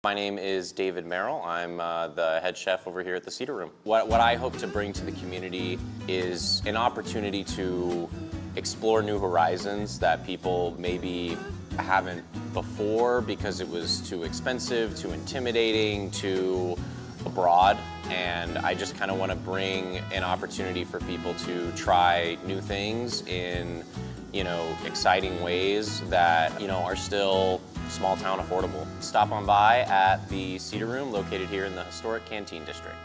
My name is David Merrill. I'm the head chef over here at the Cedar Room. What I hope to bring to the community is an opportunity to explore new horizons that people maybe haven't before because it was too expensive, too intimidating, too abroad. And I just kind of want to bring an opportunity for people to try new things in, exciting ways that, are still small town affordable. Stop on by at the Cedar Room located here in the historic Canteen District.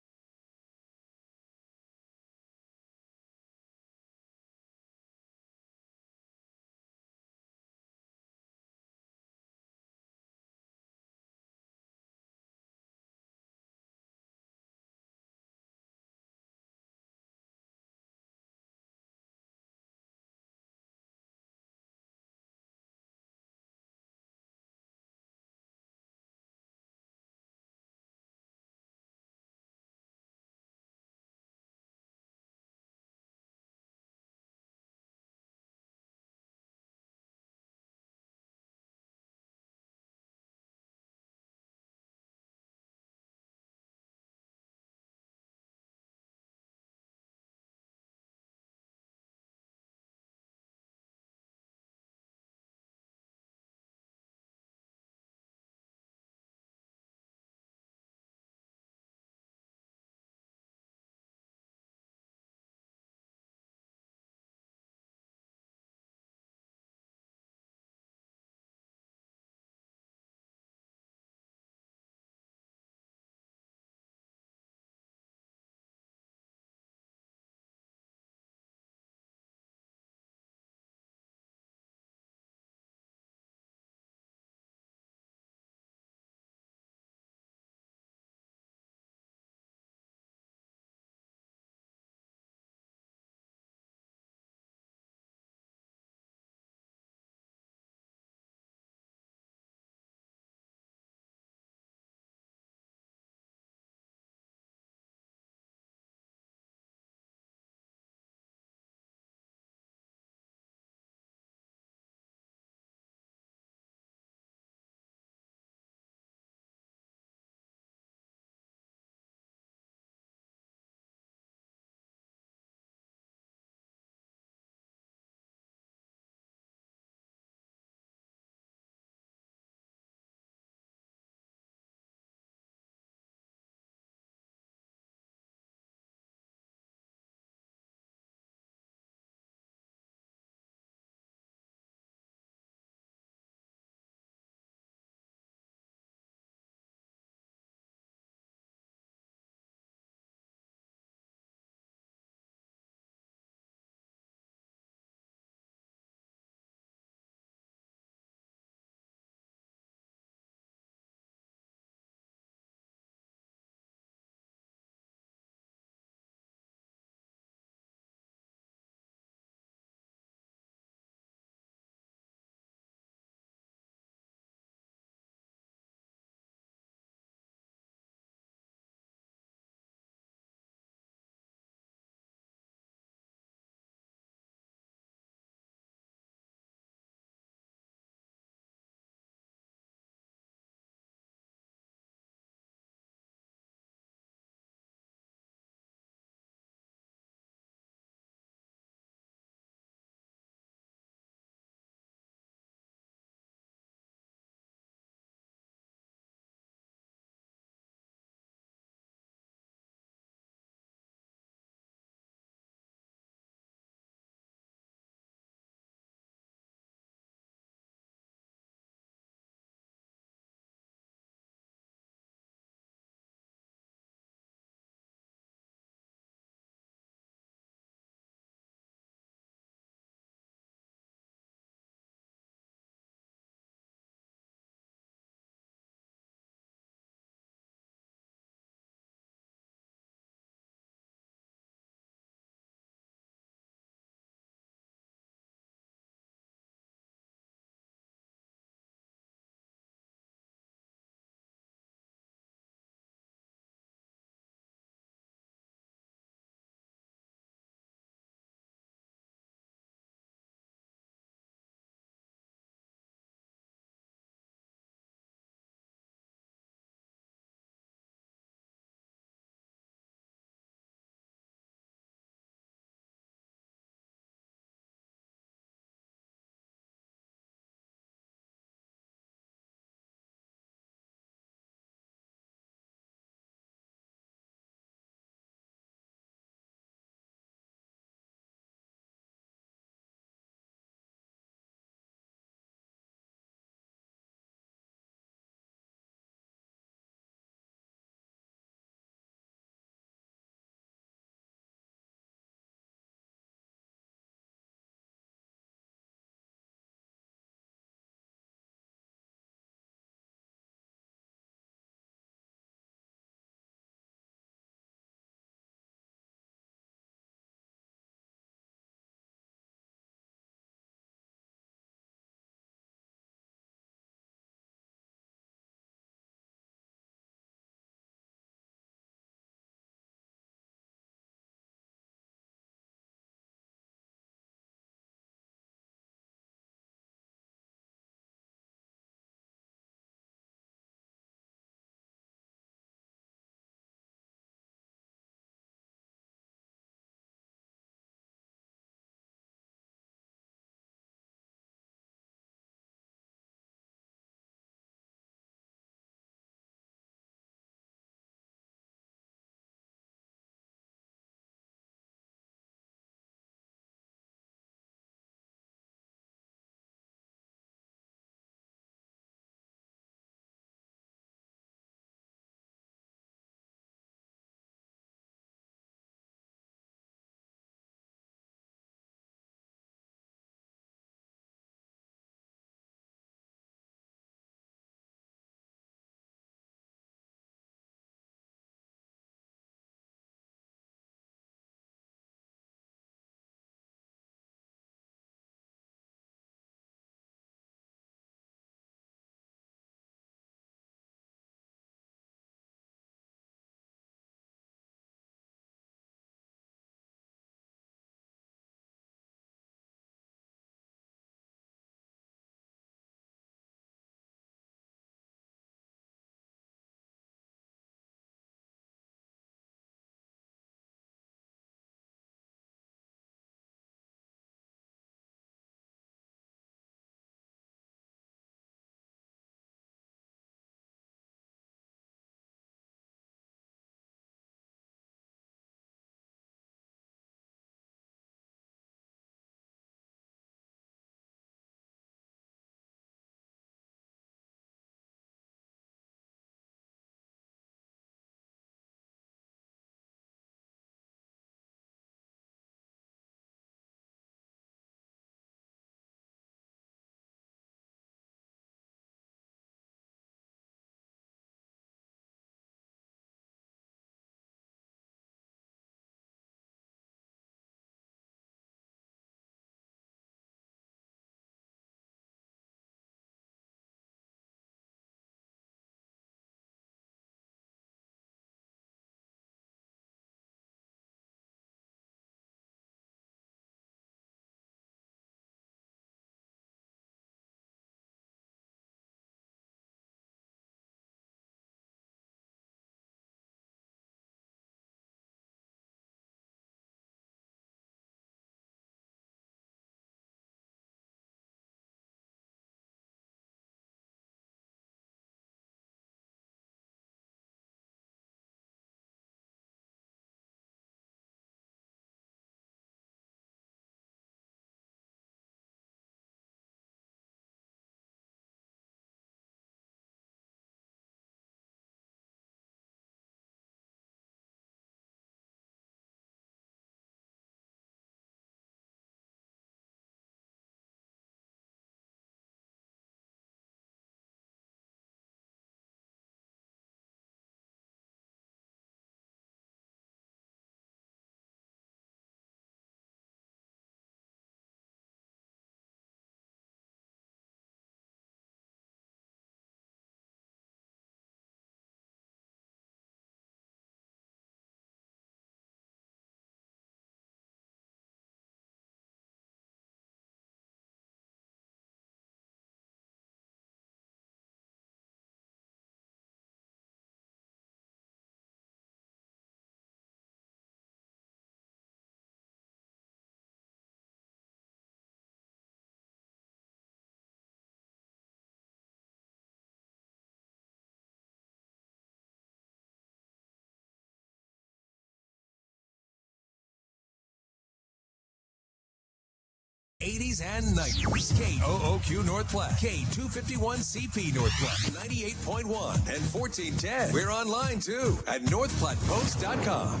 80s and 90s. KOOQ North Platte. K251CP North Platte. 98.1 and 1410. We're online too at northplattepost.com.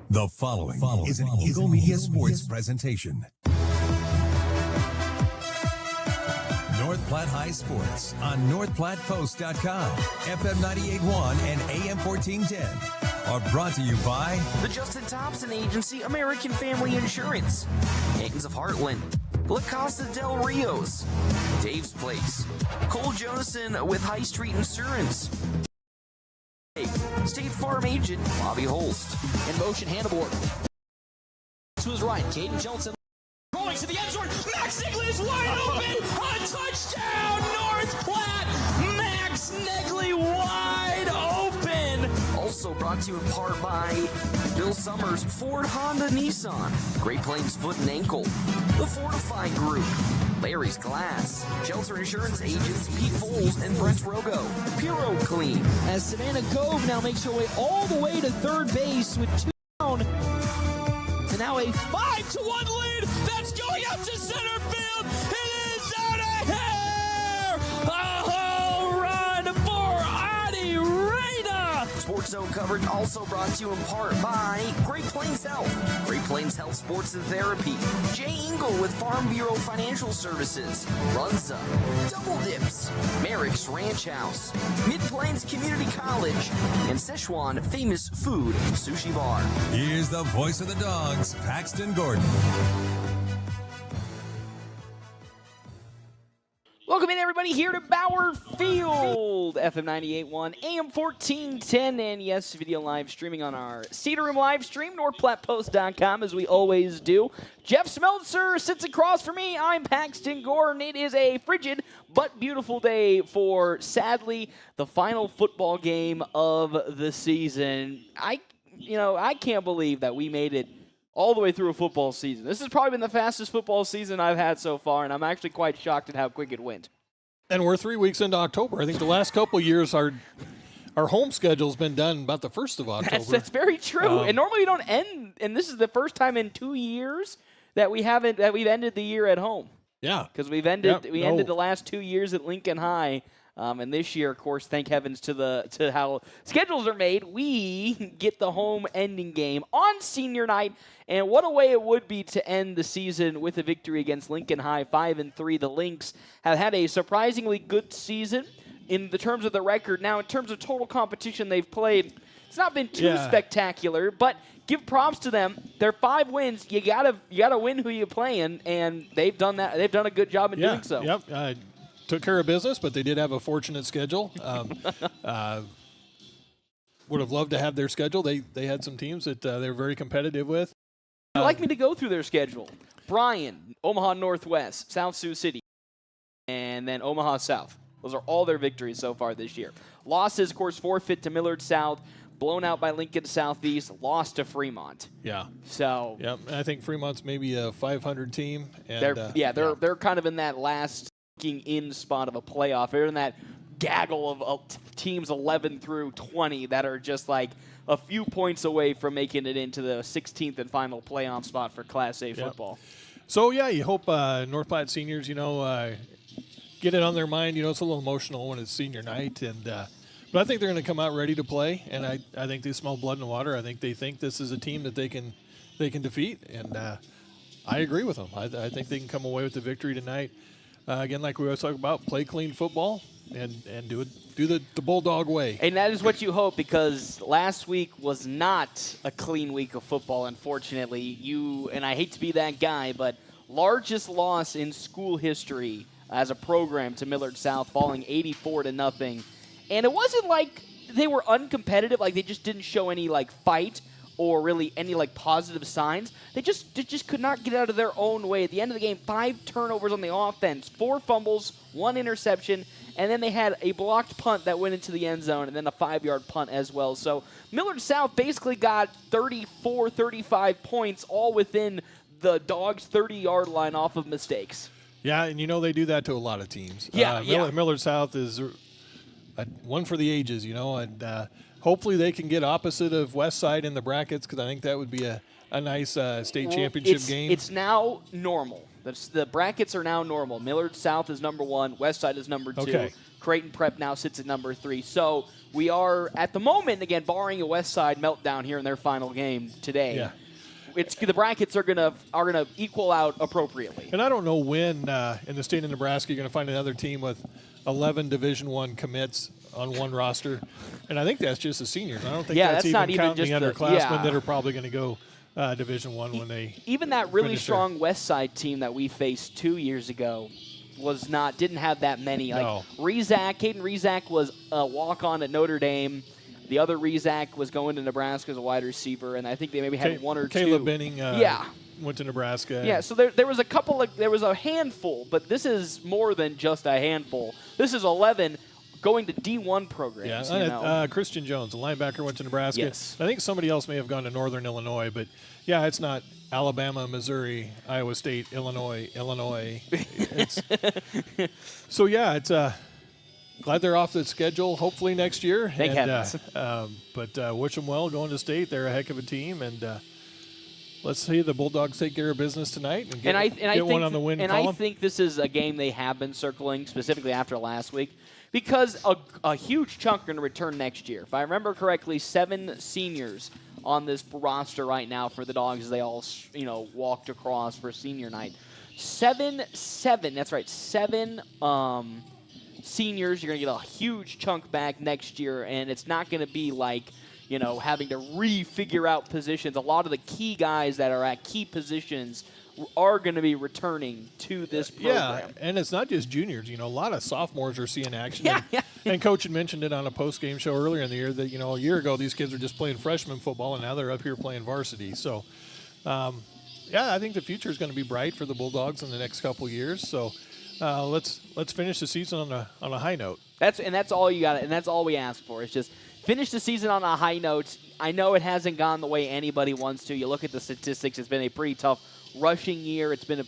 The following is an Eagle Media Sports presentation. North Platte High Sports on northplattepost.com. FM 98.1 and AM 1410 are brought to you by the Justin Thompson Agency, American Family Insurance, Haynes of Heartland, La Costa del Rios, Dave's Place, Cole Jonathan with High Street Insurance, State Farm Agent Bobby Holst. In motion, Hannibal to his right, Caden Johnson rolling to the end zone. Max Negley is wide open. A touchdown, North Platte. Max Negley wide open. Also brought to you in part by Bill Summers, Ford, Honda, Nissan, Great Plains Foot and Ankle, The Fortify Group, Larry's Glass, Shelter Insurance Agents Pete Foles and Brent Rogo, Puro Clean. As Savannah Cove now makes her way all the way to third base with 2 down. And now a 5-1 lead. That's going up to center field. It is out of here. A home run for Adi Reyna. Sports Zone coverage also brought to you in part by Great Plains Health, Great Plains Health Sports and Therapy, Jay Engel with Farm Bureau Financial Services, Runza, Double Dips, Merrick's Ranch House, Mid-Plains Community College, and Szechuan Famous Food Sushi Bar. Here's the voice of the Dogs, Paxton Gordon. Welcome in, everybody, here to Bauer Field, FM 98.1, AM 1410, and yes, video live streaming on our Cedar Room live stream, northplattepost.com, as we always do. Jeff Smeltzer sits across from me. I'm Paxton Gordon. It is a frigid but beautiful day for, sadly, the final football game of the season. I can't believe that we made it all the way through a football season. This has probably been the fastest football season I've had so far, and I'm actually quite shocked at how quick it went. And we're 3 weeks into October. I think the last couple of years, our home schedule's been done about the 1st of October. That's very true. And normally we don't end, and this is the first time in 2 years that we've ended the year at home. Yeah, because we ended the last 2 years at Lincoln High. And this year, of course, thank heavens to how schedules are made, we get the home ending game on senior night. And what a way it would be to end the season with a victory against Lincoln High, 5-3. The Lynx have had a surprisingly good season in the terms of the record. Now, in terms of total competition they've played, it's not been too spectacular, but give props to them. They're 5 wins. You gotta win who you playing, and they've done that. They've done a good job in doing so. Yep. Took care of business, but they did have a fortunate schedule. Would have loved to have their schedule. They had some teams that they were very competitive with. Would you like me to go through their schedule? Bryan, Omaha Northwest, South Sioux City, and then Omaha South. Those are all their victories so far this year. Losses, of course, forfeit to Millard South, blown out by Lincoln Southeast, lost to Fremont. Yeah. So. Yep. I think Fremont's maybe a 500 team. And, they're kind of in that last in spot of a playoff. They're in that gaggle of teams 11 through 20 that are just like a few points away from making it into the 16th and final playoff spot for Class A football. So, you hope North Platte seniors, get it on their mind. It's a little emotional when it's senior night. But I think they're going to come out ready to play, and I think they smell blood in the water. I think they think this is a team that they can defeat, and I agree with them. I think they can come away with the victory tonight. Again, like we always talk about, play clean football and do the Bulldog way. And that is what you hope, because last week was not a clean week of football, unfortunately. And I hate to be that guy, but largest loss in school history as a program to Millard South, falling 84-0. And it wasn't like they were uncompetitive, like they just didn't show any fight or really any positive signs. They just could not get out of their own way. At the end of the game, 5 turnovers on the offense, 4 fumbles, 1 interception, and then they had a blocked punt that went into the end zone and then a 5-yard punt as well. So Millard South basically got 34, 35 points all within the Dogs' 30-yard line off of mistakes. Yeah, and they do that to a lot of teams. Yeah. Millard South is one for the ages, and hopefully they can get opposite of West Side in the brackets, because I think that would be a a nice state championship game? It's now normal. The brackets are now normal. Millard South is number 1. Westside is number 2. Okay. Creighton Prep now sits at number 3. So we are, at the moment, again, barring a Westside meltdown here in their final game today. Yeah. The brackets are gonna equal out appropriately. And I don't know when in the state of Nebraska you're going to find another team with 11 Division I commits on one roster, and I think that's just the seniors. I don't think that's even not even counting just the underclassmen yeah. that are probably going to go Division I when they even that really finish strong West Side team that we faced 2 years ago didn't have that many. Like No. Caden Rezak was a walk-on at Notre Dame. The other Rezak was going to Nebraska as a wide receiver, and I think they maybe had one or two. Caleb Benning went to Nebraska. Yeah, so there was a handful, but this is more than just a handful. This is 11 going to D1 programs. Yeah, Christian Jones, a linebacker, went to Nebraska. Yes. I think somebody else may have gone to Northern Illinois, but yeah, it's not Alabama, Missouri, Iowa State, Illinois. So yeah, it's glad they're off the schedule. Hopefully next year. Thank heavens. But wish them well going to state. They're a heck of a team, and let's see the Bulldogs take care of business tonight and get one on the win column. I think this is a game they have been circling, specifically after last week, because a huge chunk are going to return next year. If I remember correctly, 7 seniors on this roster right now for the Dogs as they all walked across for senior night. 7. That's right, 7 seniors. You're going to get a huge chunk back next year, and it's not going to be like having to refigure out positions. A lot of the key guys that are at key positions are going to be returning to this program. Yeah, and it's not just juniors. A lot of sophomores are seeing action. Yeah, and Coach had mentioned it on a post-game show earlier in the year that, a year ago these kids were just playing freshman football, and now they're up here playing varsity. So, I think the future is going to be bright for the Bulldogs in the next couple of years. So, let's finish the season on a high note. That's all you got, and that's all we ask for. It's just finish the season on a high note. I know it hasn't gone the way anybody wants to. You look at the statistics; it's been a pretty tough rushing year. It's been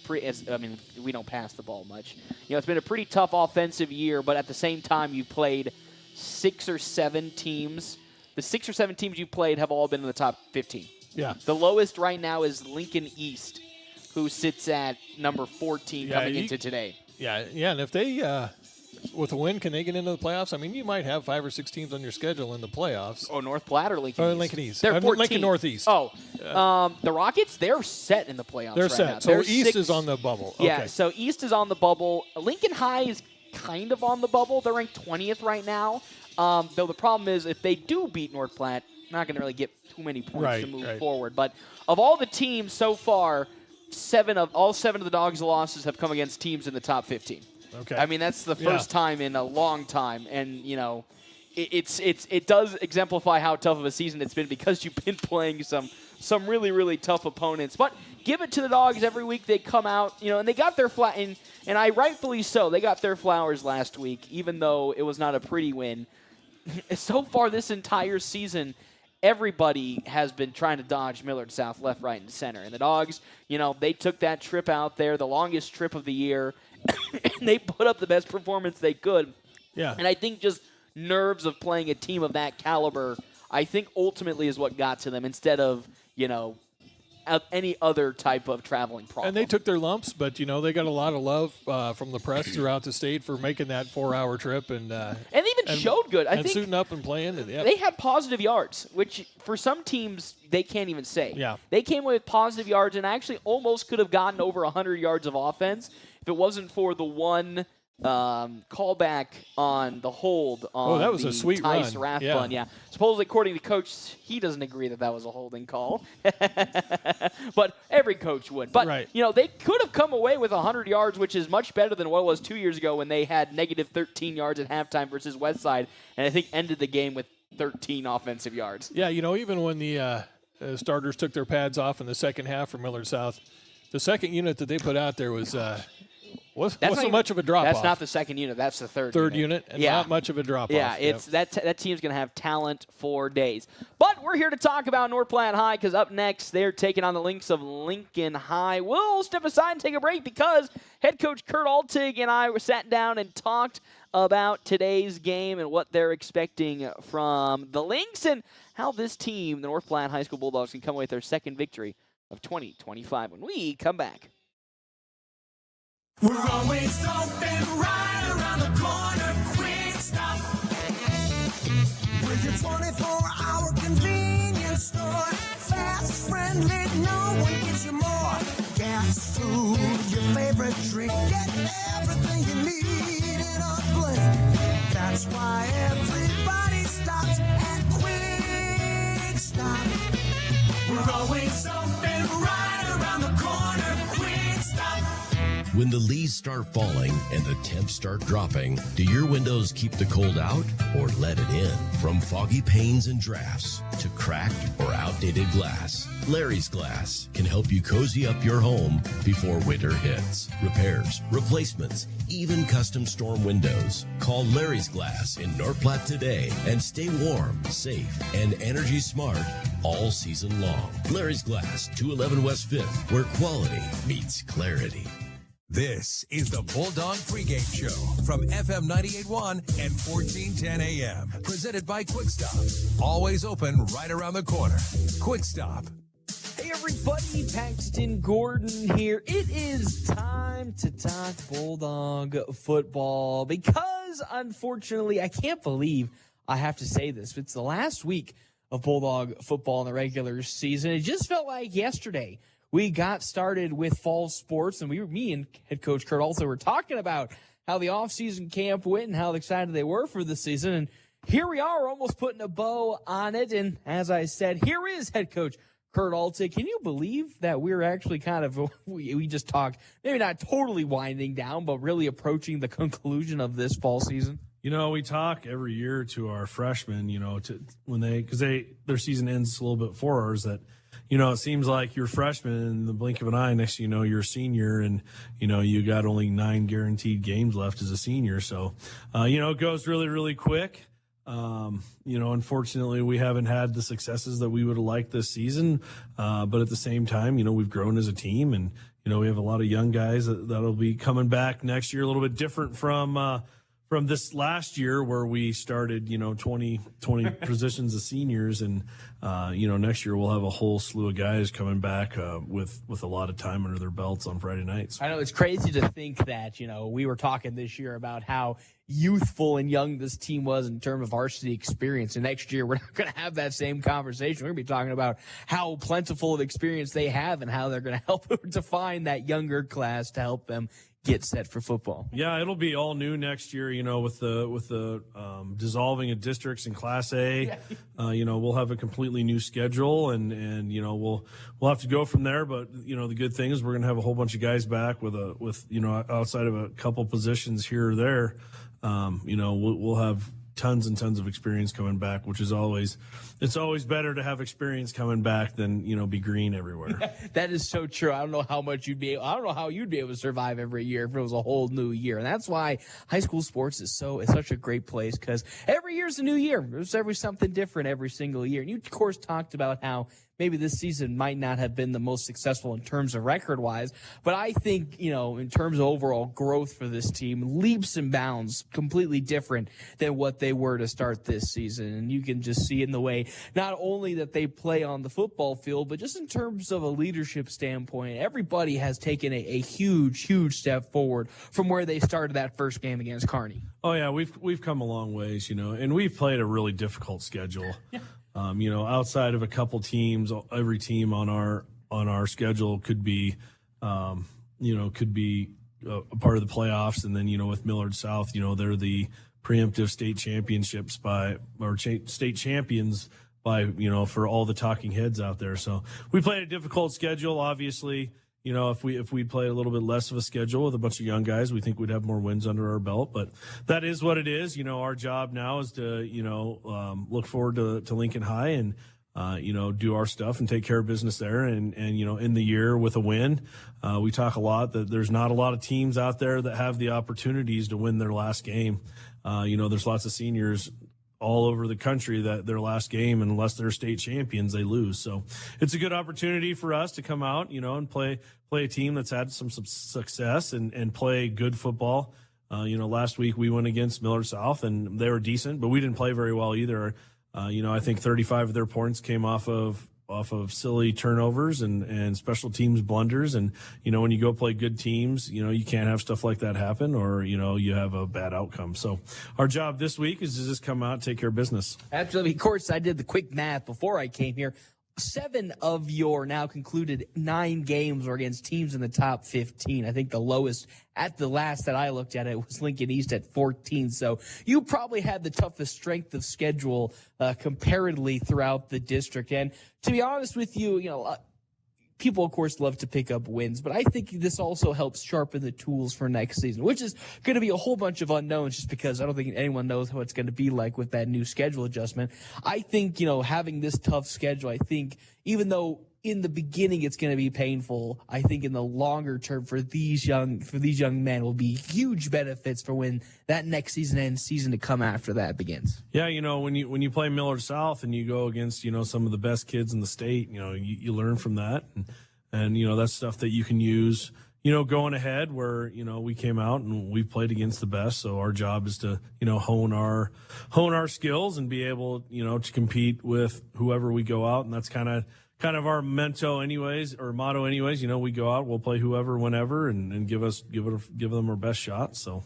we don't pass the ball much. It's been a pretty tough offensive year, but at the same time, you played 6 or 7 teams. The 6 or 7 teams you played have all been in the top 15. Yeah. The lowest right now is Lincoln East, who sits at number 14 coming into today. Yeah, and if they with a win, can they get into the playoffs? I mean, you might have 5 or 6 teams on your schedule in the playoffs. Oh, North Platte or Lincoln East? Lincoln East. They're 14. Lincoln Northeast. Oh, the Rockets, they're set in the playoffs They're right set. now. So They're East 6. is on the bubble. Okay. Yeah, so East is on the bubble. Lincoln High is kind of on the bubble. They're ranked 20th right now. Though the problem is if they do beat North Platte, not going to really get too many points to move forward. But of all the teams so far, 7 of the Dogs' losses have come against teams in the top 15. Okay. I mean, that's the first time in a long time, and it does exemplify how tough of a season it's been because you've been playing some really, really tough opponents. But give it to the Dogs every week. They come out, and they got their and I rightfully so. They got their flowers last week, even though it was not a pretty win. So far this entire season, everybody has been trying to dodge Millard South left, right, and center. And the Dogs, they took that trip out there, the longest trip of the year, and they put up the best performance they could. Yeah. And I think just nerves of playing a team of that caliber, I think ultimately is what got to them instead of, any other type of traveling problem. And they took their lumps, but, they got a lot of love from the press throughout the state for making that 4-hour trip. And even showed good. I think suiting up and playing. They had positive yards, which for some teams they can't even say. Yeah. They came away with positive yards and actually almost could have gotten over 100 yards of offense if it wasn't for the one callback on the hold on that was a sweet Tice run. Rathbun. Yeah. Supposedly, according to Coach, he doesn't agree that was a holding call. But every coach would. But, they could have come away with 100 yards, which is much better than what it was 2 years ago when they had negative 13 yards at halftime versus Westside, and I think ended the game with 13 offensive yards. Yeah, even when the starters took their pads off in the second half for Millard South, the second unit that they put out there was wasn't so much of a drop-off. That's not the second unit. That's the third unit. And not much of a drop-off. Yeah, it's that team's going to have talent for days. But we're here to talk about North Platte High because up next they're taking on the Lynx of Lincoln High. We'll step aside and take a break because head coach Kurt Altig and I sat down and talked about today's game and what they're expecting from the Lynx and how this team, the North Platte High School Bulldogs, can come away with their second victory of 2025 when we come back. We're always open right around the corner. Quick Stop. With your 24-hour convenience store. Fast, friendly, no one gives you more. Gas, food, your favorite drink. Get everything you need in a blink. That's why everybody stops at Quick Stop. We're always open right around the corner. Quick Stop. When the leaves start falling and the temps start dropping, do your windows keep the cold out or let it in? From foggy panes and drafts to cracked or outdated glass, Larry's Glass can help you cozy up your home before winter hits. Repairs, replacements, even custom storm windows. Call Larry's Glass in North Platte today and stay warm, safe, and energy smart all season long. Larry's Glass, 211 West 5th, where quality meets clarity. This is the Bulldog Pregame Show from FM 98.1 and 1410 AM. Presented by Quick Stop. Always open right around the corner. Quick Stop. Hey everybody, Paxton Gordon here. It is time to talk Bulldog football because, unfortunately, I can't believe I have to say this. It's the last week of Bulldog football in the regular season. It just felt like yesterday we got started with fall sports, and me and head coach Kurt also were talking about how the offseason camp went and how excited they were for the season. And here we are, almost putting a bow on it. And as I said, here is head coach Kurt Alte. Can you believe that we're actually kind of, we just talked, maybe not totally winding down, but really approaching the conclusion of this fall season? You know, we talk every year to our freshmen, you know, because their season ends a little bit before ours, that, you know, it seems like you're a freshman in the blink of an eye. Next, you know, you're a senior, and, you know, you got only 9 guaranteed games left as a senior. So, you know, it goes really, really quick. You know, unfortunately, we haven't had the successes that we would have liked this season. But at the same time, you know, we've grown as a team, and, you know, we have a lot of young guys that'll be coming back next year, a little bit different from this last year where we started, you know, 20 positions of seniors. And, you know, next year we'll have a whole slew of guys coming back with a lot of time under their belts on Friday nights. I know it's crazy to think that, you know, we were talking this year about how youthful and young this team was in terms of varsity experience. And next year we're not going to have that same conversation. We're going to be talking about how plentiful of experience they have and how they're going to help define that younger class to help them get set for football. Yeah, it'll be all new next year, you know, with the dissolving of districts in Class A. You know, we'll have a completely new schedule, and you know, we'll have to go from there. But, you know, the good thing is we're going to have a whole bunch of guys back with you know, outside of a couple positions here or there. You know, we'll have tons and tons of experience coming back, which is it's always better to have experience coming back than, you know, be green everywhere. That is so true. I don't know how you'd be able to survive every year if it was a whole new year. And that's why high school sports is such a great place, because every year's a new year. There's something different every single year. And you, of course, talked about how maybe this season might not have been the most successful in terms of record-wise, but I think, you know, in terms of overall growth for this team, leaps and bounds, completely different than what they were to start this season. And you can just see in the way not only that they play on the football field, but just in terms of a leadership standpoint, everybody has taken a huge, huge step forward from where they started that first game against Kearney. Oh yeah, we've come a long ways, you know, and we've played a really difficult schedule. You know, outside of a couple teams, every team on our schedule could be, you know, a part of the playoffs. And then, you know, with Millard South, you know, they're the preemptive state champions by, you know, for all the talking heads out there. So we played a difficult schedule. Obviously, you know, if we play a little bit less of a schedule with a bunch of young guys, we think we'd have more wins under our belt. But that is what it is. You know, our job now is to, you know, look forward to Lincoln High and, you know, do our stuff and take care of business there. And you know, in the year with a win, we talk a lot that there's not a lot of teams out there that have the opportunities to win their last game. You know, there's lots of seniors all over the country that their last game, unless they're state champions, they lose. So it's a good opportunity for us to come out, you know, and play a team that's had some success and play good football. You know, last week we went against Millard South and they were decent, but we didn't play very well either. You know, I think 35 of their points came off of of silly turnovers and special teams blunders. And, when you go play good teams, you can't have stuff like that happen, or, you have a bad outcome. So our job this week is to just come out and take care of business. Absolutely. Of course, I did the quick math before I came here. 7 of your now concluded 9 games were against teams in the top 15. I think the lowest at the last that I looked at it was Lincoln East at 14. So you probably had the toughest strength of schedule comparatively throughout the district. And to be honest with you, people, of course, love to pick up wins, but I think this also helps sharpen the tools for next season, which is going to be a whole bunch of unknowns just because I don't think anyone knows what it's going to be like with that new schedule adjustment. I think, having this tough schedule, I think even though in the beginning it's going to be painful, I think in the longer term for these young men will be huge benefits for when that next season and season to come after that begins. Yeah, when you play Millard South and you go against some of the best kids in the state, you learn from that, and that's stuff that you can use going ahead where we came out and we played against the best. So our job is to hone our skills and be able to compete with whoever we go out, and that's kind of our motto anyways. We go out, we'll play whoever, whenever, and give them our best shot. So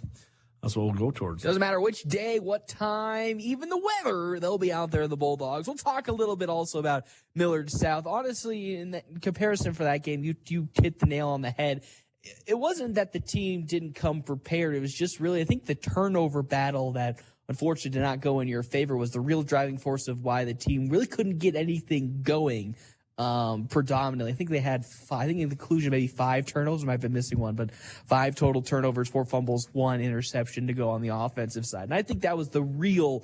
that's what we'll go towards. Doesn't matter which day, what time, even the weather, they'll be out there, the Bulldogs. We'll talk a little bit also about Millard South. Honestly, in comparison for that game, you hit the nail on the head. It wasn't that the team didn't come prepared. It was just really, I think, the turnover battle that unfortunately did not go in your favor was the real driving force of why the team really couldn't get anything going. Predominantly, I think they had 5, I think in the conclusion maybe 5 turnovers. I might have been missing one, but 5 total turnovers, 4 fumbles, 1 interception to go on the offensive side. And I think that was the real,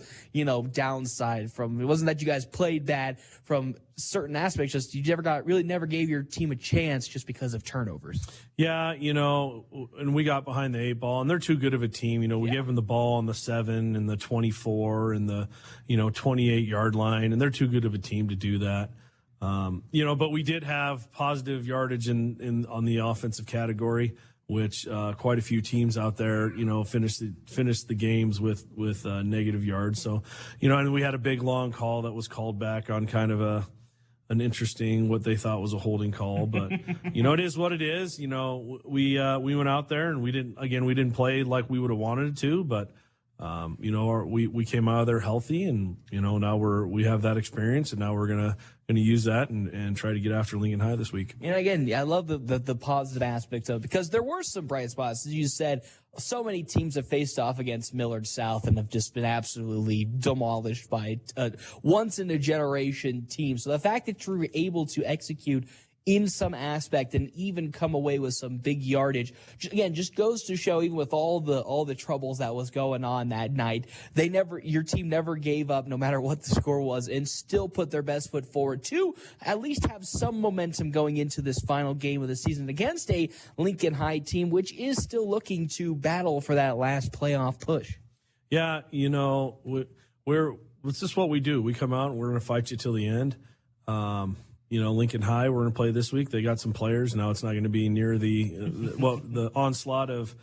downside from it. Wasn't that you guys played bad from certain aspects, just you never gave your team a chance just because of turnovers. Yeah, and we got behind the 8 ball, and they're too good of a team. We gave them the ball on the 7 and the 24 and the 28-yard line, and they're too good of a team to do that. But we did have positive yardage on the offensive category, which quite a few teams out there, finished the games with negative yards. So, and we had a big long call that was called back on kind of an interesting, what they thought was a holding call, but it is what it is. We went out there and we didn't play like we would have wanted to, but we came out of there healthy, and now we have that experience, and now we're gonna use that and try to get after Lincoln High this week. And again, I love the positive aspects of it, because there were some bright spots. As you said, so many teams have faced off against Millard South and have just been absolutely demolished by a once in a generation team. So the fact that you were able to execute in some aspect and even come away with some big yardage, again, just goes to show, even with all the troubles that was going on that night, your team never gave up no matter what the score was, and still put their best foot forward to at least have some momentum going into this final game of the season against a Lincoln High team, which is still looking to battle for that last playoff push. Yeah, it's just what we do. We come out and we're going to fight you till the end. Lincoln High, we're going to play this week. They got some players. Now it's not going to be near the onslaught of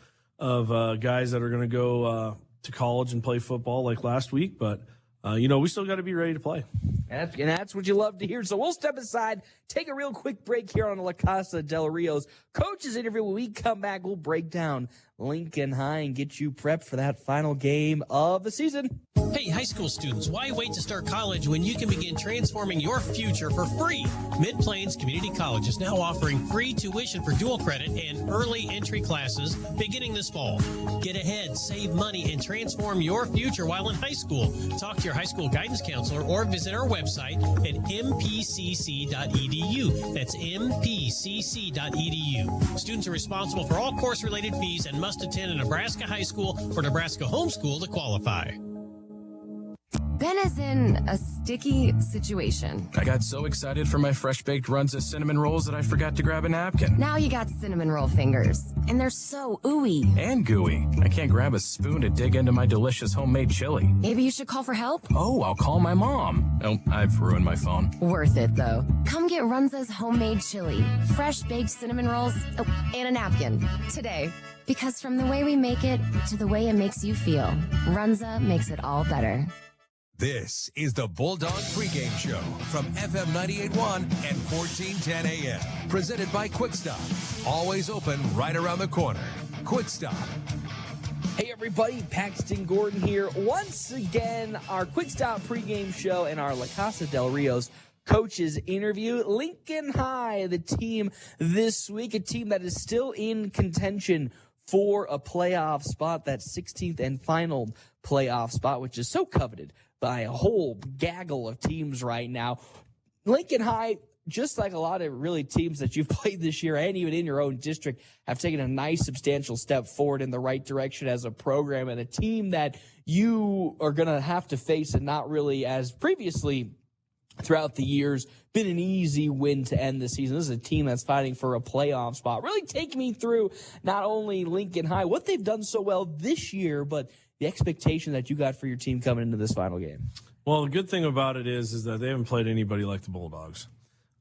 guys that are going to go to college and play football like last week. But, we still got to be ready to play. And that's what you love to hear. So we'll step aside, take a real quick break here on La Casa del Rio's coaches interview. When we come back, we'll break down Lincoln High and get you prepped for that final game of the season. Hey, high school students, why wait to start college when you can begin transforming your future for free? Mid-Plains Community College is now offering free tuition for dual credit and early entry classes beginning this fall. Get ahead, save money, and transform your future while in high school. Talk to your high school guidance counselor or visit our website at mpcc.edu. That's mpcc.edu. Students are responsible for all course-related fees and must attend a Nebraska high school or Nebraska homeschool to qualify. Ben is in a sticky situation. I got so excited for my fresh-baked Runza cinnamon rolls that I forgot to grab a napkin. Now you got cinnamon roll fingers, and they're so ooey. And gooey. I can't grab a spoon to dig into my delicious homemade chili. Maybe you should call for help? Oh, I'll call my mom. Oh, I've ruined my phone. Worth it, though. Come get Runza's homemade chili, fresh-baked cinnamon rolls, and a napkin today. Because from the way we make it to the way it makes you feel, Runza makes it all better. This is the Bulldog pregame show from FM 98.1 and 1410 AM. Presented by Quick Stop. Always open right around the corner. Quick Stop. Hey everybody, Paxton Gordon here. Once again, our Quick Stop pregame show and our La Casa del Rio's coaches interview. Lincoln High, the team this week, a team that is still in contention for a playoff spot, that 16th and final playoff spot, which is so coveted by a whole gaggle of teams right now. Lincoln High, just like a lot of really teams that you've played this year and even in your own district, have taken a nice substantial step forward in the right direction as a program, and a team that you are going to have to face, and not really as previously throughout the years been an easy win to end the season. This is a team that's fighting for a playoff spot. Really take me through not only Lincoln High, what they've done so well this year, but the expectation that you got for your team coming into this final game. Well, the good thing about it is that they haven't played anybody like the Bulldogs.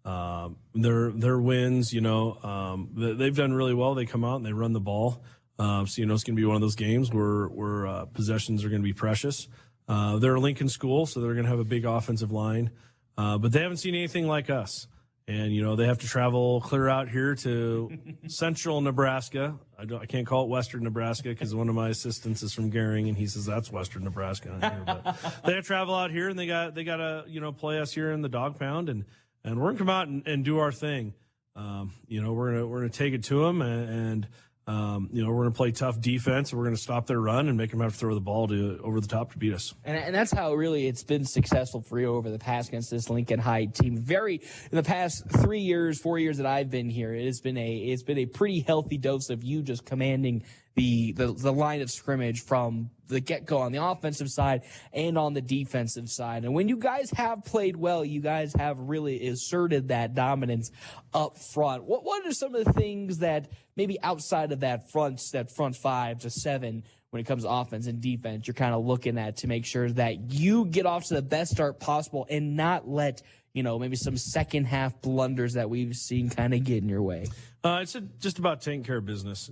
Their wins, they've done really well. They come out and they run the ball. So, it's going to be one of those games where possessions are going to be precious. They're a Lincoln school, so they're going to have a big offensive line. But they haven't seen anything like us. And, they have to travel clear out here to central Nebraska. I can't call it western Nebraska because one of my assistants is from Gering, and he says that's western Nebraska. But they have to travel out here, and they got to, play us here in the dog pound. And we're going to come out and do our thing. We're going to take it to them, and we're going to play tough defense. We're going to stop their run and make them have to throw the ball over the top to beat us. And that's how really it's been successful for you over the past against this Lincoln High team. In the past 4 years that I've been here, it's been a pretty healthy dose of you just commanding the line of scrimmage from the get-go on the offensive side and on the defensive side. And when you guys have played well, you guys have really asserted that dominance up front. What are some of the things that maybe outside of that front 5 to 7 when it comes to offense and defense you're kind of looking at to make sure that you get off to the best start possible and not let maybe some second half blunders that we've seen kind of get in your way? It's just about taking care of business,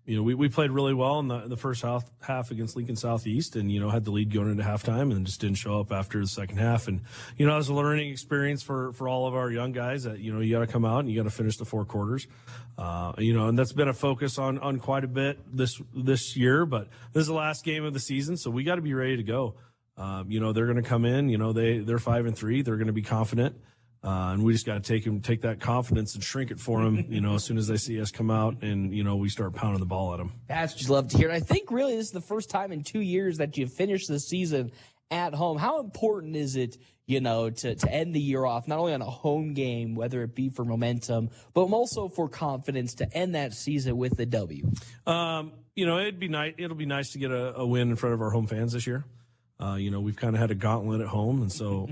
we played really well in the first half against Lincoln Southeast, and had the lead going into halftime, and just didn't show up after the second half. And it was a learning experience for all of our young guys that you got to come out and you got to finish the 4 quarters. And that's been a focus on quite a bit this year. But this is the last game of the season, so we got to be ready to go. They're going to come in. They're 5-3. They're going to be confident. And we just got to take that confidence and shrink it for them, as soon as they see us come out and, we start pounding the ball at them. That's what you love to hear. And I think really this is the first time in 2 years that you've finished the season at home. How important is it, to end the year off, not only on a home game, whether it be for momentum, but also for confidence to end that season with the W? It'll be nice to get a win in front of our home fans this year. We've kind of had a gauntlet at home, and so,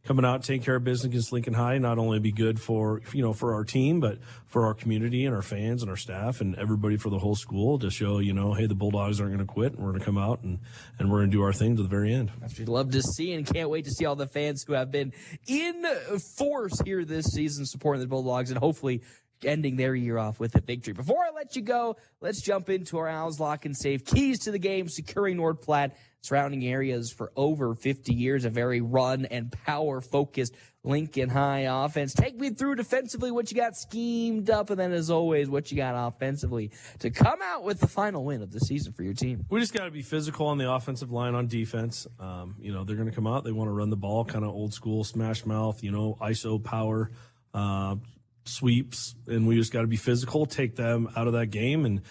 coming out, taking care of business against Lincoln High, not only be good for our team, but for our community and our fans and our staff and everybody for the whole school to show, hey, the Bulldogs aren't going to quit, and we're going to come out and we're going to do our thing to the very end. That's what we'd love to see, and can't wait to see all the fans who have been in force here this season supporting the Bulldogs and hopefully ending their year off with a victory. Before I let you go, let's jump into our Al's Lock and Safe keys to the game, securing North Platte surrounding areas for over 50 years, a very run and power focused Lincoln High offense. Take me through defensively what you got schemed up, and then as always what you got offensively to come out with the final win of the season for your team. We just got to be physical on the offensive line on defense. They're going to come out, they want to run the ball kind of old school smash mouth, ISO power, sweeps, and we just got to be physical, take them out of that game and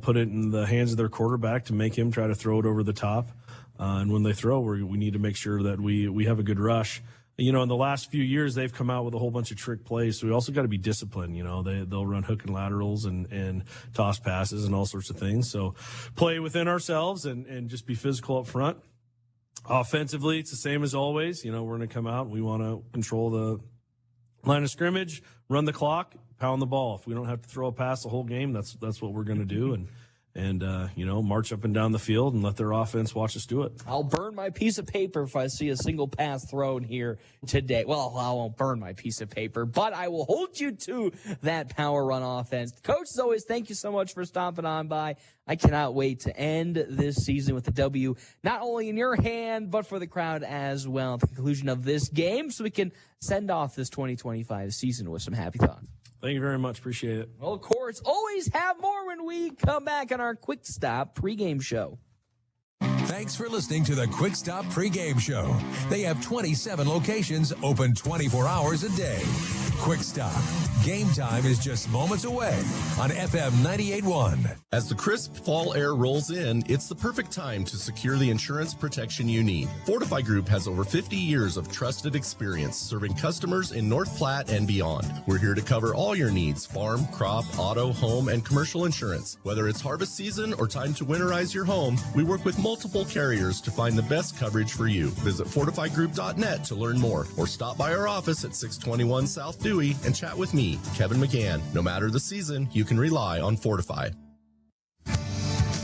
put it in the hands of their quarterback to make him try to throw it over the top. And when they throw, we need to make sure that we have a good rush. In the last few years, they've come out with a whole bunch of trick plays, so we also got to be disciplined. They'll run hook and laterals and toss passes and all sorts of things. So play within ourselves and just be physical up front. Offensively, it's the same as always. We're going to come out and we want to control the line of scrimmage, run the clock, pound the ball. If we don't have to throw a pass the whole game, that's what we're going to do. march up and down the field and let their offense watch us do it. I'll burn my piece of paper if I see a single pass thrown here today. Well, I won't burn my piece of paper, but I will hold you to that power run offense. Coach, as always, thank you so much for stopping on by. I cannot wait to end this season with a W, not only in your hand, but for the crowd as well at the conclusion of this game, so we can send off this 2025 season with some happy thoughts. Thank you very much. Appreciate it. Well, of course, always have more when we come back on our Quick Stop pregame show. Thanks for listening to the Quick Stop pregame show. They have 27 locations open 24 hours a day. Quick Stop. Game time is just moments away on FM 98.1. As the crisp fall air rolls in, it's the perfect time to secure the insurance protection you need. Fortify Group has over 50 years of trusted experience serving customers in North Platte and beyond. We're here to cover all your needs: farm, crop, auto, home, and commercial insurance. Whether it's harvest season or time to winterize your home, we work with multiple carriers to find the best coverage for you. Visit fortifygroup.net to learn more, or stop by our office at 621 South Dewey and chat with me, Kevin McGann. No matter the season, you can rely on Fortify.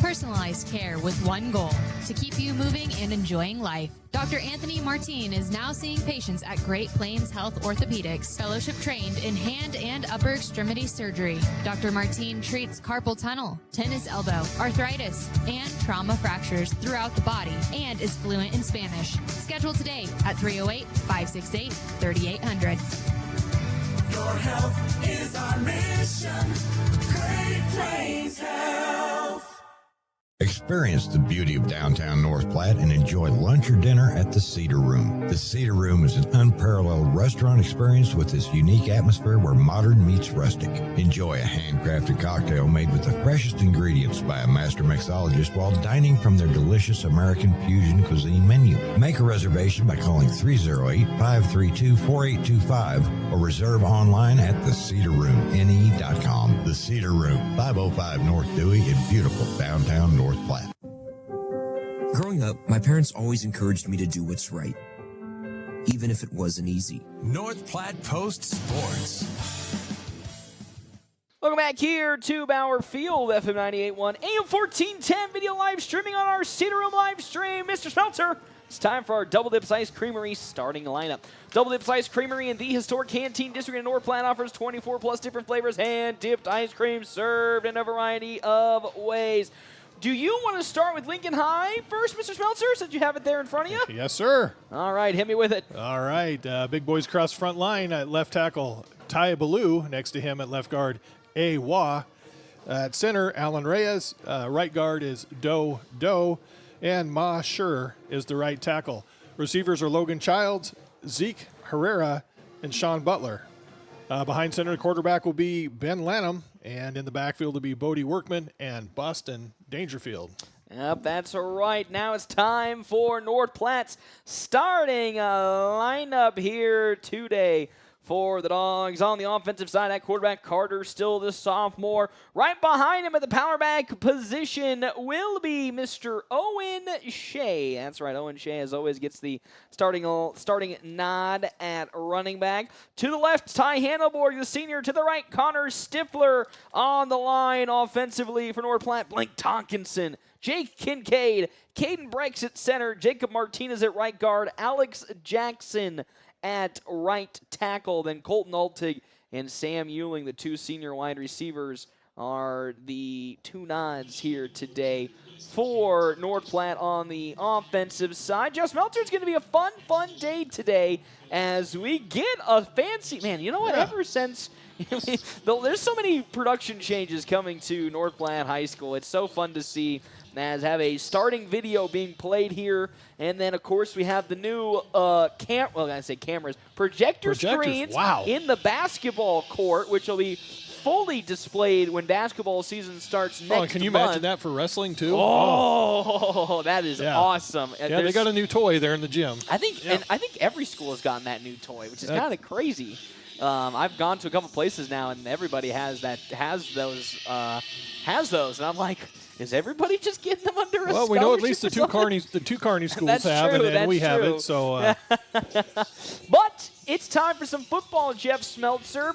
Personalized care with one goal: to keep you moving and enjoying life. Dr. Anthony Martin is now seeing patients at Great Plains Health Orthopedics, fellowship trained in hand and upper extremity surgery. Dr. Martin treats carpal tunnel, tennis elbow, arthritis, and trauma fractures throughout the body, and is fluent in Spanish. Schedule today at 308-568-3800. Your health is our mission. Great Plains Health. Experience the beauty of downtown North Platte and enjoy lunch or dinner at the Cedar Room. The Cedar Room is an unparalleled restaurant experience with this unique atmosphere where modern meets rustic. Enjoy a handcrafted cocktail made with the freshest ingredients by a master mixologist while dining from their delicious American fusion cuisine menu. Make a reservation by calling 308-532-4825 or reserve online at thecedarroomne.com. The Cedar Room, 505 North Dewey in beautiful downtown North Platte. Growing up, my parents always encouraged me to do what's right, even if it wasn't easy. North Platte Post Sports. Welcome back here to Bauer Field, FM 98.1, AM 1410, video live streaming on our Cedar Room live stream. Mr. Smeltzer, it's time for our Double Dips Ice Creamery starting lineup. Double Dips Ice Creamery in the historic Canteen District in North Platte offers 24 plus different flavors, hand-dipped ice cream served in a variety of ways. Do you want to start with Lincoln High first, Mr. Smeltzer, since you have it there in front of you? Yes, sir. All right, hit me with it. All right, big boys cross front line at left tackle, Ty Ballou. Next to him at left guard, A. Wah. At center, Alan Reyes. Right guard is Do, and Ma Schur is the right tackle. Receivers are Logan Childs, Zeke Herrera, and Sean Butler. Behind center, the quarterback will be Ben Lanham, and in the backfield will be Bodie Workman and Boston Dangerfield. Yep, that's right. Now it's time for North Platte's starting lineup here today for the Dogs. On the offensive side, at quarterback, Carter, still the sophomore. Right behind him at the power back position will be Mr. Owen Shea. That's right, Owen Shea, as always, gets the starting nod at running back. To the left, Ty Handelborg, the senior. To the right, Connor Stifler on the line offensively for North Platte. Blake Tonkinson, Jake Kincaid, Caden Breaks at center, Jacob Martinez at right guard, Alex Jackson at right tackle. Then Colton Altig and Sam Euling, the two senior wide receivers, are the two nods here today for North Platte on the offensive side. Joe Smeltzer's going to be a fun day today as we get a fancy, man, you know what, ever since there's so many production changes coming to North Platte High School. It's so fun to see as have a starting video being played here. And then, of course, we have the new projector screens in the basketball court, which will be fully displayed when basketball season starts next month. Oh, can you imagine that for wrestling, too? Oh, that is awesome. Yeah, they got a new toy there in the gym. I think every school has gotten that new toy, which is kind of crazy. I've gone to a couple places now, and everybody has those. And I'm like, is everybody just getting them under a scholarship? Well, we know at least the two Kearney schools have it, and we have it. So, but it's time for some football, Jeff Smeltzer.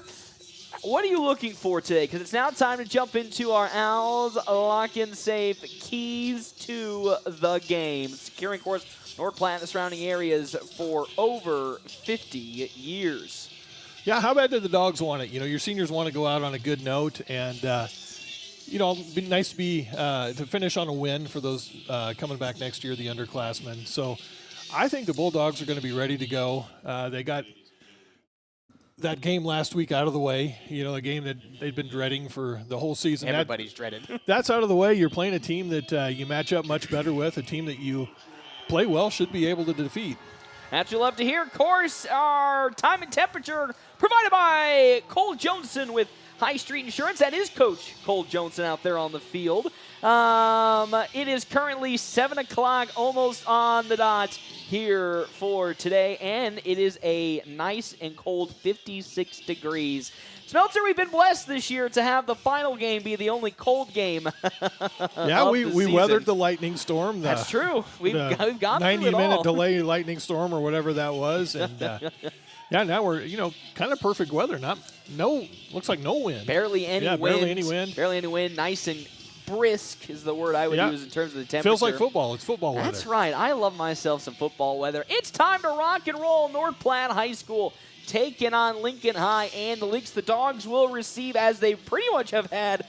What are you looking for today? Because it's now time to jump into our Owls Lock and Safe keys to the game. Securing, of course, North Platte and the surrounding areas for over 50 years. Yeah, how bad do the Dogs want it? Your seniors want to go out on a good note, and it'd be nice to be to finish on a win for those coming back next year, the underclassmen. So I think the Bulldogs are going to be ready to go. They got that game last week out of the way, the game that they'd been dreading for the whole season. Everybody's dreaded. That's out of the way. You're playing a team that you match up much better with, a team that you play well, should be able to defeat. That's what you love to hear. Of course, our time and temperature provided by Cole Johnson with High Street Insurance. That is Coach Cole Johnson out there on the field. It is currently 7 o'clock, almost on the dot here for today, and it is a nice and cold 56 degrees. Smelter, we've been blessed this year to have the final game be the only cold game. Yeah, we weathered the lightning storm. That's true. We've gone through it all. 90-minute delay lightning storm or whatever that was, and yeah, now we're kind of perfect weather. Looks like no wind. Barely any wind. Barely any wind. Barely any wind. Nice and brisk is the word I would use in terms of the temperature. Feels like football. It's football weather. That's right. I love myself some football weather. It's time to rock and roll. North Platte High School taking on Lincoln High and the Lynx. The Dogs will receive, as they pretty much have had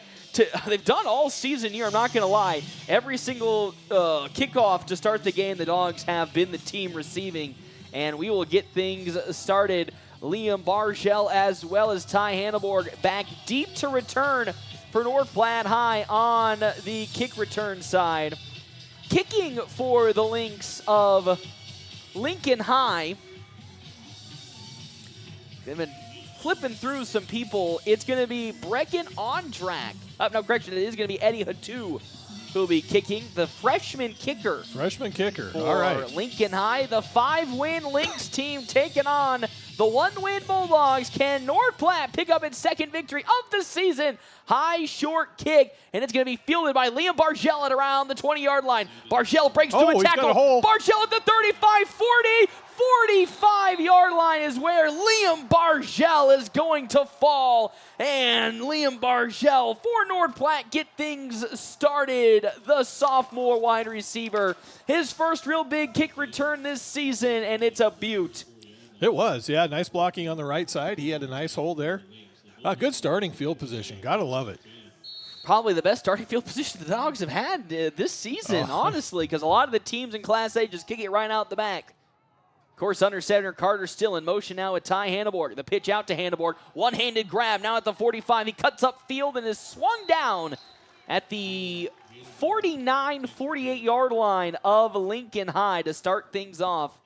they've done all season here, I'm not going to lie. Every single kickoff to start the game, the Dogs have been the team receiving. And we will get things started. Liam Bargell as well as Ty Hanneborg back deep to return for North Platte High on the kick return side. Kicking for the Lynx of Lincoln High. They've been flipping through some people. It's going to be Brecken Ondrak. No, correction, it is going to be Eddie Hatu who'll be kicking, the freshman kicker. All right. Lincoln High, the 5-win Lynx team taking on the 1-win Bulldogs. Can North Platte pick up its second victory of the season? High short kick, and it's going to be fielded by Liam Bargell at around the 20-yard line. Bargell breaks through a tackle. Bargell at the 35, 40, 45-yard line is where Liam Bargell is going to fall. And Liam Bargell for North Platte get things started. The sophomore wide receiver. His first real big kick return this season, and it's a beaut. It was, yeah. Nice blocking on the right side. He had a nice hole there. Good starting field position. Gotta love it. Probably the best starting field position the Dogs have had this season, honestly, because a lot of the teams in Class A just kick it right out the back. Of course, under center, Carter still in motion now with Ty Hanneborg. The pitch out to Hanneborg. One-handed grab now at the 45. He cuts up field and is swung down at the 49, 48-yard line of Lincoln High to start things off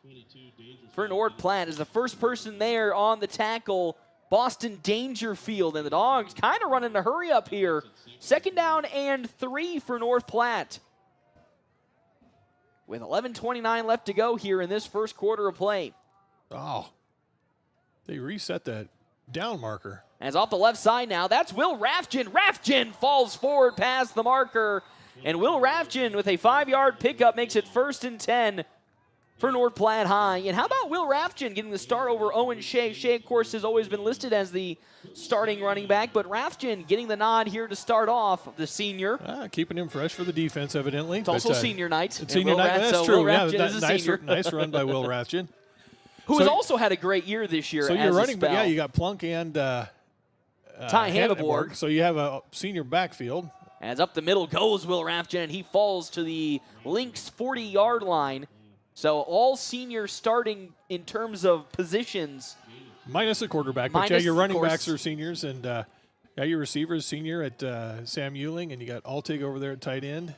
for North Platte. As the first person there on the tackle, Boston Dangerfield. And the Dogs kind of running a hurry up here. 2nd down and 3 for North Platte. With 11:29 left to go here in this first quarter of play. Oh, they reset that down marker. As off the left side now, that's Will Raffgen. Raffgen falls forward past the marker. And Will Raffgen with a 5-yard pickup makes it 1st and 10 for North Platte High. And how about Will Raffgen getting the start over Owen Shea? Shea, of course, has always been listed as the starting running back, but Raffgen getting the nod here to start off, the senior. Keeping him fresh for the defense, evidently. It's also senior night. It's senior night, that's true. Will Raffgen is a senior. Nice run by Will Raffgen. Who has also had a great year this year. So you're running, but yeah, you got Plunk and Ty Hanneborg. So you have a senior backfield. As up the middle goes Will Raffgen, and he falls to the Lynx 40-yard line. So all seniors starting in terms of positions. Minus the quarterback. But yeah, your running backs are seniors, and your receivers senior at Sam Euling, and you got Altig over there at tight end.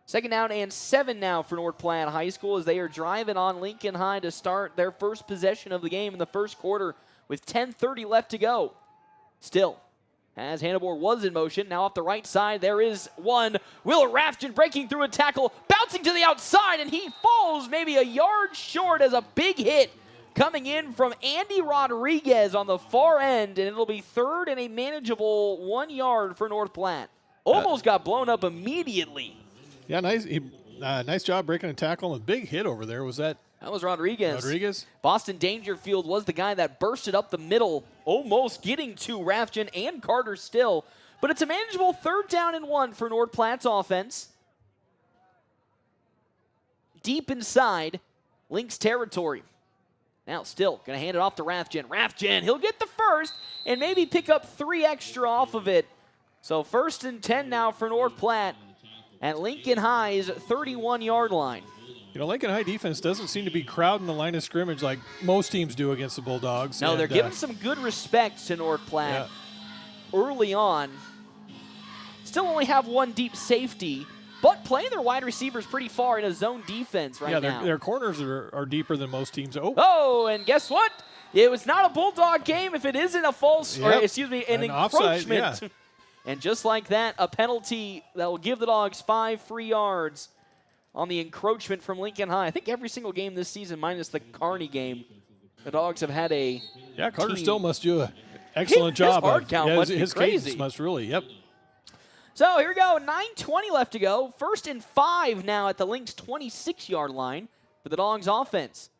2nd down and 7 now for North Platte High School as they are driving on Lincoln High to start their first possession of the game in the first quarter with 10:30 left to go. Still, as Hanneborg was in motion, now off the right side, there is one. Will Raffgen breaking through a tackle, bouncing to the outside, and he falls maybe a yard short as a big hit coming in from Andy Rodriguez on the far end, and it'll be 3rd and a manageable 1 yard for North Platte. Almost got blown up immediately. Yeah, nice job breaking a tackle and a big hit over there. Was that That was Rodriguez. Rodriguez. Boston Dangerfield was the guy that bursted up the middle, almost getting to Rathjen and Carter Still. But it's a manageable 3rd down and 1 for North Platte's offense. Deep inside Lynx territory. Now Still going to hand it off to Rathjen. Rathjen, he'll get the first and maybe pick up 3 extra off of it. So 1st and 10 now for North Platte at Lincoln High's 31-yard line. Lincoln High defense doesn't seem to be crowding the line of scrimmage like most teams do against the Bulldogs. No, they're giving some good respect to North Platte early on. Still only have 1 deep safety, but playing their wide receivers pretty far in a zone defense now. Their corners are deeper than most teams. Oh, and guess what? It was not a Bulldog game if it isn't a false, or excuse me, an encroachment. Offside, And just like that, a penalty that will give the Dogs 5 free yards on the encroachment from Lincoln High. I think every single game this season, minus the Kearney game, the Dogs have had a Carter Still must do an excellent job. His hard count must be crazy. Cadence must really, So here we go, 9:20 left to go. 1st and 5 now at the Lynx 26-yard line for the Dogs offense.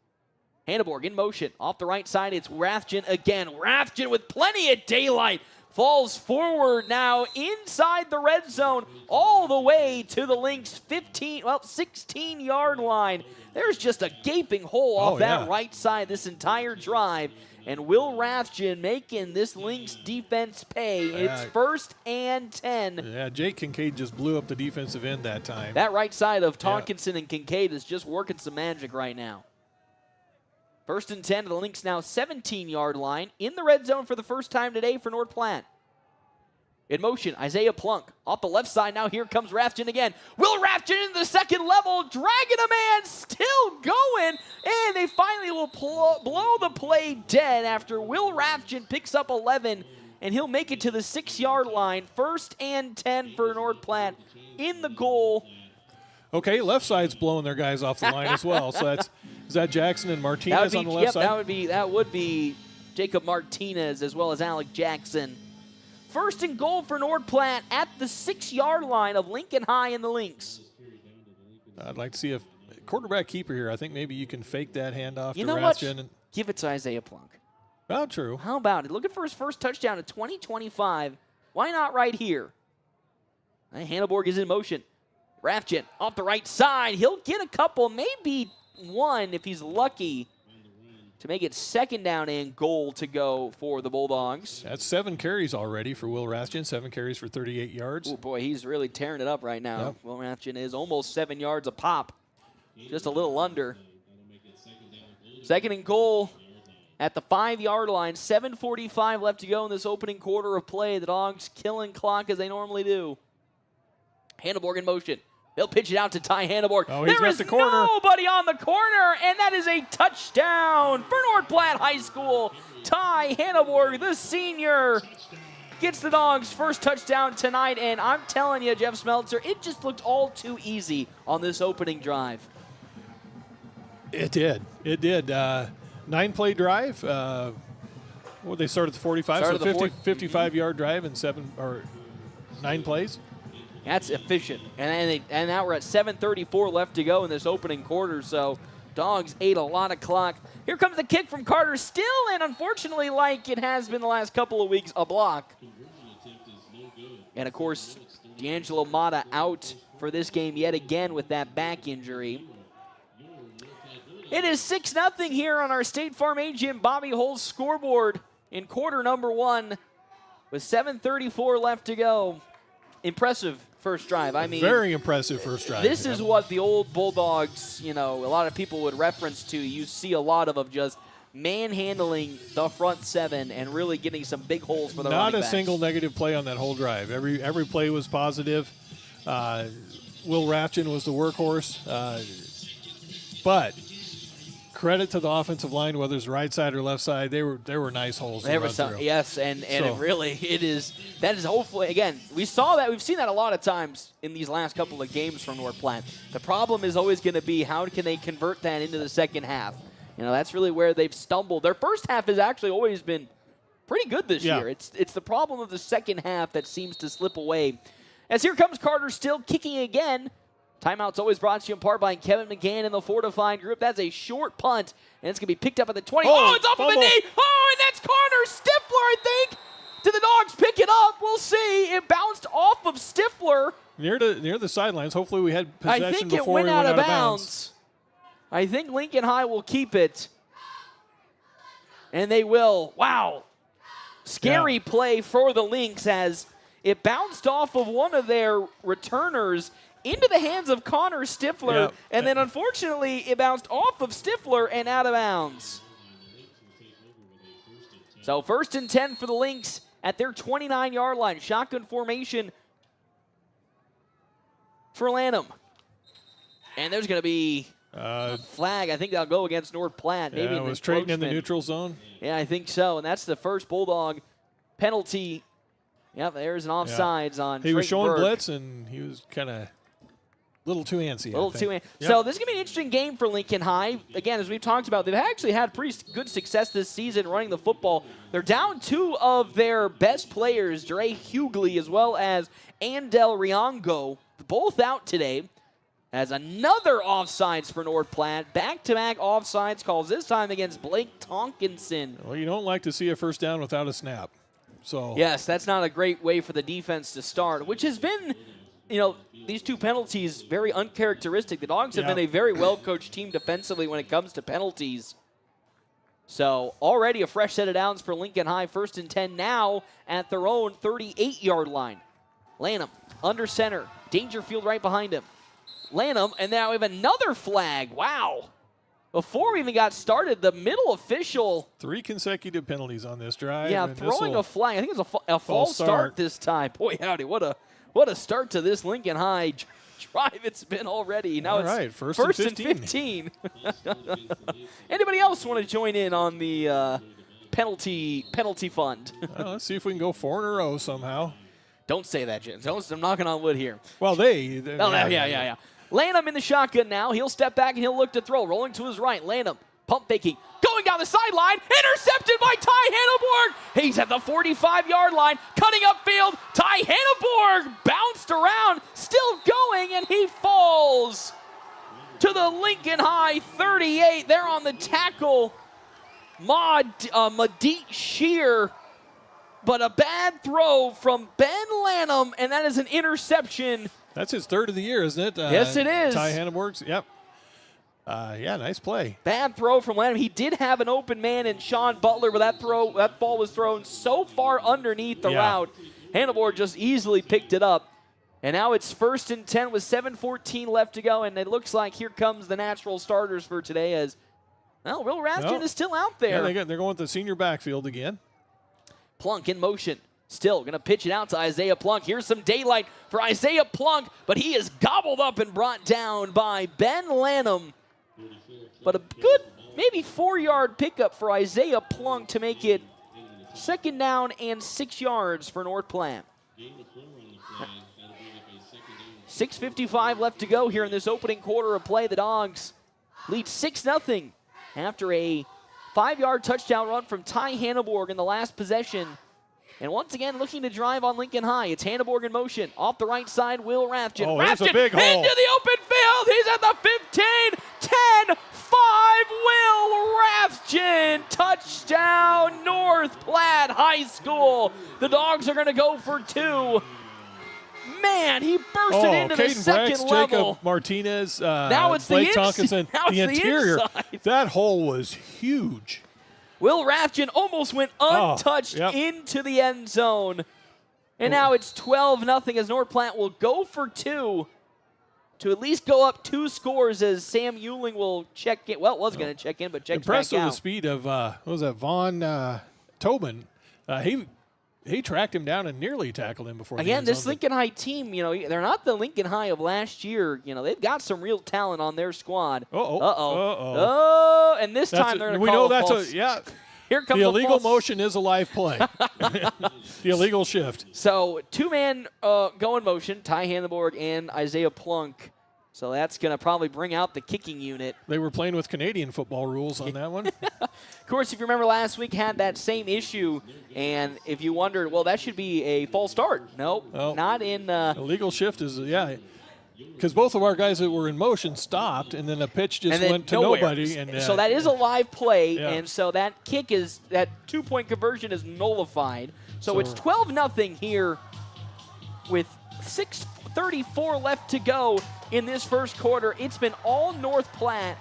Hanneborg in motion. Off the right side, it's Rathjen again. Rathjen with plenty of daylight. Falls forward now inside the red zone all the way to the Lynx 16-yard line. There's just a gaping hole off that right side this entire drive. And Will Rathjen making this Lynx defense pay. It's 1st and 10. Yeah, Jake Kincaid just blew up the defensive end that time. That right side of Tonkinson and Kincaid is just working some magic right now. 1st and 10 to the Lynx now 17-yard line. In the red zone for the first time today for North Platte. In motion, Isaiah Plunk. Off the left side, now here comes Rathjen again. Will Rathjen into the second level, dragging a man, still going, and they finally will blow the play dead after Will Rathjen picks up 11, and he'll make it to the 6-yard line. 1st and 10 for North Platte in the goal. Okay, left side's blowing their guys off the line as well. So is that Jackson and Martinez on the left side? That would be Jacob Martinez as well as Alec Jackson. 1st and goal for North Platte at the 6-yard line of Lincoln High in the Lynx. I'd like to see a quarterback keeper here. I think maybe you can fake that handoff to Rathjen. And give it to Isaiah Plunk. Oh, true. How about it? Looking for his first touchdown in 2025. Why not right here? Hanneborg is in motion. Rathjen off the right side. He'll get a couple, maybe 1 if he's lucky, to make it 2nd down and goal to go for the Bulldogs. That's 7 carries already for Will Rathjen. 7 carries for 38 yards. Oh, boy, he's really tearing it up right now. Yep. Will Rathjen is almost 7 yards a pop. Just a little under. 2nd and goal at the 5-yard line. 7:45 left to go in this opening quarter of play. The Dogs killing clock as they normally do. Hanneborg in motion. They'll pitch it out to Ty Hanneborg. Oh, he's there got is the corner. Nobody on the corner, and that is a touchdown for North Platte High School. Ty Hanneborg, the senior, gets the Dogs' first touchdown tonight, and I'm telling you, Jeff Smeltzer, it just looked all too easy on this opening drive. It did. 9-play drive. They started at the 45, so 55-yard drive in 9 plays. That's efficient. And now we're at 7:34 left to go in this opening quarter, so Dogs ate a lot of clock. Here comes the kick from Carter Still, and unfortunately, like it has been the last couple of weeks, a block. And, of course, D'Angelo Mata out for this game yet again with that back injury. It is 6-0 here on our State Farm agent Bobby Hull's scoreboard in quarter number 1 with 7:34 left to go. Impressive first drive. I mean, very impressive first drive. This is what the old Bulldogs, a lot of people would reference to. You see a lot of just manhandling the front 7 and really getting some big holes for the running backs. Not a single negative play on that whole drive. Every play was positive. Will Rathjen was the workhorse. But credit to the offensive line, whether it's right side or left side, there were nice holes to run through. Yes, and that is hopefully, again, we've seen that a lot of times in these last couple of games from North Platte. The problem is always going to be how can they convert that into the second half. That's really where they've stumbled. Their first half has actually always been pretty good this year. It's the problem of the second half that seems to slip away. As here comes Carter Still kicking again. Timeout's always brought to you in part by Kevin McGann and the Fortified Group. That's a short punt, and it's going to be picked up at the 20. Oh, it's off fumble. of a knee. Oh, and that's Connor Stifler, I think. Did the Dogs pick it up? We'll see. It bounced off of Stifler. Near the sidelines. Hopefully we had possession I think before it went we out went of bounds. I think Lincoln High will keep it. And they will. Wow. Scary play for the Lynx as it bounced off of one of their returners into the hands of Connor Stifler, and then unfortunately it bounced off of Stifler and out of bounds. So 1st and 10 for the Lynx at their 29-yard line. Shotgun formation for Lanham. And there's going to be a flag. I think they'll go against North Platte. Maybe it was trading in the neutral zone. Yeah, I think so. And that's the first Bulldog penalty. Yep, there's an offsides on He was Drayton showing Burke. blitz, and he was kind of a little too antsy. So this is going to be an interesting game for Lincoln High. Again, as we've talked about, they've actually had pretty good success this season running the football. They're down 2 of their best players, Dre Hughley as well as Andel Riongo, both out today. As another offsides for North Platte. Back-to-back offsides calls, this time against Blake Tonkinson. Well, you don't like to see a first down without a snap. So yes, that's not a great way for the defense to start, which has been, these 2 penalties very uncharacteristic. The Dogs have been a very well-coached team defensively when it comes to penalties. So already a fresh set of downs for Lincoln High. 1st and 10 now at their own 38-yard line. Lanham under center. Dangerfield right behind him. Lanham, and now we have another flag. Wow. Before we even got started, the middle official. 3 consecutive penalties on this drive. Yeah, throwing a flag. I think it's a false start this time. Boy, howdy, what a start to this Lincoln High drive it's been already. Now it's first and 15. Anybody else want to join in on the penalty fund? Well, let's see if we can go 4 in a row somehow. Don't say that, Jim. I'm knocking on wood here. Well, yeah. Lanham in the shotgun now. He'll step back and he'll look to throw. Rolling to his right. Lanham, pump faking. Going down the sideline. Intercepted by Ty Hanneborg. He's at the 45-yard line. Cutting upfield. Ty Hanneborg bounced around. Still going, and he falls to the Lincoln High 38. They're on the tackle. Madit Shear. But a bad throw from Ben Lanham, and that is an interception. That's his 3rd of the year, isn't it? Yes, it is. Ty Hanneborg's, yep. Nice play. Bad throw from Lanham. He did have an open man in Sean Butler, but that ball was thrown so far underneath the route. Hanneborg just easily picked it up. And now it's 1st and 10 with 7:14 left to go, and it looks like here comes the natural starters for today as, Will Rathjen is still out there. Yeah, they're going with the senior backfield again. Plunk in motion. Still going to pitch it out to Isaiah Plunk. Here's some daylight for Isaiah Plunk, but he is gobbled up and brought down by Ben Lanham. But a good, maybe 4-yard pickup for Isaiah Plunk to make it 2nd down and 6 yards for North Platte. 6:55 left to go here in this opening quarter of play. The Dogs lead 6-0 after a 5-yard touchdown run from Ty Hanneborg in the last possession. And once again, looking to drive on Lincoln High. It's Hanneborg in motion. Off the right side, Will Rathjen. Oh, Rathjen a big hole. into the open field. He's at the 15, 10, 5. Will Rathjen. Touchdown, North Platte High School. The Dogs are going to go for 2. Man, he burst it into the second level. Jacob Martinez, now it's Blake the Tonkinson. The interior, that hole was huge. Will Rathjen almost went untouched into the end zone. And now it's 12-0 as North Platte will go for 2 to at least go up 2 scores as Sam Euling will check in. Well, was going to check in, but checks Impressed back out. with the speed of, Vaughn Tobin. He tracked him down and nearly tackled him before. Again, this Lincoln High team, they're not the Lincoln High of last year. They've got some real talent on their squad. Oh, and this time they're going to call a false. Here comes the illegal motion is a live play. The illegal shift. So 2-man go in motion, Ty Hanneborg and Isaiah Plunk. So that's going to probably bring out the kicking unit. They were playing with Canadian football rules on that one. Of course, if you remember last week, had that same issue. And if you wondered, well, that should be a false start. Nope, not in. Illegal shift is, because both of our guys that were in motion stopped, and then a pitch just went to nowhere. nobody. And so that is a live play, yeah. and so that kick is that 2-point conversion is nullified. So it's 12-0 here with 6:34 left to go in this first quarter. It's been all North Platte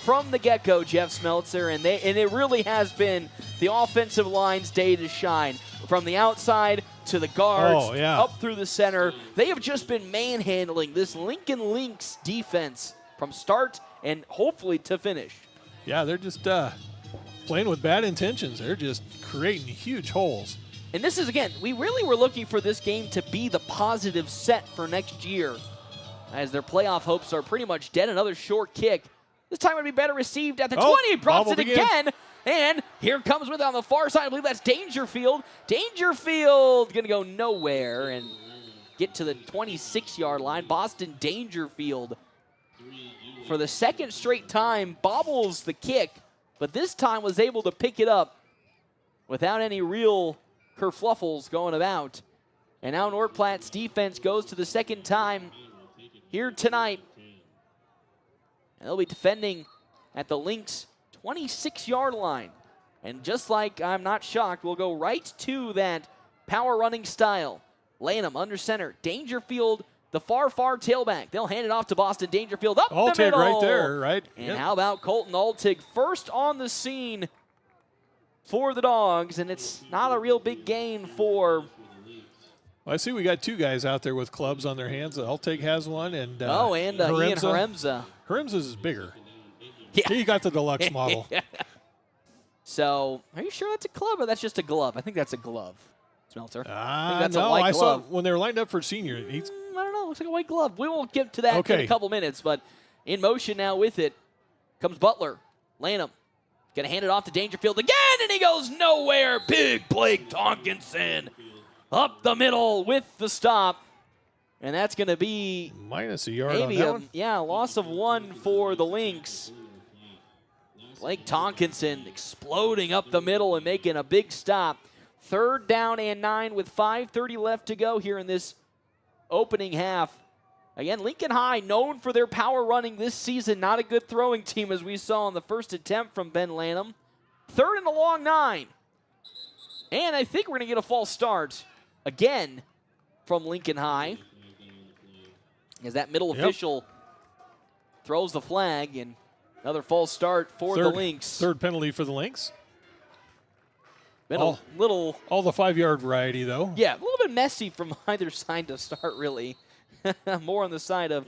from the get-go, Jeff Smeltzer, and it really has been the offensive line's day to shine. From the outside to the guards, up through the center, they have just been manhandling this Lincoln Lynx defense from start and hopefully to finish. Yeah, they're just playing with bad intentions. They're just creating huge holes. And this is, again, we really were looking for this game to be the positive set for next year, as their playoff hopes are pretty much dead. Another short kick. This time it would be better received at the 20. He drops it again. And here comes with it on the far side. I believe that's Dangerfield. Dangerfield going to go nowhere and get to the 26-yard line. Boston Dangerfield, for the second straight time, bobbles the kick, but this time was able to pick it up without any real kerfluffles going about. And now North Platte's defense goes to the second time here tonight. And they'll be defending at the Lynx 26-yard line. And just like I'm not shocked, we'll go right to that power running style. Lanham under center. Dangerfield, the far tailback. They'll hand it off to Boston Dangerfield up Altig the middle. right there, right? And how about Colton Altig first on the scene for the Dogs, and it's not a real big gain for... Well, I see we got two guys out there with clubs on their hands. Altig has one, and Ian Haremza. Haremza's is bigger. Yeah. He got the deluxe model. So, are you sure that's a club or that's just a glove? I think that's a glove, Smelter. I think that's no, a white I glove. saw when they were lined up for senior. I don't know. Looks like a white glove. We won't get to that in a couple minutes, but in motion now with it comes Butler. Lanham going to hand it off to Dangerfield again, and he goes nowhere. Big Blake Tonkinson up the middle with the stop. And that's going to be minus a yard maybe on that one. A loss of 1 for the Lynx. Blake Tonkinson exploding up the middle and making a big stop. 3rd down and 9 with 5:30 left to go here in this opening half. Again, Lincoln High known for their power running this season. Not a good throwing team as we saw on the first attempt from Ben Lanham. 3rd and a long 9. And I think we're going to get a false start again from Lincoln High, as that middle official throws the flag, and another false start for the Lynx. 3rd penalty for the Lynx. Been all the 5-yard variety, though. Yeah, a little bit messy from either side to start, really. More on the side of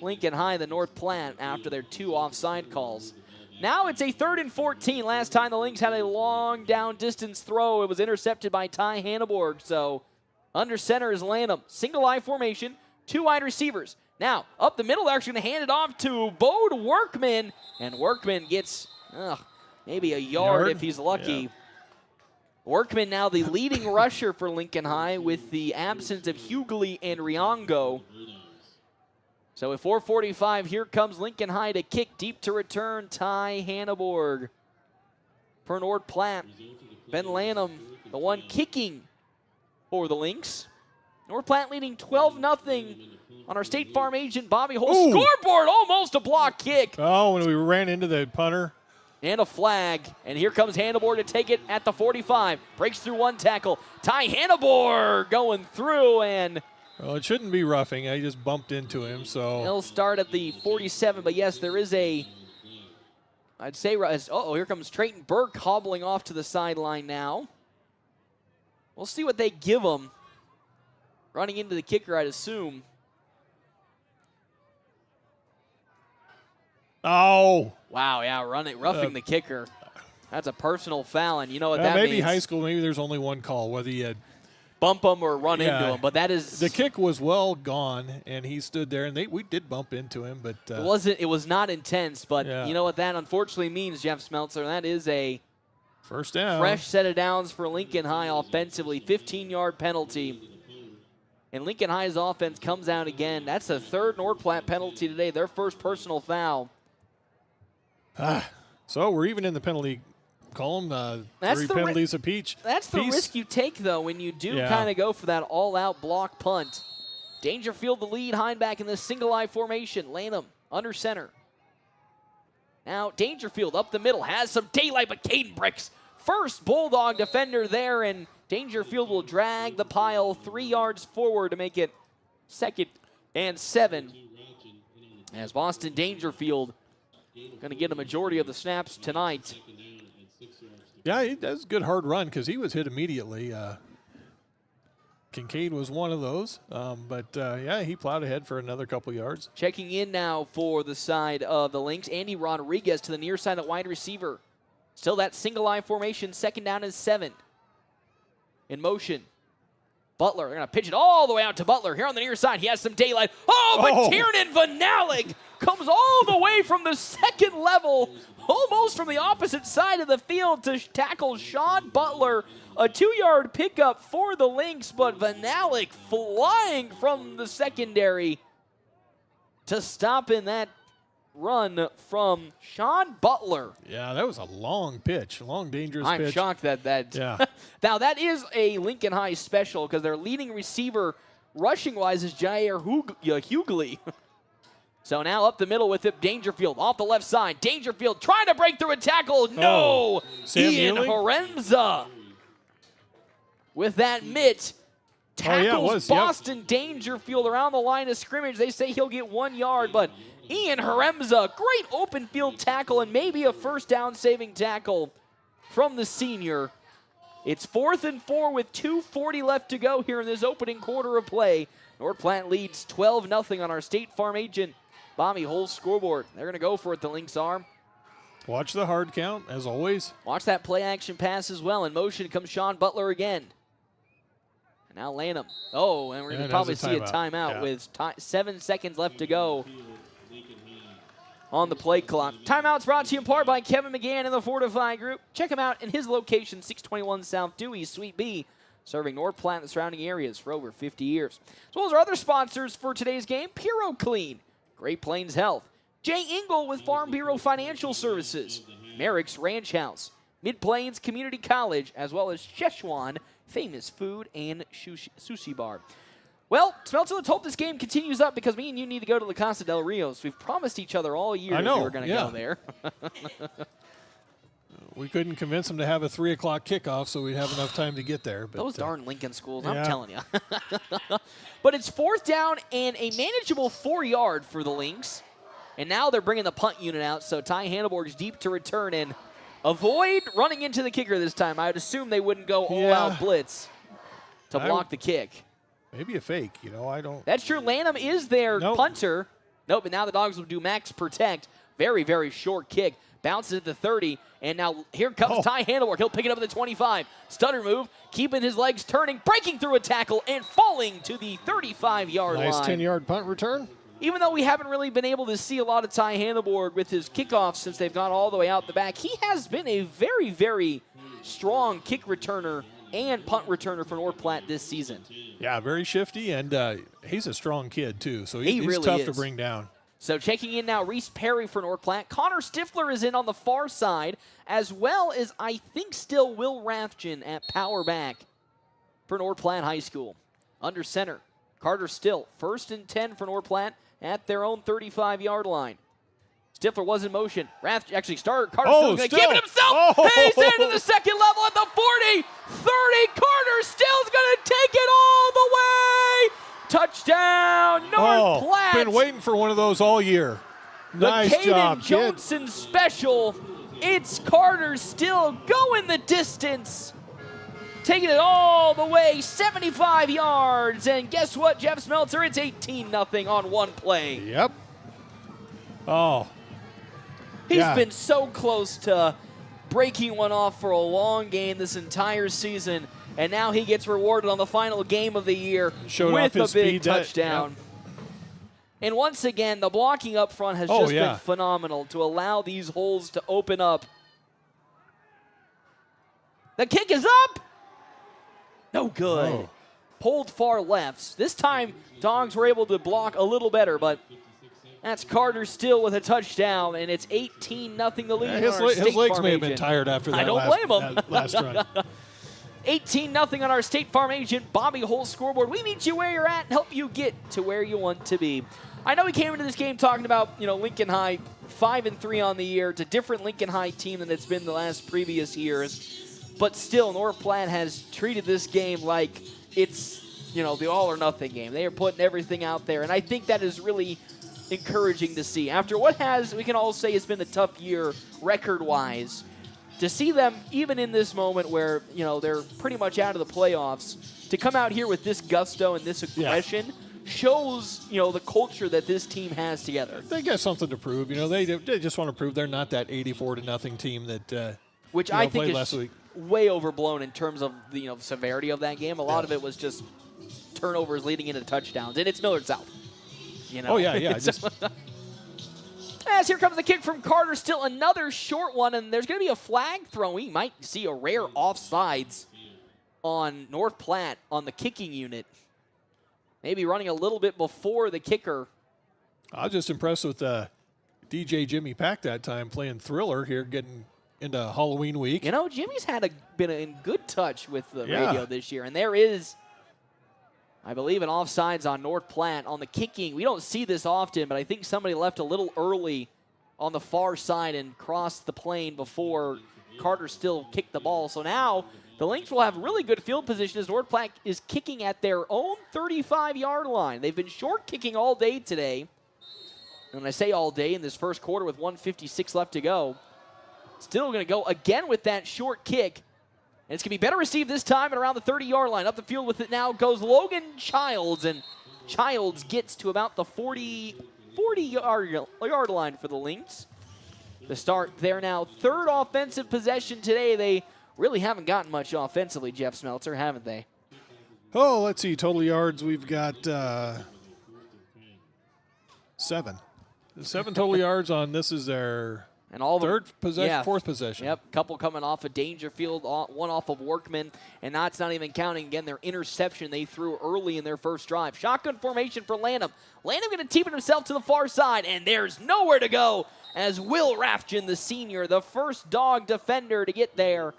Lincoln High than North Platte after their 2 offside calls. Now it's a 3rd and 14. Last time the Lynx had a long down distance throw, it was intercepted by Ty Hanneborg. So under center is Lanham. Single eye formation, 2 wide receivers. Now up the middle, they're actually going to hand it off to Bode Workman. And Workman gets maybe a yard if he's lucky. Yeah. Workman now the leading rusher for Lincoln High with the absence of Hughley and Riongo. So with 4:45, here comes Lincoln High to kick deep to return. Ty Hanneborg for North Platte. Ben Lanham, the one kicking for the Lynx. North Platte leading 12-0 on our State Farm agent Bobby Hull. Scoreboard, almost a block kick. Oh, when we ran into the punter. And a flag, and here comes Hanneborg to take it at the 45. Breaks through one tackle. Ty Hanneborg going through, and... Well, it shouldn't be roughing. I just bumped into him, so... He'll start at the 47, but yes, there is a... I'd say... here comes Trayton Burke hobbling off to the sideline now. We'll see what they give him. Running into the kicker, I'd assume. Oh! Wow, yeah, roughing the kicker. That's a personal foul, and you know what that means. Maybe high school, maybe there's only one call, whether you had bump him or run into him, but that is... The kick was well gone, and he stood there, and we did bump into him, but... It was not intense, but you know what that unfortunately means, Jeff Smeltzer? That is a... First down. Fresh set of downs for Lincoln High offensively. 15-yard penalty. And Lincoln High's offense comes out again. That's the 3rd North Platte penalty today, their first personal foul. So we're even in the penalty column. 3 penalties apiece. That's the risk you take, though, when you do kind of go for that all-out block punt. Dangerfield the lead, Hindback in the single I formation. Lanham under center. Now Dangerfield up the middle, has some daylight, but Caden Bricks, first Bulldog defender there, and Dangerfield will drag the pile 3 yards forward to make it 2nd and 7. As Boston Dangerfield going to get a majority of the snaps tonight. Yeah, that's a good hard run because he was hit immediately. Kincaid was one of those, yeah, he plowed ahead for another couple yards. Checking in now for the side of the Lynx, Andy Rodriguez to the near side at wide receiver. Still that single eye formation, 2nd down and 7. In motion, Butler, they're going to pitch it all the way out to Butler. Here on the near side, he has some daylight. But Tiernan Vanalik comes all the way from the 2nd level, almost from the opposite side of the field to tackle Sean Butler. A 2-yard pickup for the Lynx, but Vanalik flying from the secondary to stop in that run from Sean Butler. Yeah, that was a long pitch, long, dangerous pitch. I'm shocked that. Yeah. Now, that is a Lincoln High special because their leading receiver, rushing-wise, is Jair Hughley. So now up the middle with it, Dangerfield off the left side. Dangerfield trying to break through a tackle. No! Ian Horemza with that mitt tackles Boston Dangerfield around the line of scrimmage. They say he'll get 1 yard, but Ian Horemza, great open field tackle and maybe a first down saving tackle from the senior. It's 4th and 4 with 2:40 left to go here in this opening quarter of play. North Platte leads 12-0 on our State Farm agent Bobby Hull's scoreboard. They're going to go for it, the Lynx arm. Watch the hard count, as always. Watch that play action pass as well. In motion comes Sean Butler again. And now Lanham. Oh, and we're going to probably see a timeout with 7 seconds left to go on the play clock. Timeout's brought to you in part by Kevin McGann and the Fortify Group. Check him out in his location, 621 South Dewey, Suite B, serving North Platte and the surrounding areas for over 50 years. As well as our other sponsors for today's game, Puro Clean, Great Plains Health, Jay Engel with Farm Bureau Financial Services, Merrick's Ranch House, Mid-Plains Community College, as well as Szechuan Famous Food and Sushi Bar. Well, Smeltzer, let's hope this game continues up because me and you need to go to La Casa del Rios. We've promised each other all year that we were going to go there. We couldn't convince them to have a 3 o'clock kickoff, so we'd have enough time to get there. But, those darn Lincoln schools, I'm telling you. But it's 4th down and a manageable 4-yard for the Lynx. And now they're bringing the punt unit out, so Ty Handelborg's deep to return and avoid running into the kicker this time. I would assume they wouldn't go all-out blitz to block the kick. Maybe a fake, I don't. That's true. Lanham is their punter. Nope, but now the Dogs will do max protect. Very, very short kick. Bounces at the 30, and now here comes Ty Handelborg. He'll pick it up at the 25. Stutter move, keeping his legs turning, breaking through a tackle, and falling to the 35-yard line. Nice 10-yard punt return. Even though we haven't really been able to see a lot of Ty Handelborg with his kickoffs since they've gone all the way out the back, he has been a very, very strong kick returner and punt returner for North Platte this season. Yeah, very shifty, and he's a strong kid, too, so he's really tough to bring down. So checking in now, Reese Perry for North Platte. Connor Stifler is in on the far side, as well as I think still Will Rathjen at power back for North Platte High School. Under center, Carter Still, 1st and 10 for North Platte at their own 35-yard line. Stifler was in motion. Rath actually started. Carter Still going to give it himself. He's into the 2nd level at the 40, 30. Carter Still's going to take it all the way. Touchdown, North Platte. Been waiting for one of those all year. Nice job, kid. The Caden Johnson special. It's Carter Still going the distance. Taking it all the way, 75 yards. And guess what, Jeff Smeltzer? It's 18-0 on one play. Yep. He's been so close to breaking one off for a long game this entire season. And now he gets rewarded on the final game of the year with a big touchdown. And once again, the blocking up front has just been phenomenal to allow these holes to open up. The kick is up. No good. Pulled far left. This time, Dogs were able to block a little better, but that's Carter Still with a touchdown, and it's 18-0 the lead. His legs may have been tired after that. I don't blame him. That last run. 18-0 on our State Farm agent Bobby Hull scoreboard. We meet you where you're at and help you get to where you want to be. I know we came into this game talking about, Lincoln High 5-3 on the year. It's a different Lincoln High team than it's been the last previous years. But still, North Platte has treated this game like it's, the all-or-nothing game. They are putting everything out there, and I think that is really encouraging to see. After what we can all say has been a tough year record-wise, to see them, even in this moment where, they're pretty much out of the playoffs, to come out here with this gusto and this aggression shows, the culture that this team has together. They got something to prove. They just want to prove they're not that 84-0 team that which I think played is last week. Way overblown in terms of the severity of that game. A lot of it was just turnovers leading into touchdowns, and it's Millard South. Oh, yeah. As here comes the kick from Carter, still another short one, and there's going to be a flag thrown. We might see a rare offsides on North Platte on the kicking unit. Maybe running a little bit before the kicker. I was just impressed with DJ Jimmy Pack that time playing Thriller here, getting into Halloween week. Jimmy's been in good touch with the radio this year, and there is, I believe, an offsides on North Platte on the kicking. We don't see this often, but I think somebody left a little early on the far side and crossed the plane before Carter still kicked the ball. So now the Lynx will have really good field position as North Platte is kicking at their own 35-yard line. They've been short kicking all day today. And when I say all day, in this first quarter with 1:56 left to go, still going to go again with that short kick. And it's going to be better received this time at around the 30-yard line. Up the field with it now goes Logan Childs. And Childs gets to about the 40-yard line for the Lynx. The start there now. Third offensive possession today. They really haven't gotten much offensively, Jeff Smeltzer, haven't they? Oh, let's see. Total yards, we've got 7. 7 total yards on this is their fourth possession. Yep, couple coming off of Dangerfield, one off of Workman, and that's not even counting, again, their interception they threw early in their first drive. Shotgun formation for Lanham. Lanham going to team it himself to the far side, and there's nowhere to go as Will Raftgen, the senior, the first dog defender to get there.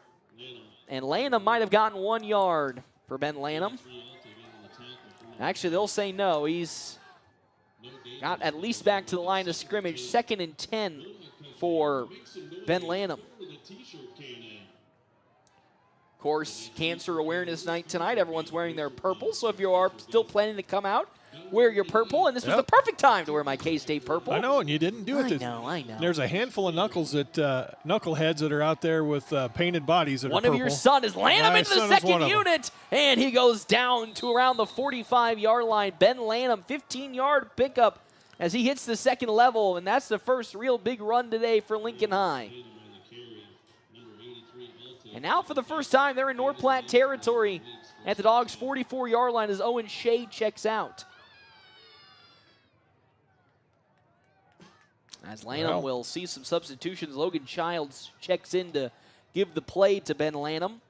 And Lanham might have gotten 1 yard for Ben Lanham. Actually, they'll say no. He's got at least back to the line of scrimmage. 2nd and 10 for Ben Lanham. Of course, Cancer Awareness Night tonight. Everyone's wearing their purple, so if you are still planning to come out, wear your purple, and this was the perfect time to wear my K-State purple. I know, and you didn't do it. I know. There's a handful of knuckleheads that are out there with painted bodies that One are of purple. your son is Lanham into the second unit, and he goes down to around the 45-yard line. Ben Lanham, 15-yard pickup as he hits the second level, and that's the first real big run today for Lincoln High. And now for the first time, they're in North Platte territory at the Dogs' 44-yard line as Owen Shea checks out. As Lanham will see some substitutions, Logan Childs checks in to give the play to Ben Lanham.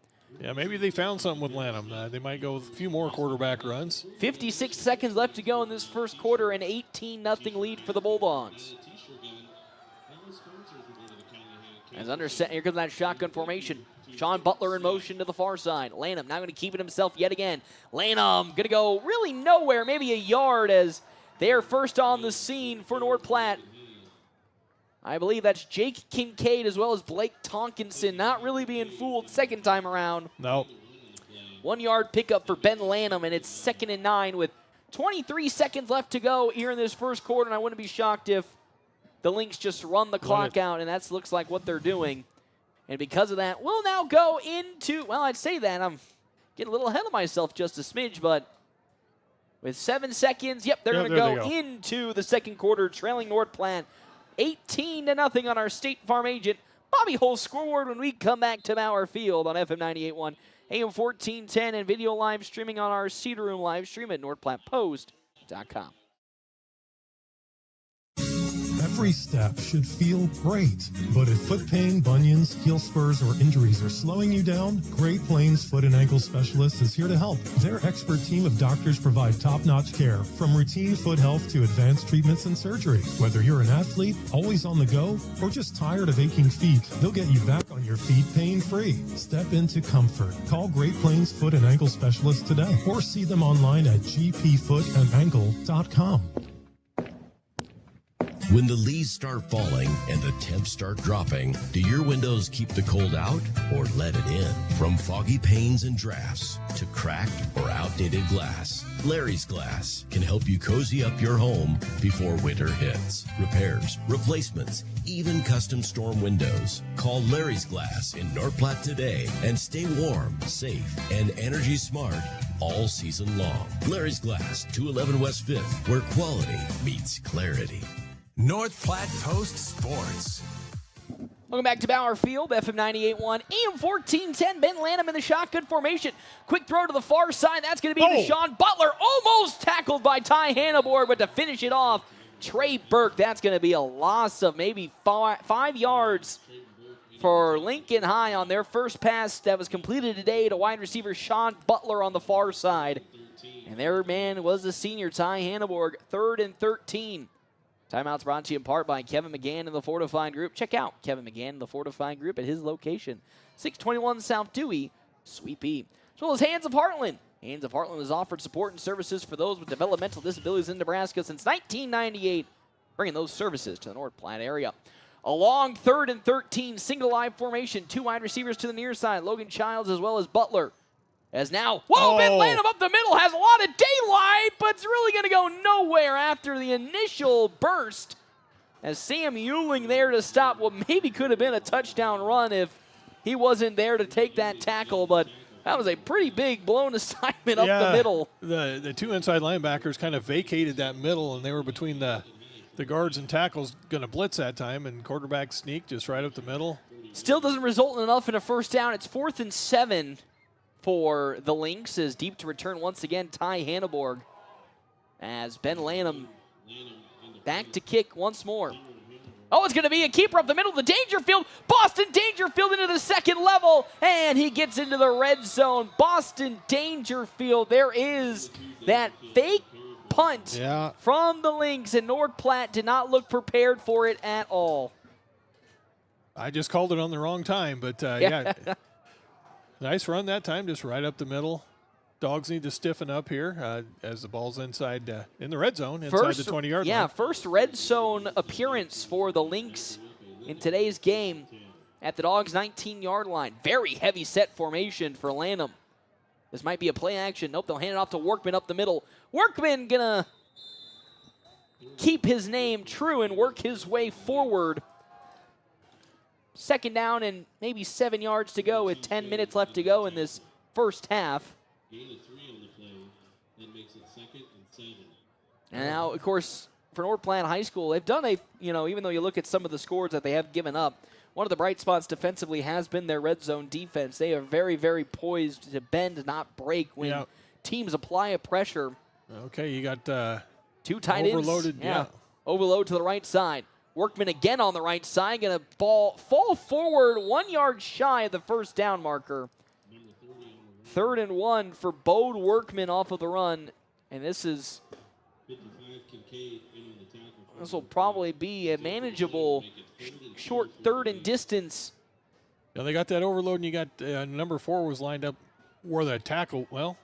Yeah, maybe they found something with Lanham. They might go with a few more quarterback runs. 56 seconds left to go in this first quarter, an 18-0 lead for the Bulldogs. As here comes that shotgun formation. Sean Butler in motion to the far side. Lanham now going to keep it himself yet again. Lanham going to go really nowhere, maybe a yard, as they are first on the scene for North Platte. I believe that's Jake Kincaid as well as Blake Tonkinson, not really being fooled second time around. No. 1 yard pickup for Ben Lanham, and it's 2nd and 9 with 23 seconds left to go here in this first quarter, and I wouldn't be shocked if the Lynx just run the clock out, and that looks like what they're doing. And because of that, we'll now go into, well, I'd say that. I'm getting a little ahead of myself just a smidge, but with 7 seconds, they're going to go into the second quarter, trailing North Platte 18-0 on our State Farm agent Bobby Hull scoreboard when we come back to Mauer Field on FM 98.1, AM 1410, and video live streaming on our Cedar Room live stream at NorthPlattePost.com. The Every step should feel great. But if foot pain, bunions, heel spurs, or injuries are slowing you down, Great Plains Foot and Ankle Specialists is here to help. Their expert team of doctors provide top-notch care, from routine foot health to advanced treatments and surgery. Whether you're an athlete, always on the go, or just tired of aching feet, they'll get you back on your feet pain-free. Step into comfort. Call Great Plains Foot and Ankle Specialists today, or see them online at gpfootandankle.com. When the leaves start falling and the temps start dropping, do your windows keep the cold out or let it in? From foggy panes and drafts to cracked or outdated glass, Larry's Glass can help you cozy up your home before winter hits. Repairs, replacements, even custom storm windows. Call Larry's Glass in North Platte today and stay warm, safe, and energy smart all season long. Larry's Glass, 211 West 5th, where quality meets clarity. North Platte Post Sports. Welcome back to Bauer Field, FM 98.1, AM 1410. Ben Lanham in the shotgun formation. Quick throw to the far side. That's going to be Deshaun Butler. Almost tackled by Ty Hannibor, but to finish it off, Trey Burke. That's going to be a loss of maybe 5 yards for Lincoln High on their first pass that was completed today to wide receiver Sean Butler on the far side. And their man was the senior Ty Hannibor, 3rd and 13. Timeouts brought to you in part by Kevin McGann and the Fortified Group. Check out Kevin McGann and the Fortified Group at his location, 621 South Dewey, Suite B. As well as Hands of Heartland. Hands of Heartland has offered support and services for those with developmental disabilities in Nebraska since 1998, bringing those services to the North Platte area. A long 3rd and 13 single live formation. 2 wide receivers to the near side, Logan Childs as well as Butler. As now, Ben Lanham up the middle, has a lot of daylight, but it's really going to go nowhere after the initial burst. As Sam Euling there to stop what maybe could have been a touchdown run if he wasn't there to take that tackle, but that was a pretty big blown assignment up the middle. The 2 inside linebackers kind of vacated that middle, and they were between the guards and tackles going to blitz that time, and quarterback sneak just right up the middle. Still doesn't result in enough in a first down. It's 4th and 7. For the Lynx is deep to return once again, Ty Hannibor, as Ben Lanham back to kick once more. Oh, it's going to be a keeper up the middle of the Dangerfield. Boston Dangerfield into the second level, and he gets into the red zone. Boston Dangerfield, there is that fake punt from the Lynx, and North Platte did not look prepared for it at all. I just called it on the wrong time, but nice run that time, just right up the middle. Dogs need to stiffen up here as the ball's inside in the red zone, inside the 20-yard line. Yeah, first red zone appearance for the Lynx in today's game at the Dogs' 19-yard line. Very heavy set formation for Lanham. This might be a play action. Nope, they'll hand it off to Workman up the middle. Workman gonna keep his name true and work his way forward. 2nd down and maybe 7 yards to go with 10 minutes left to go in this first half. And now, of course, for North Platte High School, they've done even though you look at some of the scores that they have given up, one of the bright spots defensively has been their red zone defense. They are very, very poised to bend, not break when teams apply a pressure. Okay, you got 2 tight ends. Overloaded, Overload to the right side. Workman again on the right side, going to fall forward 1 yard shy of the first down marker. 3rd and 1 for Bode Workman off of the run, and this will probably be a manageable short 3rd and distance. Yeah, they got that overload, and you got number 4 was lined up where the tackle. Well,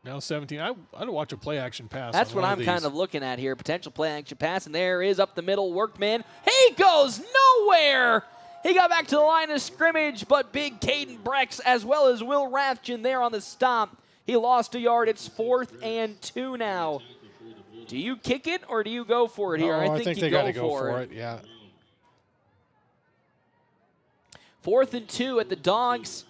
now 17. I'd watch a play-action pass. That's what I'm kind of looking at here. Potential play-action pass, and there is up the middle Workman. He goes nowhere. He got back to the line of scrimmage, but big Caden Brex as well as Will Rathjen there on the stop. He lost a yard. It's 4th and 2 now. Do you kick it or do you go for it here? I think they got to go for it. Yeah. 4th and 2 at the Dogs'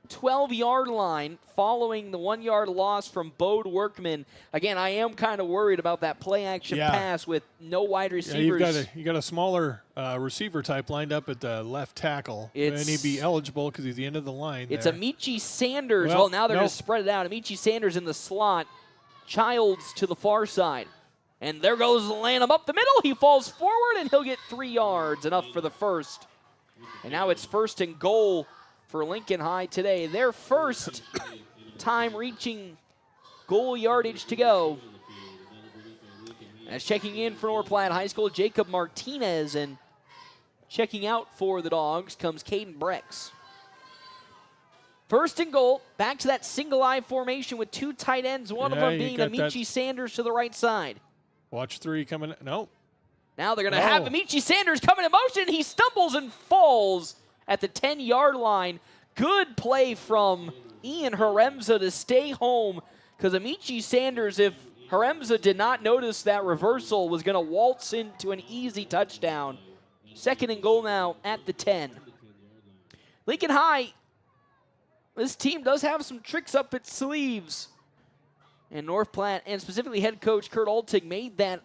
12-yard line following the 1 yard loss from Bode Workman. Again, I am kind of worried about that play-action pass with no wide receivers. Yeah, you got a smaller receiver type lined up at the left tackle, and he'd be eligible because he's the end of the line. It's Amici Sanders. Well, now they're going to spread it out. Amici Sanders in the slot. Childs to the far side. And there goes Lanham up the middle. He falls forward, and he'll get 3 yards, enough for the first. And now it's 1st and goal for Lincoln High today. Their first time reaching goal yardage to go. As checking in for North Platte High School, Jacob Martinez, and checking out for the Dogs comes Caden Brex. 1st and goal, back to that single I formation with 2 tight ends, one of them being Amici Sanders to the right side. Watch 3 coming. No. Now they're going to have Amici Sanders coming in motion. He stumbles and falls at the 10-yard line. Good play from Ian Haremza to stay home, because Amici Sanders, if Haremza did not notice that reversal, was going to waltz into an easy touchdown. 2nd and goal now at the 10. Lincoln High, this team does have some tricks up its sleeves. And North Platte, and specifically head coach Kurt Altig, made that,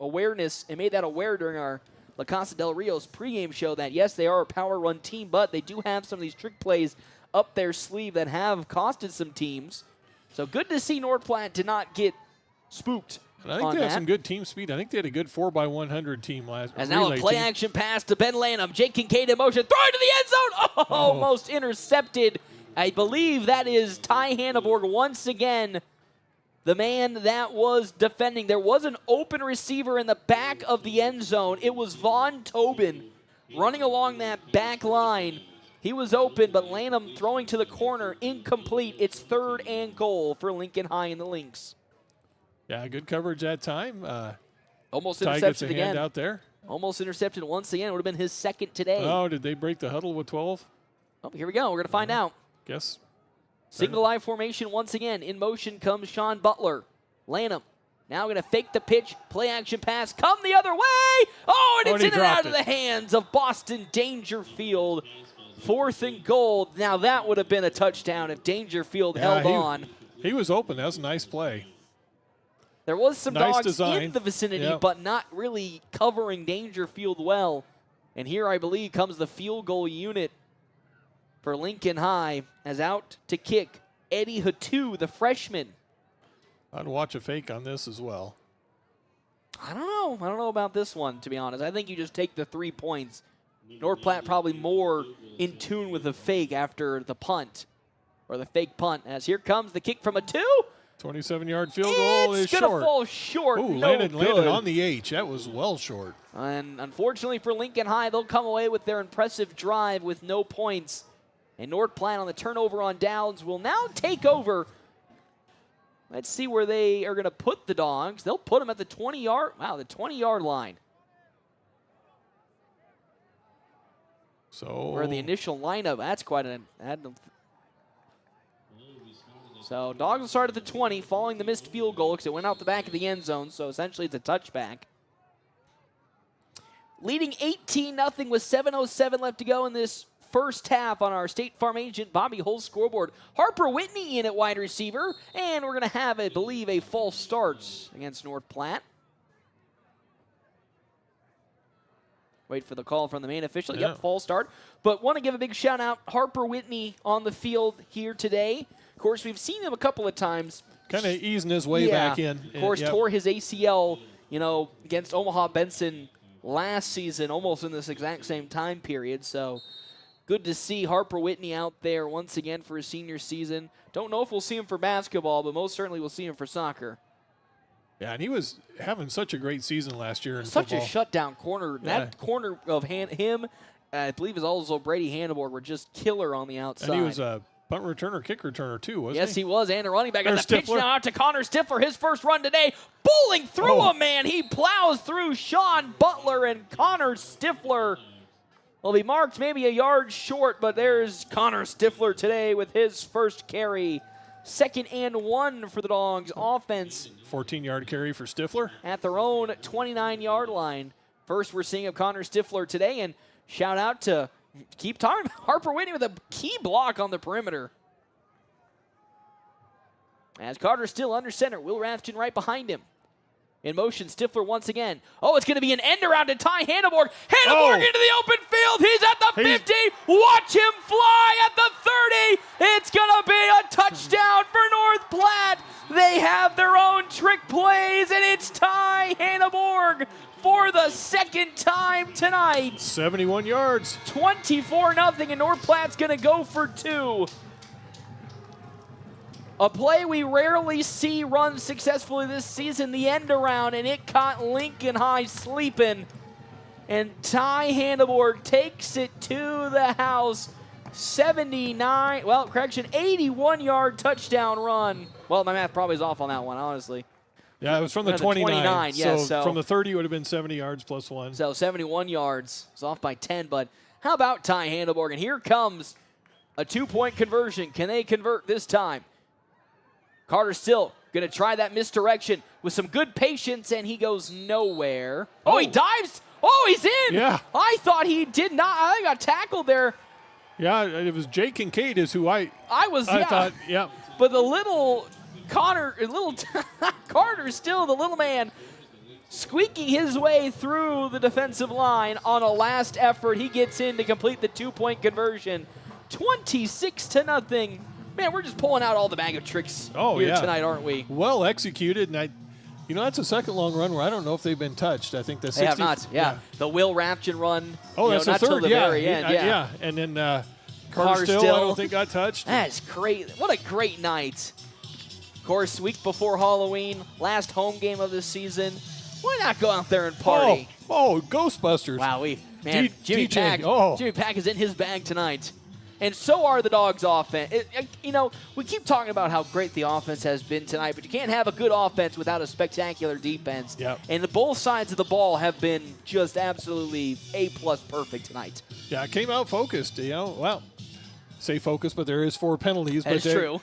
awareness, and made that aware during our La Casa del Rio's pregame show that, yes, they are a power run team, but they do have some of these trick plays up their sleeve that have costed some teams. So good to see North Platte did not get spooked. And I think they have some good team speed. I think they had a good 4x100 team last. As now a play action pass to Ben Lanham. Jake Kincaid in motion, throw it to the end zone. Almost intercepted. I believe that is Ty Hanneborg once again, the man that was defending. There was an open receiver in the back of the end zone. It was Vaughn Tobin running along that back line. He was open, but Lanham throwing to the corner, incomplete. It's 3rd and goal for Lincoln High and the Lynx. Yeah, good coverage that time. Almost Ty intercepted gets a again. hand out there. Almost intercepted once again. It would have been his 2nd today. Oh, did they break the huddle with 12? Oh, here we go. We're going to find out. Guess. Single I formation once again. In motion comes Sean Butler. Lanham now going to fake the pitch. Play action pass. Come the other way. Oh, and it's in and out of the hands of Boston Dangerfield. 4th and goal. Now that would have been a touchdown if Dangerfield held on. He was open. That was a nice play. There was some nice dogs design in the vicinity, but not really covering Dangerfield well. And here, I believe, comes the field goal unit for Lincoln High, as out to kick Eddie Hatu, the freshman. I'd watch a fake on this as well. I don't know. I don't know about this one, to be honest. I think you just take the 3 points. North Platte probably more in tune with the fake after the punt, or the fake punt, as here comes the kick from Hatu. 27-yard field goal is short. It's going to fall short. Ooh, landed on the H. That was well short. And unfortunately for Lincoln High, they'll come away with their impressive drive with no points. And North Platte on the turnover on downs will now take over. Let's see where they are going to put the Dogs. They'll put them at the 20-yard, the 20-yard line. So where the initial lineup, that's quite an. So Dogs will start at the 20, following the missed field goal because it went out the back of the end zone. So essentially, it's a touchback. Leading 18-0 with 7:07 left to go in this first half on our State Farm agent Bobby Hull scoreboard. Harper Whitney in at wide receiver, and we're going to have, I believe, a false start against North Platte. Wait for the call from the main official. Yep, false start. But want to give a big shout out, Harper Whitney on the field here today. Of course, we've seen him a couple of times. Kind of easing his way back in. Of course, tore his ACL, against Omaha Benson last season, almost in this exact same time period. So good to see Harper Whitney out there once again for his senior season. Don't know if we'll see him for basketball, but most certainly we'll see him for soccer. Yeah, and he was having such a great season last year in such football. A shutdown corner. Yeah. That corner of him, I believe, is also Brady Hanneborg, were just killer on the outside. And he was a punt returner, kick returner, too, wasn't he? Yes, he was, and a running back. And the Stifler. pitch now out to Connor Stifler, his first run today. Bowling through a man. He plows through Sean Butler, and Connor Stifler will be marked maybe a yard short, but there's Connor Stifler today with his first carry. 2nd and 1 for the Dogs offense. 14-yard carry for Stifler. At their own 29-yard line. First we're seeing of Connor Stifler today, and shout out to keep talking Harper Whitney with a key block on the perimeter. As Carter still under center, Will Rathjen right behind him. In motion, Stifler once again. Oh, it's going to be an end around to Ty Hanneborg. Hanneborg into the open field. He's at the 50. Watch him fly at the 30. It's going to be a touchdown for North Platte. They have their own trick plays, and it's Ty Hanneborg for the second time tonight. 71 yards. 24-0, and North Platte's going to go for 2. A play we rarely see run successfully this season, the end around, and it caught Lincoln High sleeping. And Ty Hanneborg takes it to the house. 81-yard touchdown run. Well, my math probably is off on that one, honestly. Yeah, it was from the 29. Yeah, so from the 30, it would have been 70 yards plus 1. So 71 yards. It's off by 10, but how about Ty Hanneborg? And here comes a 2-point conversion. Can they convert this time? Carter still going to try that misdirection with some good patience, and he goes nowhere. Oh, he dives. Oh, he's in. Yeah. I thought he did not. I got tackled there. Yeah, it was Jake Kincaid is who I thought, yeah. But the little Carter still, the little man, squeaking his way through the defensive line on a last effort. He gets in to complete the 2-point conversion. 26-0. Man, we're just pulling out all the bag of tricks here tonight, aren't we? Well executed, and that's a second long run where I don't know if they've been touched. I think they have not. Yeah. The Will Raption run. Oh, that's the third. Till the very end. Yeah. And then Carter Still, I don't think got touched. That's great. What a great night. Of course, week before Halloween, last home game of the season. Why not go out there and party? Oh, Ghostbusters. Wow, Jimmy Pack. Jimmy Pack is in his bag tonight. And so are the Dogs' offense. We keep talking about how great the offense has been tonight, but you can't have a good offense without a spectacular defense. Yep. And both sides of the ball have been just absolutely A-plus perfect tonight. Yeah, it came out focused. Well, say focused, but there is 4 penalties. That's true.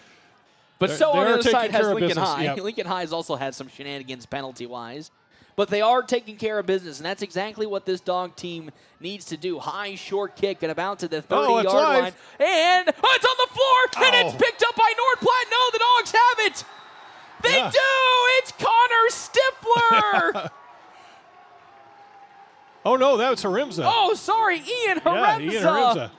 But so on the other side has Lincoln High. Yep. Lincoln High has also had some shenanigans penalty-wise. But they are taking care of business, and that's exactly what this Dog team needs to do. High, short kick, and about to the 30-yard line. And it's on the floor, and it's picked up by North Platte. No, the Dogs have it. They do. It's Connor Stifler. Oh, no, that was Harimza. Oh, sorry, Ian Harimza. Yeah, Ian Harimza.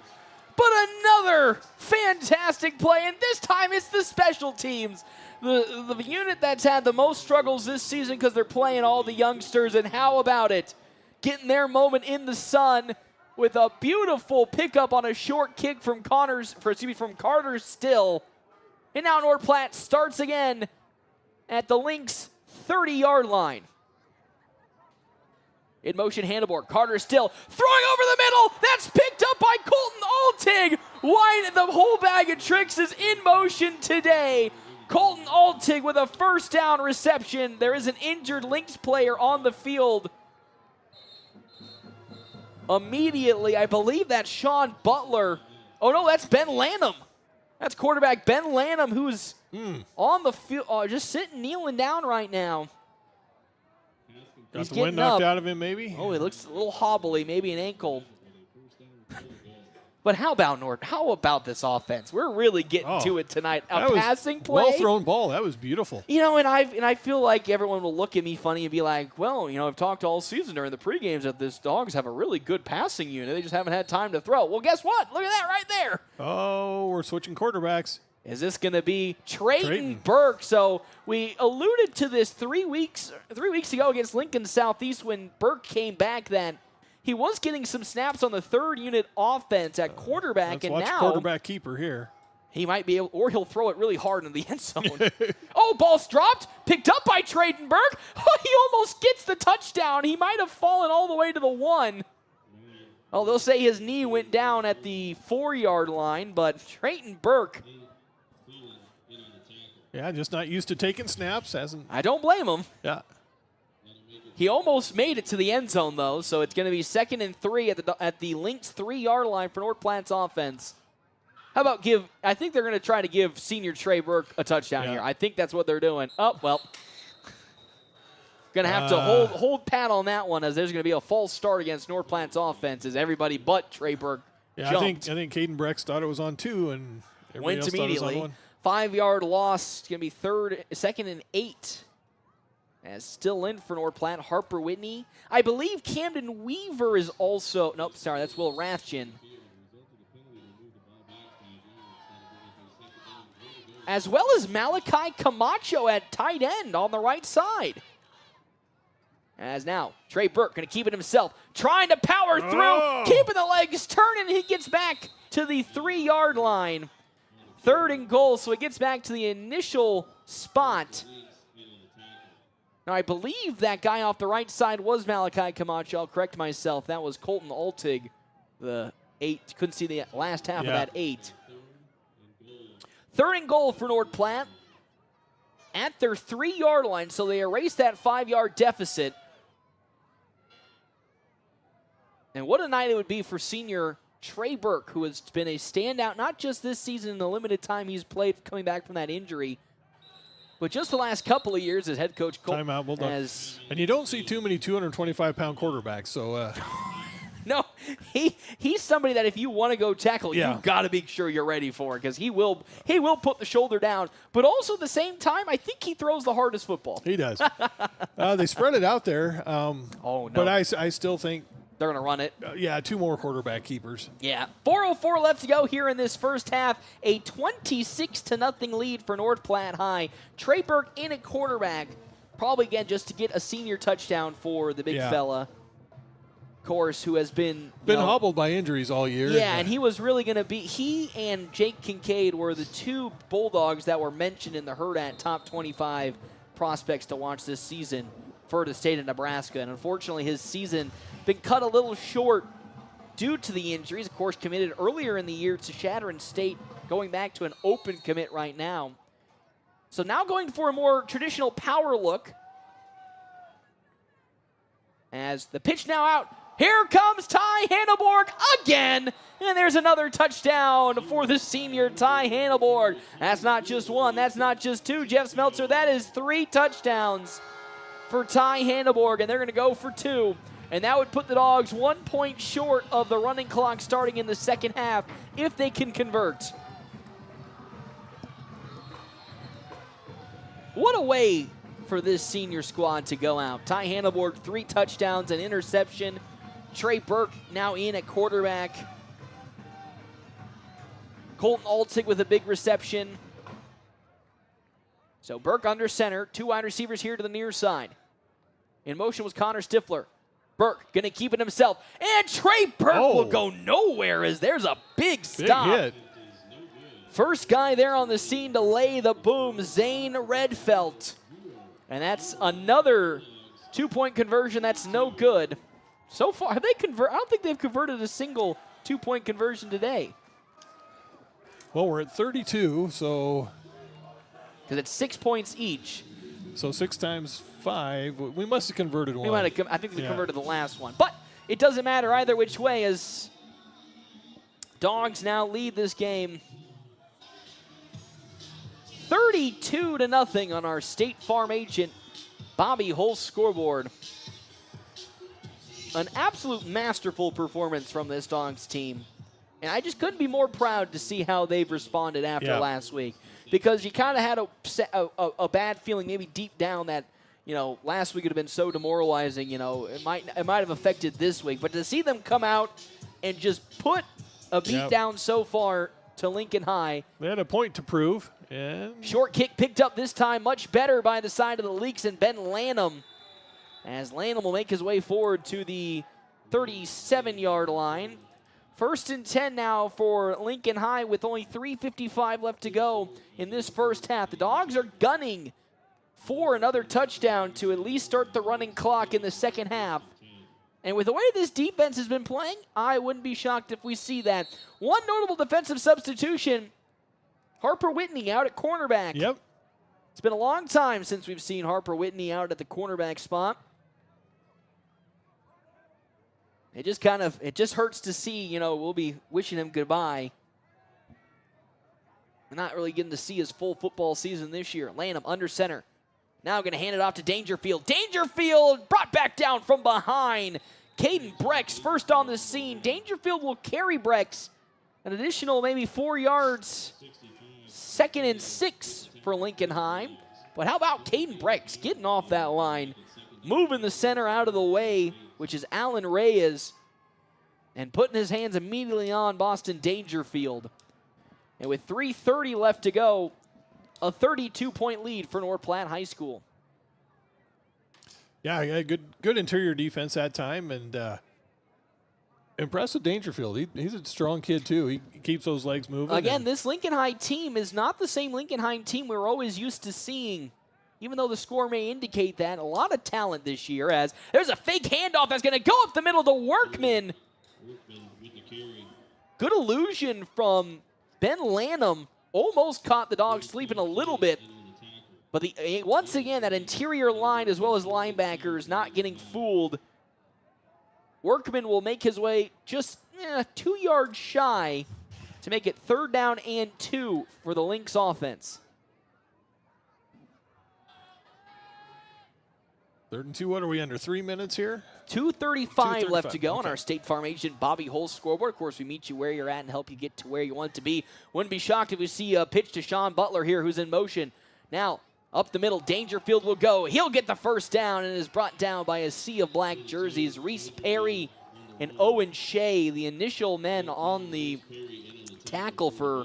But another fantastic play, and this time it's the special teams. The unit that's had the most struggles this season because they're playing all the youngsters, and how about it? Getting their moment in the sun with a beautiful pickup on a short kick from Carter Still. And now North Platte starts again at the Lynx 30-yard line. In motion, Hanneborg. Carter Still throwing over the middle. That's picked up by Colton Altig. Why the whole bag of tricks is in motion today. Colton Altig with a first down reception. There is an injured Lynx player on the field. Immediately, I believe that's Sean Butler. Oh, no, that's Ben Lanham. That's quarterback Ben Lanham, who's on the field, just sitting, kneeling down right now. Got the wind knocked out of him, maybe? Oh, he looks a little hobbly, maybe an ankle. But how about this offense? We're really getting to it tonight. A passing play. Well-thrown ball. That was beautiful. And I feel like everyone will look at me funny and be like, well, I've talked all season during the pregames that this Dogs have a really good passing unit. They just haven't had time to throw. Well, guess what? Look at that right there. Oh, we're switching quarterbacks. Is this going to be Trayton Burke? So we alluded to this 3 weeks ago against Lincoln Southeast when Burke came back that he was getting some snaps on the third unit offense at quarterback. Let's watch quarterback keeper here. He might be able, or he'll throw it really hard in the end zone. Ball's dropped, picked up by Trayton Burke. He almost gets the touchdown. He might have fallen all the way to the 1. Oh, they'll say his knee went down at the 4-yard line, but Trayton Burke. Yeah, just not used to taking snaps. I don't blame him. Yeah. He almost made it to the end zone, though, so it's going to be 2nd and 3 at the Lynx 3-yard line for North Platte's offense. How about I think they're going to try to give senior Trey Burke a touchdown here. I think that's what they're doing. Oh, well. Going to have to hold pat on that one, as there's going to be a false start against North Platte's offense as everybody but Trey Burke jumped. I think Caden Brex thought it was on 2, and everybody else immediately. Thought it was on 1. 5-yard loss. It's going to be 2nd and 8 As still in for North Platte, Harper Whitney. I believe Camden Weaver is also, nope, sorry, that's Will Rathjen. As well as Malachi Camacho at tight end on the right side. As now, Trey Burke going to keep it himself, trying to power through, keeping the legs turning. He gets back to the 3-yard line. 3rd and goal, so it gets back to the initial spot. Now, I believe that guy off the right side was Malachi Camacho. I'll correct myself. That was Colton Altig, the 8. Couldn't see the last half of that 8. 3rd and goal for North Platte at their 3-yard line, so they erase that 5-yard deficit. And what a night it would be for senior Trey Burke, who has been a standout, not just this season in the limited time he's played coming back from that injury, but just the last couple of years as head coach. Timeout, well done. And you don't see too many 225-pound quarterbacks, so... No, he's somebody that if you want to go tackle, you've got to be sure you're ready for, because he will put the shoulder down. But also at the same time, I think he throws the hardest football. He does. They spread it out there. No. But I still think they're going to run it. 2 more quarterback keepers. Yeah. 4:04 left to go here in this first half. A 26-0 lead for North Platte High. Trey Burke in at quarterback, probably again just to get a senior touchdown for the big fella. Course, who has been hobbled by injuries all year. Yeah, and he was really going to be. He and Jake Kincaid were the 2 Bulldogs that were mentioned in the Herd at top 25 prospects to watch this season for the state of Nebraska. And unfortunately, his season been cut a little short due to the injuries. Of course, committed earlier in the year to Shattern State, going back to an open commit right now. So now going for a more traditional power look. As the pitch now out. Here comes Ty Hanneborg again, and there's another touchdown for the senior Ty Hanneborg. That's not just 1, that's not just 2, Jeff Smeltzer, that is 3 touchdowns for Ty Hanneborg, and they're going to go for 2. And that would put the Dogs 1 point short of the running clock starting in the second half if they can convert. What a way for this senior squad to go out. Ty Hanneborg, 3 touchdowns, an interception. Trey Burke now in at quarterback. Colton Altig with a big reception. So Burke under center. 2 wide receivers here to the near side. In motion was Connor Stifler. Burke going to keep it himself. And Trey Burke will go nowhere as there's a big stop. Big hit. First guy there on the scene to lay the boom, Zane Redfelt. And that's another 2-point conversion. That's no good. So far, have they I don't think they've converted a single 2-point conversion today. Well, we're at 32, so... Because it's 6 points each. So 6 times 5. We must have converted one. I think we converted the last one. But it doesn't matter either which way, as Dogs now lead this game 32-0 on our State Farm agent Bobby Holt's scoreboard. An absolute masterful performance from this Dogs team. And I just couldn't be more proud to see how they've responded after last week. Because you kind of had a bad feeling maybe deep down that, last week would have been so demoralizing, it might have affected this week. But to see them come out and just put a beat down so far to Lincoln High. They had a point to prove. And short kick picked up this time much better by the side of the Leaks and Ben Lanham. As Lanham will make his way forward to the 37-yard line. 1st and 10 now for Lincoln High with only 3:55 left to go in this first half. The Dogs are gunning for another touchdown to at least start the running clock in the second half. And with the way this defense has been playing, I wouldn't be shocked if we see that. One notable defensive substitution, Harper Whitney out at cornerback. Yep. It's been a long time since we've seen Harper Whitney out at the cornerback spot. It just hurts to see, we'll be wishing him goodbye. We're not really getting to see his full football season this year. Lanham under center. Now going to hand it off to Dangerfield. Dangerfield brought back down from behind. Caden Brex first on the scene. Dangerfield will carry Brex an additional maybe 4 yards. 2nd and 6 for Lincoln High. But how about Caden Brex getting off that line, moving the center out of the way, which is Alan Reyes, and putting his hands immediately on Boston Dangerfield. And with 3:30 left to go, a 32-point lead for North Platte High School. Yeah, good interior defense that time, and impressive Dangerfield. He's a strong kid, too. He keeps those legs moving. Again, this Lincoln High team is not the same Lincoln High team we're always used to seeing, even though the score may indicate that. A lot of talent this year, as there's a fake handoff that's going to go up the middle to Workman. Good illusion from Ben Lanham. Almost caught the Dogs sleeping a little bit. But once again, that interior line as well as linebackers not getting fooled. Workman will make his way just 2 yards shy to make it 3rd down and 2 for the Lynx offense. 3rd and 2, what are we under 3 minutes here? 2:35 left to go on our State Farm agent Bobby Hull scoreboard. Of course, we meet you where you're at and help you get to where you want to be. Wouldn't be shocked if we see a pitch to Sean Butler here, who's in motion. Now, up the middle, Dangerfield will go. He'll get the first down and is brought down by a sea of black jerseys. Reese Perry and Owen Shea, the initial men on the tackle for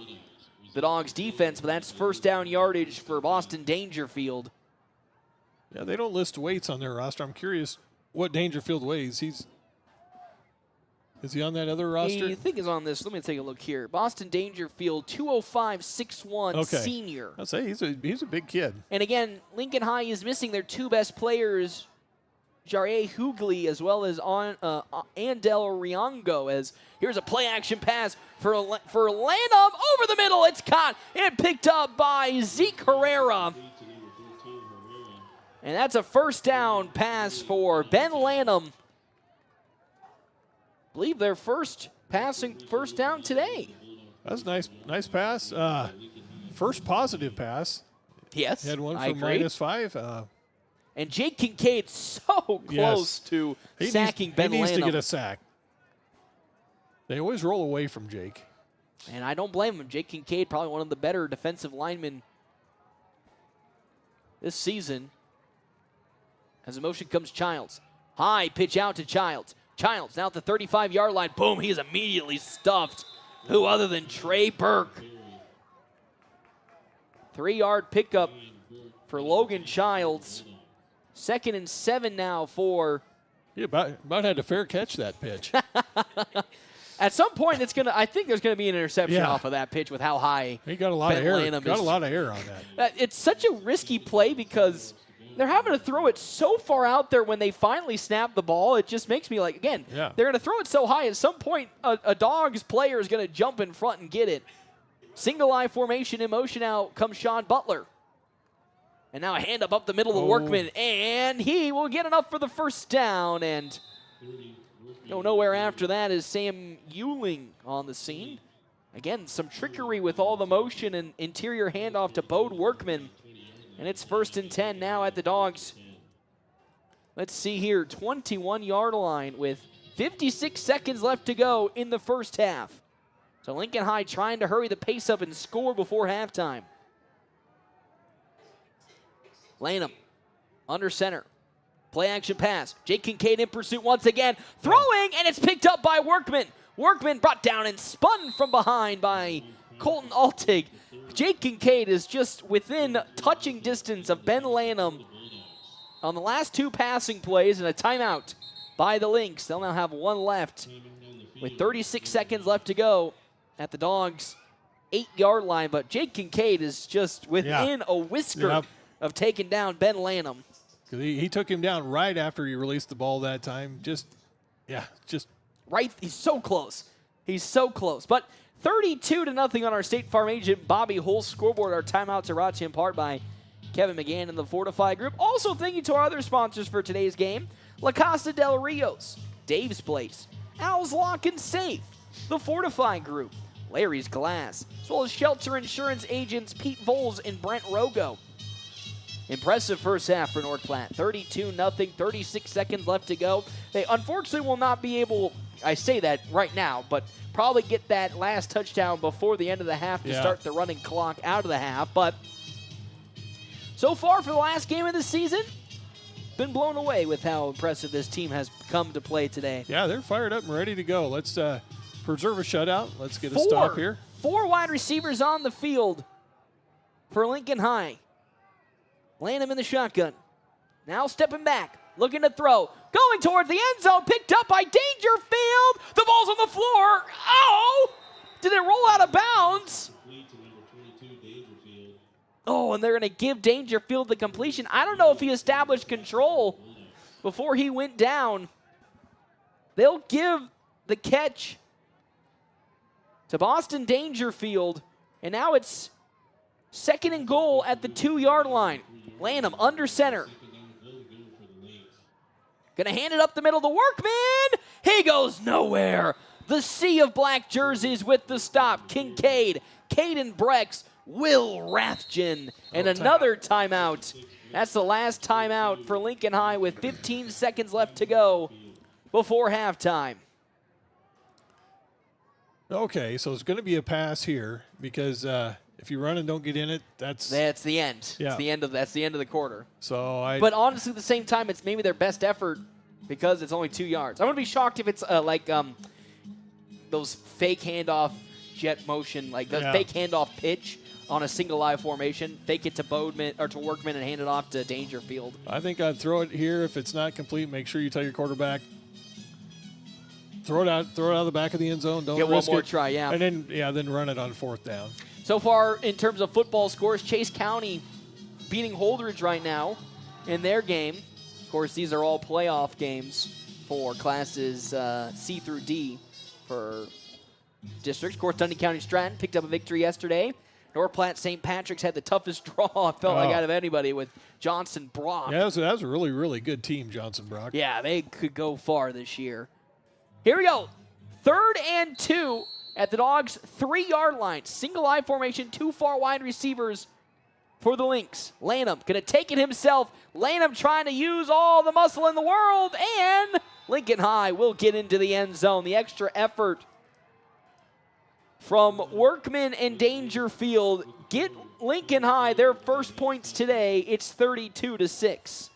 the Dogs defense, but that's first down yardage for Boston Dangerfield. Yeah, they don't list weights on their roster. I'm curious what Dangerfield weighs. Is he on that other roster? I think he's on this. Let me take a look here. Boston Dangerfield, 205, 6'1", senior. I'll say he's a big kid. And again, Lincoln High is missing their 2 best players, Jare Hughley as well as Andel Riongo. As here's a play-action pass for Lanham over the middle. It's caught and picked up by Zeke Herrera. And that's a first down pass for Ben Lanham. I believe their first down today. That's nice pass. First positive pass. Yes, he had one I for agree. -5. And Jake Kincaid so close to sacking Ben Lanham. He needs to get a sack. They always roll away from Jake. And I don't blame him. Jake Kincaid, probably one of the better defensive linemen this season. As the motion comes Childs. High pitch out to Childs. Childs now at the 35-yard line. Boom, he is immediately stuffed. Who other than Trey Burke? 3-yard pickup for Logan Childs. 2nd and 7 now for... He about had a fair catch that pitch. At some point, I think there's gonna be an interception off of that pitch with how high he got a lot of air. Got a lot of air on that. It's such a risky play because they're having to throw it so far out there when they finally snap the ball. It just makes me like, again, they're going to throw it so high. At some point, a Dogs player is going to jump in front and get it. Single eye formation in motion out comes Sean Butler. And now a hand up the middle of the Workman, and he will get enough for the first down. And go nowhere after that is Sam Euling on the scene. Again, some trickery with all the motion and interior handoff to Bode Workman. And it's 1st and 10 now at the Dogs. Let's see here, 21-yard line with 56 seconds left to go in the first half. So Lincoln High trying to hurry the pace up and score before halftime. Lanham under center. Play action pass. Jake Kincaid in pursuit once again. Throwing, and it's picked up by Workman. Workman brought down and spun from behind by Colton Altig. Jake Kincaid is just within touching distance of Ben Lanham on the last 2 passing plays, and a timeout by the Lynx. They'll now have 1 left with 36 seconds left to go at the Dogs' 8-yard line. But Jake Kincaid is just within a whisker of taking down Ben Lanham. He took him down right after he released the ball that time. Right, he's so close. He's so close. But 32-0 on our State Farm agent Bobby Hull scoreboard. Our timeouts are brought to you in part by Kevin McGann and the Fortify Group. Also, thank you to our other sponsors for today's game: La Costa del Rios, Dave's Place, Al's Lock and Safe, the Fortify Group, Larry's Glass, as well as Shelter Insurance agents Pete Voles and Brent Rogo. Impressive first half for North Platte. 32-0, 36 seconds left to go. They unfortunately will not be able, I say that right now, but probably get that last touchdown before the end of the half to start the running clock out of the half. But so far for the last game of the season, been blown away with how impressive this team has come to play today. Yeah, they're fired up and ready to go. Let's preserve a shutout. Let's get a stop here. 4 wide receivers on the field for Lincoln High. Lanham in the shotgun. Now stepping back, looking to throw. Going towards the end zone, picked up by Dangerfield. The ball's on the floor. Oh! Did it roll out of bounds? Oh, and they're going to give Dangerfield the completion. I don't know if he established control before he went down. They'll give the catch to Boston Dangerfield, and now it's 2nd and goal at the 2-yard line. Lanham under center. Gonna hand it up the middle to Workman. He goes nowhere. The sea of black jerseys with the stop. Kincaid, Caden Brex, Will Rathjen, and another timeout. That's the last timeout for Lincoln High with 15 seconds left to go before halftime. Okay, so it's going to be a pass here because if you run and don't get in it, that's the end. Yeah. That's the end of the quarter. So But honestly, at the same time, it's maybe their best effort because it's only 2 yards. I wouldn't be shocked if it's those fake handoff jet motion, like the fake handoff pitch on a single eye formation. Fake it to Bodeman or to Workman and hand it off to Dangerfield. I think I'd throw it here. If it's not complete, make sure you tell your quarterback. Throw it out of the back of the end zone. Don't get one risk more it. try, yeah. And then run it on 4th down. So far, in terms of football scores, Chase County beating Holdridge right now in their game. Of course, these are all playoff games for classes C through D for districts. Of course, Dundee County Stratton picked up a victory yesterday. North Platte St. Patrick's had the toughest draw, I felt like, out of anybody with Johnson Brock. Yeah, that was a really, really good team, Johnson Brock. Yeah, they could go far this year. Here we go. 3rd and 2 at the Dogs' 3-yard line. Single eye formation, 2 far wide receivers for the Lynx. Lanham going to take it himself. Lanham trying to use all the muscle in the world, and Lincoln High will get into the end zone. The extra effort from Workman and Dangerfield get Lincoln High their first points today. It's 32-6.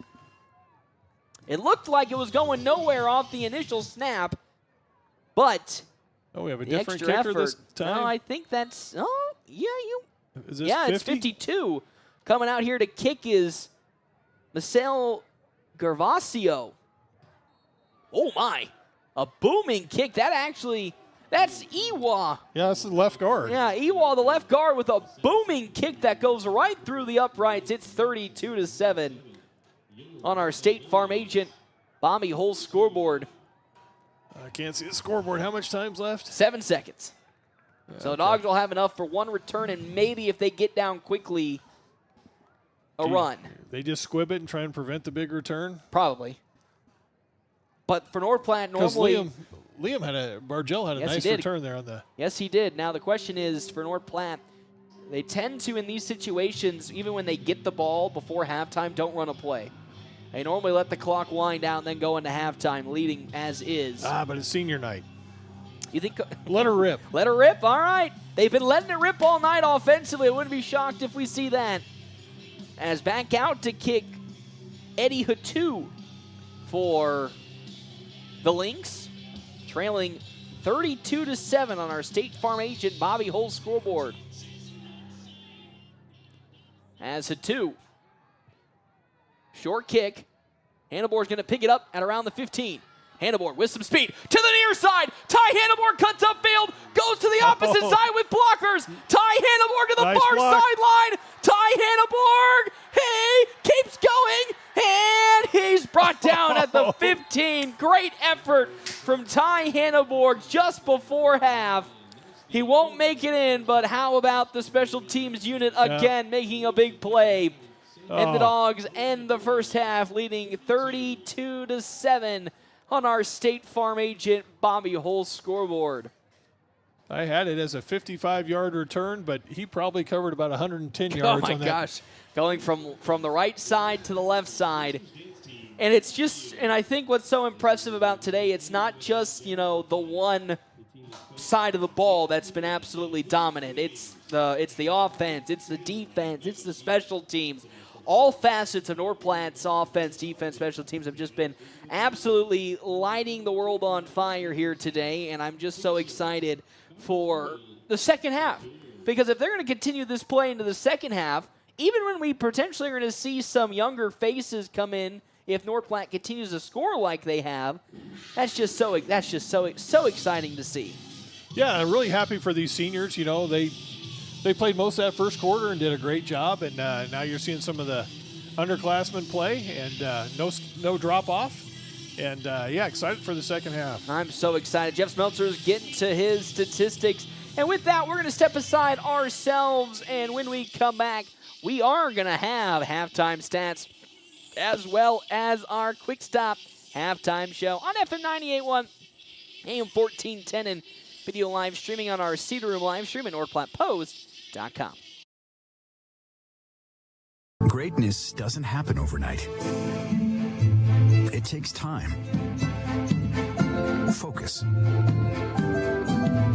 It looked like it was going nowhere off the initial snap, but we have a the different extra kicker effort. this time. No, I think that's Is this yeah, 50? it's 52. Coming out here to kick is Marcel Gervasio. Oh my, a booming kick. That's Ewa. Yeah, that's the left guard. Yeah, Ewa, the left guard, with a booming kick that goes right through the uprights. It's 32-7 on our State Farm agent Bobby Hull scoreboard. I can't see the scoreboard. How much time's left? 7 seconds. So the Dogs will have enough for one return, and maybe if they get down quickly, a run. They just squib it and try and prevent the big return? Probably. But for North Platte, normally Bargell had a nice return there on the. Yes, he did. Now the question is for North Platte, they tend to, in these situations, even when they get the ball before halftime, don't run a play. They normally let the clock wind down and then go into halftime, leading as is. But it's senior night. You think? Let her rip. Let her rip. All right. They've been letting it rip all night offensively. I wouldn't be shocked if we see that. As back out to kick Eddie Hatu for the Lynx, trailing 32-7 on our State Farm agent Bobby Hull scoreboard. As Hatu, short kick. Hannabor's going to pick it up at around the 15. Hannabor with some speed to the near side. Ty Hannabor cuts upfield, goes to the opposite side with blockers. Ty Hannabor to the far sideline. Ty Hannabor, he keeps going, and he's brought down at the 15. Great effort from Ty Hannabor just before half. He won't make it in, but how about the special teams unit again making a big play? And the Dogs end the first half leading 32-7 on our State Farm agent Bobby Hull scoreboard. I had it as a 55-yard return, but he probably covered about 110 yards on that. Oh, my gosh. Going from the right side to the left side. And it's just, and I think what's so impressive about today, it's not just, the one side of the ball that's been absolutely dominant. It's the offense, it's the defense, it's the special teams. all facets of North Platte's offense, defense, special teams have just been absolutely lighting the world on fire here today, and I'm just so excited for the second half. Because if they're going to continue this play into the second half, even when we potentially are going to see some younger faces come in, if North Platte continues to score like they have, that's just so exciting to see. Yeah, I'm really happy for these seniors. You know, they played most of that first quarter and did a great job, and now you're seeing some of the underclassmen play, and no drop off. And yeah, excited for the second half. I'm so excited. Jeff Smeltzer is getting to his statistics. And with that, we're going to step aside ourselves, and when we come back, we are going to have halftime stats as well as our quick stop halftime show on FM 98.1, AM 1410, and video live streaming on our Cedar Room live stream at NorthPlattePost.com. Greatness doesn't happen overnight. It takes time, focus,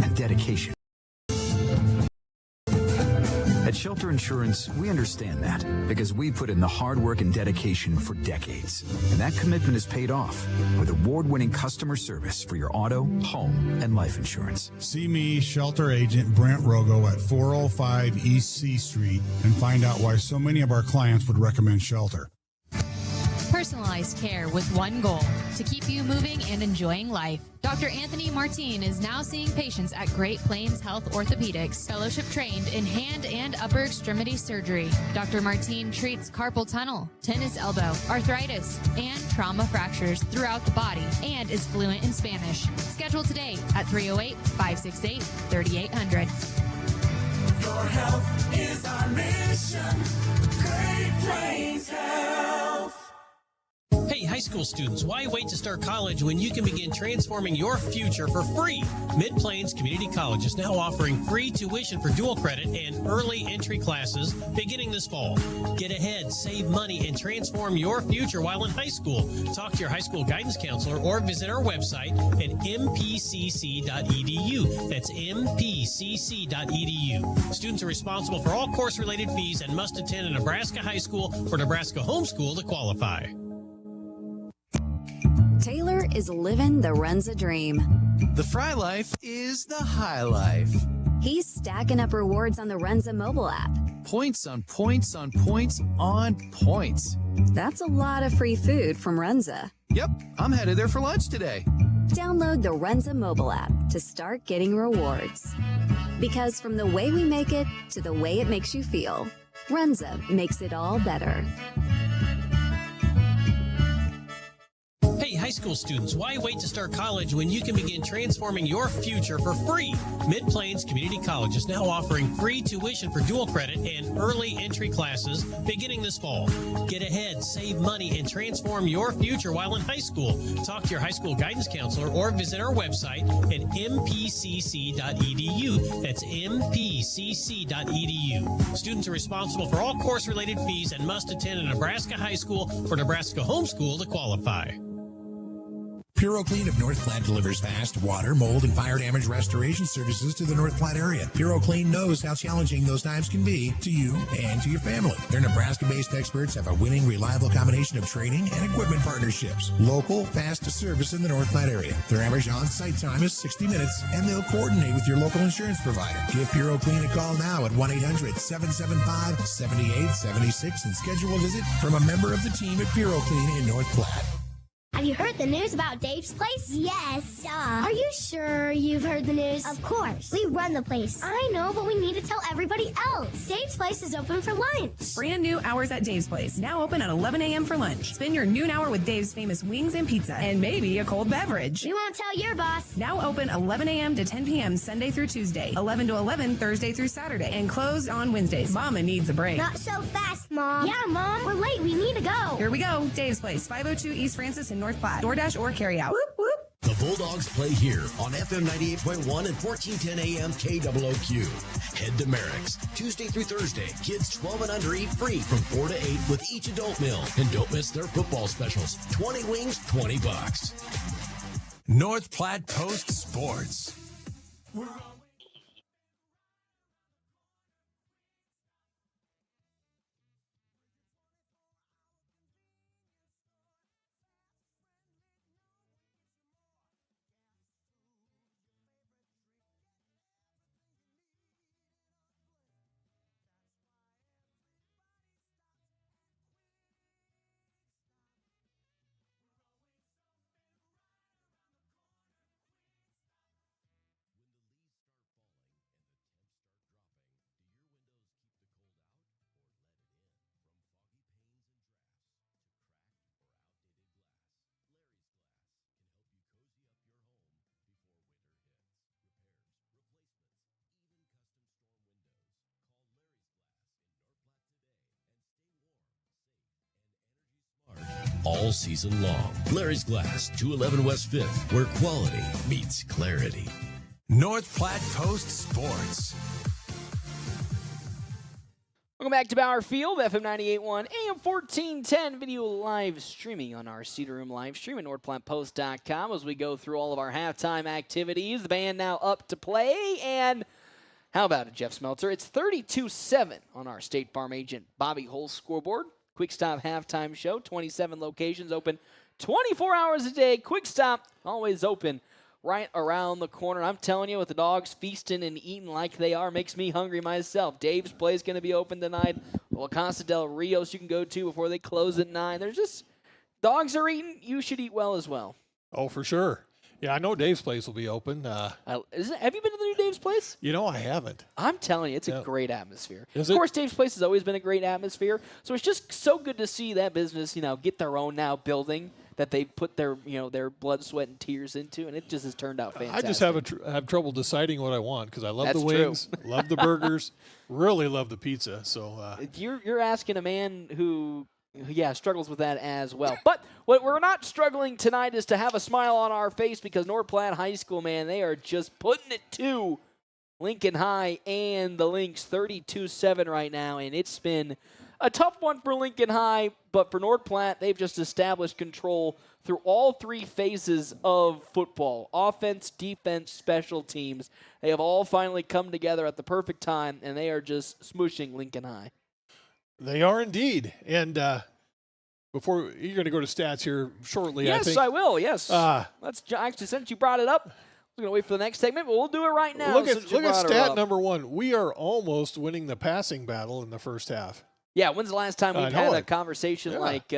and dedication. At Shelter Insurance, we understand that because we put in the hard work and dedication for decades. And that commitment is paid off with award-winning customer service for your auto, home, and life insurance. See me, Shelter Agent Brent Rogo at 405 East C Street and find out why so many of our clients would recommend Shelter. Personalized care with one goal, to keep you moving and enjoying life. Dr. Anthony Martin is now seeing patients at Great Plains Health Orthopedics, fellowship trained in hand and upper extremity surgery. Dr. Martin treats carpal tunnel, tennis elbow, arthritis, and trauma fractures throughout the body and is fluent in Spanish. Schedule today at 308-568-3800. Your health is our mission. Great Plains Health. Hey, high school students, why wait to start college when you can begin transforming your future for free? Mid-Plains Community College is now offering free tuition for dual credit and early entry classes beginning this fall. Get ahead, save money, and transform your future while in high school. Talk to your high school guidance counselor or visit our website at mpcc.edu. That's mpcc.edu. Students are responsible for all course-related fees and must attend a Nebraska high school or Nebraska homeschool to qualify. Taylor is living the Runza dream. The Fry Life is the high life. He's stacking up rewards on the Runza mobile app. Points on points on points on points. That's a lot of free food from Runza. Yep, I'm headed there for lunch today. Download the Runza mobile app to start getting rewards. Because from the way we make it to the way it makes you feel, Runza makes it all better. Hey, high school students, why wait to start college when you can begin transforming your future for free? Mid-Plains Community College is now offering free tuition for dual credit and early entry classes beginning this fall. Get ahead, save money, and transform your future while in high school. Talk to your high school guidance counselor or visit our website at mpcc.edu. That's mpcc.edu. Students are responsible for all course-related fees and must attend a Nebraska high school or Nebraska homeschool to qualify. Puro Clean of North Platte delivers fast water, mold, and fire damage restoration services to the North Platte area. Puro Clean knows how challenging those times can be to you and to your family. Their Nebraska-based experts have a winning, reliable combination of training and equipment partnerships. Local, fast service in the North Platte area. Their average on-site time is 60 minutes, and they'll coordinate with your local insurance provider. Give Puro Clean a call now at 1-800-775-7876 and schedule a visit from a member of the team at Puro Clean in North Platte. Have you heard the news about Dave's Place? Yes. Are you sure you've heard the news? Of course. We run the place. I know, but we need to tell everybody else. Dave's Place is open for lunch. Brand new hours at Dave's Place. Now open at 11 a.m. for lunch. Spend your noon hour with Dave's famous wings and pizza. And maybe a cold beverage. We won't tell your boss. Now open 11 a.m. to 10 p.m. Sunday through Tuesday. 11 to 11 Thursday through Saturday. And closed on Wednesdays. Mama needs a break. Not so fast, Mom. Yeah, Mom. We're late. We need to go. Here we go. Dave's Place. 502 East Francis in North Platte. DoorDash or carry out. Whoop, whoop. The Bulldogs play here on FM 98.1 and 1410 AM KOOQ. Head to Merrick's Tuesday through Thursday. Kids 12 and under eat free from 4 to 8 with each adult meal. And don't miss their football specials. 20 wings, $20. North Platte Post Sports. all season long. Larry's Glass, 211 West 5th, where quality meets clarity. North Platte Post Sports. Welcome back to Bauer Field, FM 98.1, AM 1410, video live streaming on our Cedar Room live stream at NorthPlattePost.com as we go through all of our halftime activities. The band now up to play, and how about it, Jeff Smeltzer? It's 32-7 on our State Farm agent Bobby Hull scoreboard. Quick Stop halftime show, 27 locations, open 24 hours a day. Quick Stop, always open right around the corner. I'm telling you, with the dogs feasting and eating like they are, makes me hungry myself. Dave's Place going to be open tonight. La Casa del Rios you can go to before they close at 9. There's just, dogs are eating. You should eat well as well. Oh, for sure. Yeah, I know Dave's Place will be open. Have you been to the new Dave's Place? I haven't. I'm telling you, it's a great atmosphere. Of course, Dave's Place has always been a great atmosphere, so it's just so good to see that business, get their own now building that they put their blood, sweat, and tears into, and it just has turned out fantastic. I just have trouble deciding what I want because I love That's the wings, love the burgers, really love the pizza. So you're asking a man who struggles with that as well. But what we're not struggling tonight is to have a smile on our face because North Platte High School, man, they are just putting it to Lincoln High and the Lynx, 32-7 right now, and it's been a tough one for Lincoln High, but for North Platte, they've just established control through all three phases of football: offense, defense, special teams. They have all finally come together at the perfect time, and they are just smooshing Lincoln High. They are indeed. And before you're going to go to stats here shortly, yes, I think. I will. Yes. Let's actually, since you brought it up, we're going to wait for the next segment, but we'll do it right now. Look at stat number 1. We are almost winning the passing battle in the first half. Yeah, when's the last time we've had a conversation like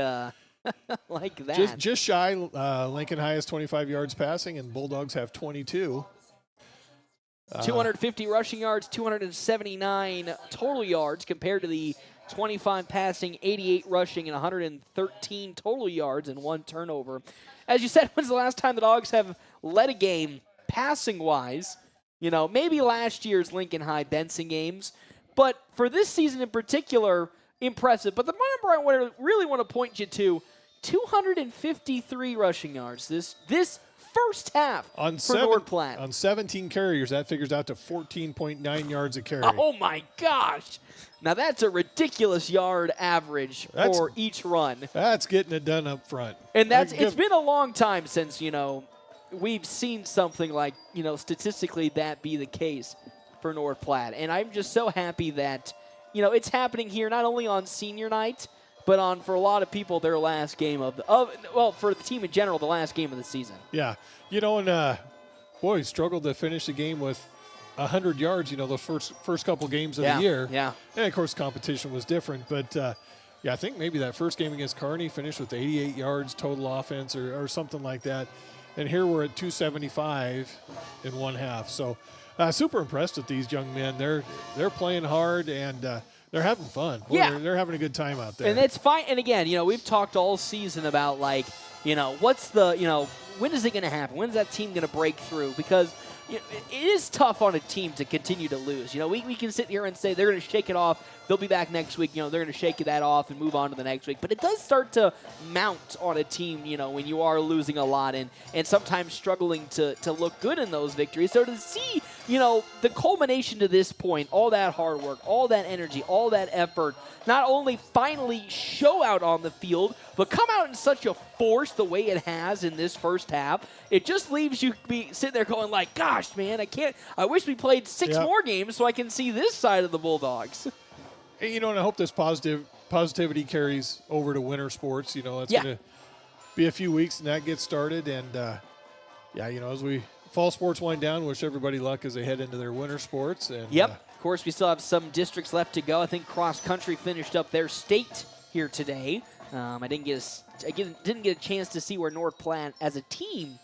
like that? Just shy. Lincoln High has 25 yards passing, and Bulldogs have 22. 250 rushing yards, 279 total yards compared to the 25 passing, 88 rushing, and 113 total yards and 1 turnover. As you said, when's the last time the Dogs have led a game passing-wise? Maybe last year's Lincoln High Benson games. But for this season in particular, impressive. But the number I really want to point you to, 253 rushing yards this first half for North Platte. On 17 carriers, that figures out to 14.9 yards a carry. Oh, my gosh. Now, that's a ridiculous yard average for each run. That's getting it done up front. And it's been a long time since, we've seen something like, statistically that be the case for North Platte. And I'm just so happy that, it's happening here not only on senior night, but for a lot of people, their last game for the team in general, the last game of the season. Yeah. And, we struggled to finish the game with 100 yards, those first couple games of the year. Yeah. And, of course, competition was different. But, I think maybe that first game against Kearney finished with 88 yards total offense or something like that. And here we're at 275 in one half. So, super impressed with these young men. They're playing hard, and they're having fun. They're having a good time out there. And it's fine. And, again, we've talked all season about, what's the, when is it going to happen? When's that team going to break through? Because it is tough on a team to continue to lose. We can sit here and say they're going to shake it off. They'll be back next week. They're going to shake that off and move on to the next week. But it does start to mount on a team, when you are losing a lot and sometimes struggling to look good in those victories. So to see, the culmination to this point, all that hard work, all that energy, all that effort, not only finally show out on the field, but come out in such a force the way it has in this first half, it just leaves you sitting there going like, gosh, man, I wish we played 6 more games so I can see this side of the Bulldogs. And, and I hope this positivity carries over to winter sports. It's going to be a few weeks and that gets started. And, as fall sports wind down, wish everybody luck as they head into their winter sports. And, Of course, we still have some districts left to go. I think cross country finished up their state here today. I didn't get a chance to see where North Platte as a team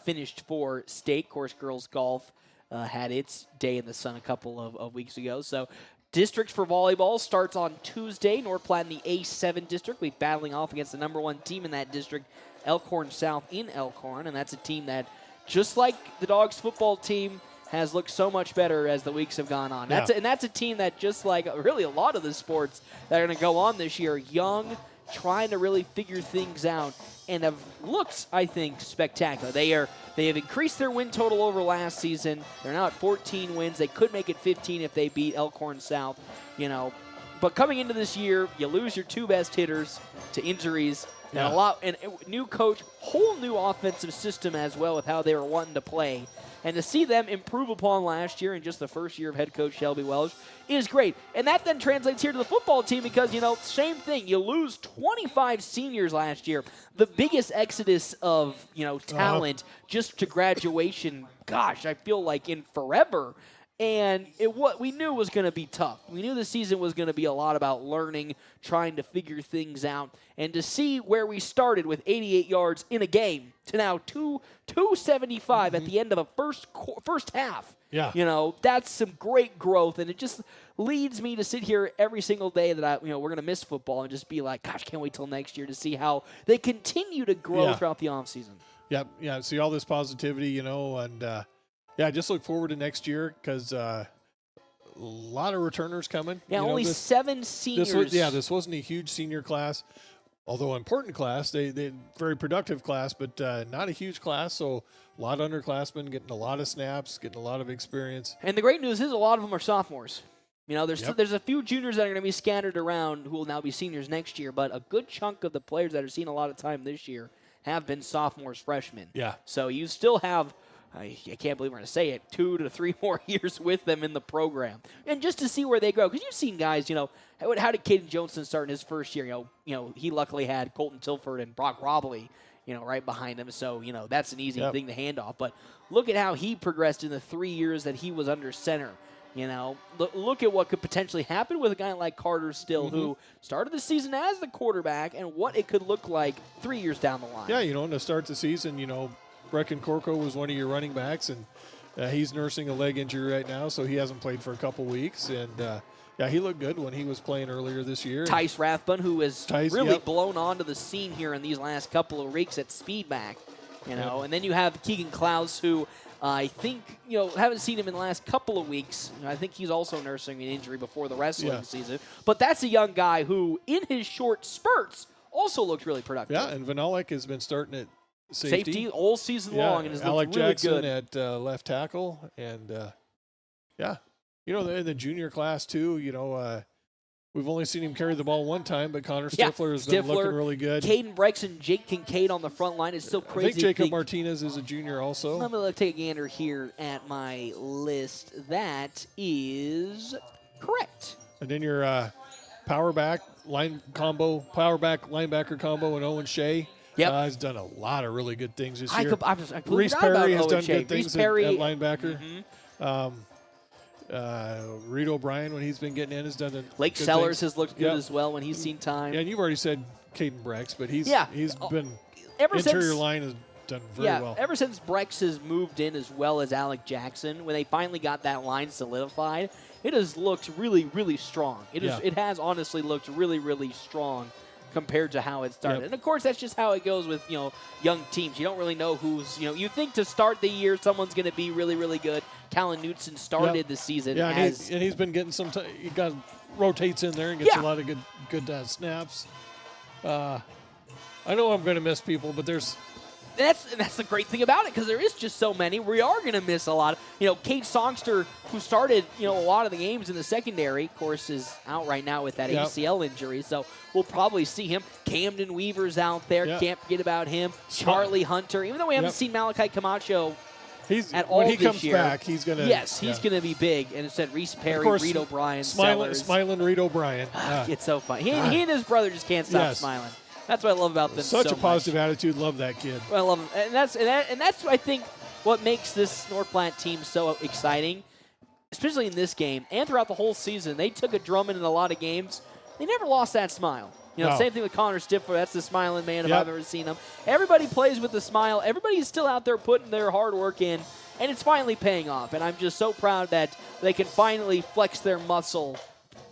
finished for state. Of course, girls golf had its day in the sun a couple of weeks ago. So districts for volleyball starts on Tuesday. North Platte in the A7 district will be battling off against the number 1 team in that district, Elkhorn South in Elkhorn. And that's a team that, just like the Dogs football team, has looked so much better as the weeks have gone on. That's a team that, just like really a lot of the sports that are going to go on this year, young, trying to really figure things out and have looked, I think, spectacular. They have increased their win total over last season. They're now at 14 wins. They could make it 15 if they beat Elkhorn South, But coming into this year, you lose your 2 best hitters to injuries. Yeah. And new coach, whole new offensive system as well with how they were wanting to play. And to see them improve upon last year in just the first year of head coach Shelby Welsh is great. And that then translates here to the football team because, same thing. You lose 25 seniors last year. The biggest exodus of, talent just to graduation, gosh, I feel like in forever. And what we knew was going to be tough. We knew the season was going to be a lot about learning, trying to figure things out, and to see where we started with 88 yards in a game to now 275 at the end of a first half. Yeah. That's some great growth, and it just leads me to sit here every single day that we're going to miss football and just be like, gosh, can't wait till next year to see how they continue to grow throughout the offseason. Yep. Yeah. See all this positivity, and. Yeah, just look forward to next year because a lot of returners coming. Yeah, only 7 seniors. This wasn't a huge senior class, although important class. They very productive class, but not a huge class. So a lot of underclassmen getting a lot of snaps, getting a lot of experience. And the great news is a lot of them are sophomores. There's a few juniors that are going to be scattered around who will now be seniors next year, but a good chunk of the players that are seeing a lot of time this year have been sophomores, freshmen. Yeah. So you still have – I can't believe we're going to say it, 2 to 3 more years with them in the program. And just to see where they grow. Because you've seen guys, how did Caden Johnson start in his first year? He luckily had Colton Tilford and Brock Robley, right behind him. So, that's an easy thing to hand off. But look at how he progressed in the 3 years that he was under center. Look at what could potentially happen with a guy like Carter Still, who started the season as the quarterback, and what it could look like 3 years down the line. Yeah, and to start the season, Brecken Corco was one of your running backs, and he's nursing a leg injury right now, so he hasn't played for a couple weeks. And, he looked good when he was playing earlier this year. Tice Rathbun, who has really blown onto the scene here in these last couple of weeks at speedback. And then you have Keegan Klaus, who I think, haven't seen him in the last couple of weeks. I think he's also nursing an injury before the wrestling season. But that's a young guy who, in his short spurts, also looked really productive. Yeah, and Vanalek has been starting at safety all season long, and has Alec looked really Jackson good. at left tackle, and in the junior class too. We've only seen him carry the ball one time, but Connor Stifler has been looking really good. Caden Brex and Jake Kincaid on the front line is still crazy. I think Jacob Martinez is a junior also. Let me take a gander here at my list. That is correct. And then your power back linebacker combo, and Owen Shea. Yep. Has done a lot of really good things this year. I Reese Perry has done good things at linebacker. Reed O'Brien, when he's been getting in, has done a Lake good Sellers things. has looked good as well when he's seen time. Yeah, and you've already said Caden Brex, but he's been interior line has done very well. Ever since Brex has moved in as well as Alec Jackson, when they finally got that line solidified, it has looked really, really strong. It has honestly looked really, really strong compared to how it started. And, of course, that's just how it goes with, young teams. You don't really know who's, you think to start the year someone's going to be really, really good. Callan Knutson started the season as... and he's been getting some he rotates in there and gets a lot of good snaps. I know I'm going to miss people, but there's... That's the great thing about it, because there is just so many. We are going to miss a lot. Kate Songster, who started a lot of the games in the secondary, of course, is out right now with that ACL injury, so we'll probably see him. Camden Weaver's out there. Can't forget about him. Charlie Hunter. Even though we haven't seen Malachi Camacho at all when he this comes year, back, he's going to... Yes, he's going to be big. And instead, Reese Perry, Reed O'Brien, Smiling Reed O'Brien. It's so fun. He and his brother just can't stop smiling. That's what I love about them. Such a positive attitude. Love that kid. Well, I love him, and that's I think what makes this North Platte team so exciting, especially in this game and throughout the whole season. They took a drumming in a lot of games. They never lost that smile. Same thing with Connor Stifler. That's the smiling man if I've ever seen him. Everybody plays with a smile. Everybody's still out there putting their hard work in, and it's finally paying off. And I'm just so proud that they can finally flex their muscle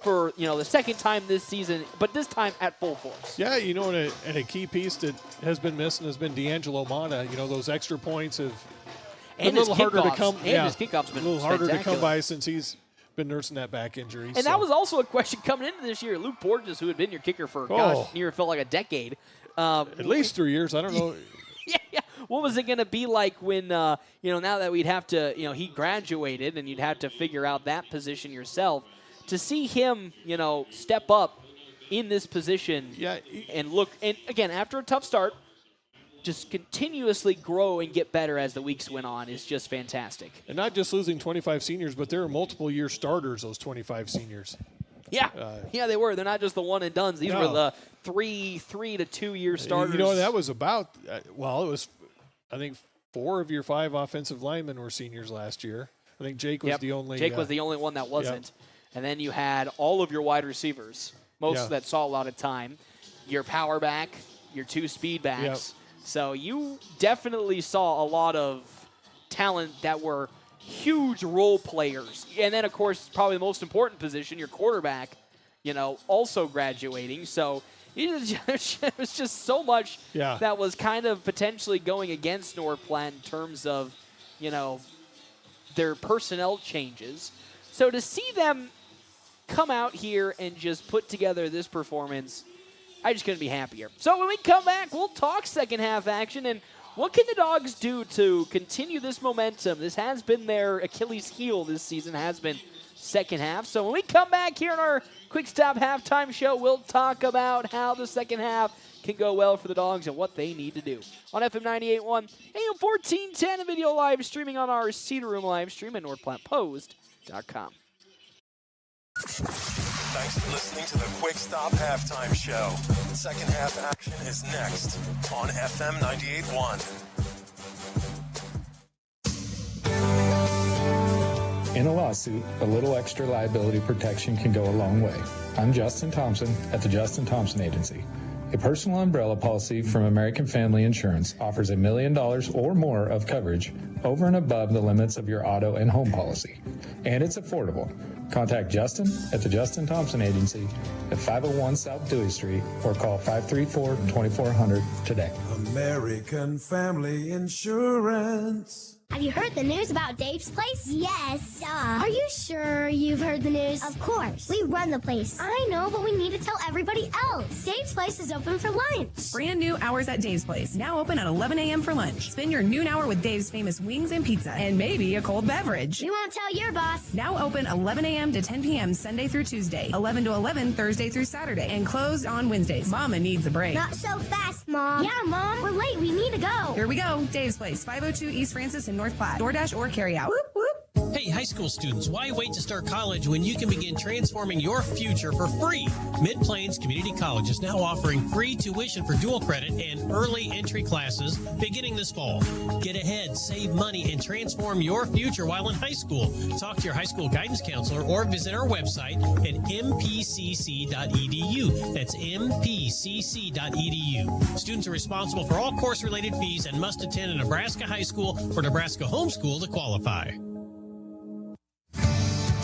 for the second time this season, but this time at full force. Yeah, and a key piece that has been missing has been D'Angelo Mata. Those extra points have been a little harder to come. And his kickoff's been a little harder to come by since he's been nursing that back injury. And that was also a question coming into this year. Luke Borges, who had been your kicker for, near felt like a decade. At least 3 years. I don't know. Yeah. What was it going to be like when, now that we'd have to, he graduated and you'd have to figure out that position yourself. To see him, step up in this position and look, and again, after a tough start, just continuously grow and get better as the weeks went on is just fantastic. And not just losing 25 seniors, but there are multiple year starters, those 25 seniors. Yeah, they were. They're not just the one and dones. These were the 3 to 2 year starters. That was about, it was, I think, 4 of your 5 offensive linemen were seniors last year. I think Jake was the only. Jake was the only one that wasn't. And then you had all of your wide receivers, most that saw a lot of time, your power back, your 2 speed backs. Yep. So you definitely saw a lot of talent that were huge role players. And then, of course, probably the most important position, your quarterback, also graduating. So it was just so much that was kind of potentially going against North Platte in terms of, their personnel changes. So to see them come out here and just put together this performance, I just couldn't be happier. So when we come back, we'll talk second half action and what can the Dogs do to continue this momentum? This has been their Achilles heel this season, has been second half. So when we come back here on our Quick Stop Halftime Show, we'll talk about how the second half can go well for the Dogs and what they need to do. On FM 98.1, AM 1410, and video live streaming on our Cedar Room live stream at NorthPlattePost.com. Thanks for listening to the Quick Stop Halftime Show. The second half action is next on FM 98.1. In a lawsuit, a little extra liability protection can go a long way. I'm Justin Thompson at the Justin Thompson Agency. A personal umbrella policy from American Family Insurance offers $1 million or more of coverage over and above the limits of your auto and home policy. And it's affordable. Contact Justin at the Justin Thompson Agency at 501 South Dewey Street or call 534-2400 today. American Family Insurance. Have you heard the news about Dave's place? Yes. Are you sure you've heard the news? Of course. We run the place. I know, but we need to tell everybody else. Dave's place is open for lunch. Brand new hours at Dave's Place. Now open at 11 a.m. for lunch. Spend your noon hour with Dave's famous wings and pizza. And maybe a cold beverage. We won't tell your boss. Now open 11 a.m. to 10 p.m. Sunday through Tuesday. 11 to 11 Thursday through Saturday. And closed on Wednesdays. Mama needs a break. Not so fast, Mom. Yeah, Mom. We're late. We need to go. Here we go. Dave's Place. 502 East Francis in North Platte. DoorDash or carryout. Whoop, whoop. Hey, high school students, why wait to start college when you can begin transforming your future for free? Mid-Plains Community College is now offering free tuition for dual credit and early entry classes beginning this fall. Get ahead, save money, and transform your future while in high school. Talk to your high school guidance counselor or visit our website at mpcc.edu. That's mpcc.edu. Students are responsible for all course-related fees and must attend a Nebraska high school or Nebraska homeschool to qualify.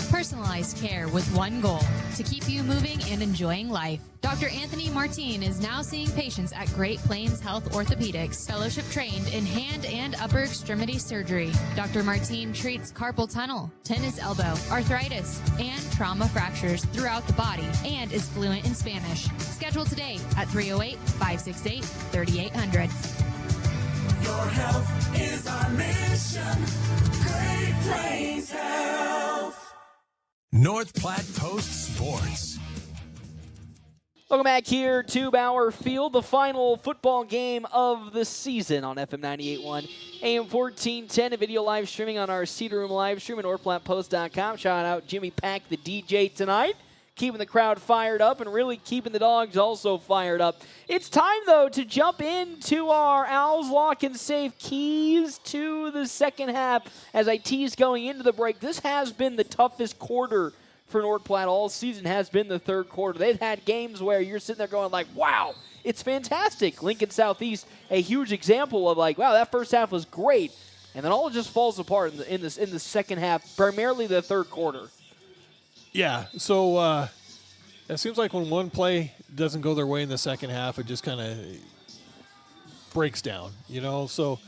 Personalized care with one goal, to keep you moving and enjoying life. Dr. Anthony Martin is now seeing patients at Great Plains Health Orthopedics, fellowship trained in hand and upper extremity surgery. Dr. Martin treats carpal tunnel, tennis elbow, arthritis, and trauma fractures throughout the body and is fluent in Spanish. Schedule today at 308-568-3800. Your health is our mission. Great Plains Health. North Platte Post Sports. Welcome back here to Bauer Field, the final football game of the season on FM 98.1, AM 1410, and video live streaming on our Cedar Room live stream at NorthPlattePost.com. Shout out Jimmy Pack, the DJ tonight, keeping the crowd fired up and really keeping the Dogs also fired up. It's time, though, to jump into our Owls Lock and Safe keys to the second half. As I tease going into the break, this has been the toughest quarter for North Platte all season, has been the third quarter. They've had games where you're sitting there going like, wow, it's fantastic. Lincoln Southeast, a huge example of like, wow, that first half was great. And then all just falls apart in the second half, primarily the third quarter. Yeah, so it seems like when one play doesn't go their way in the second half, it just kind of breaks down, So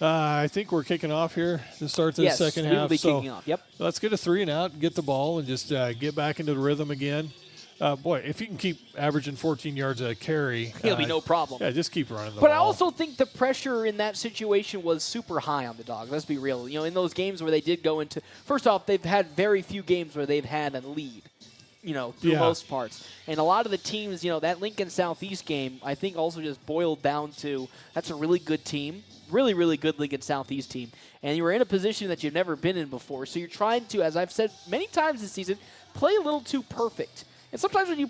I think we're kicking off here to start the second half. Yes, we'll be kicking off. Yep. Let's get a 3 and out, get the ball, and just get back into the rhythm again. Boy, if you can keep averaging 14 yards a carry, it'll be no problem. Yeah, just keep running the But ball. I also think the pressure in that situation was super high on the Dogs. Let's be real. In those games where they did go into – first off, they've had very few games where they've had a lead, through most parts. And a lot of the teams, that Lincoln Southeast game, I think also just boiled down to that's a really good team, really, really good Lincoln Southeast team. And you were in a position that you've never been in before. So you're trying to, as I've said many times this season, play a little too perfect. And sometimes when you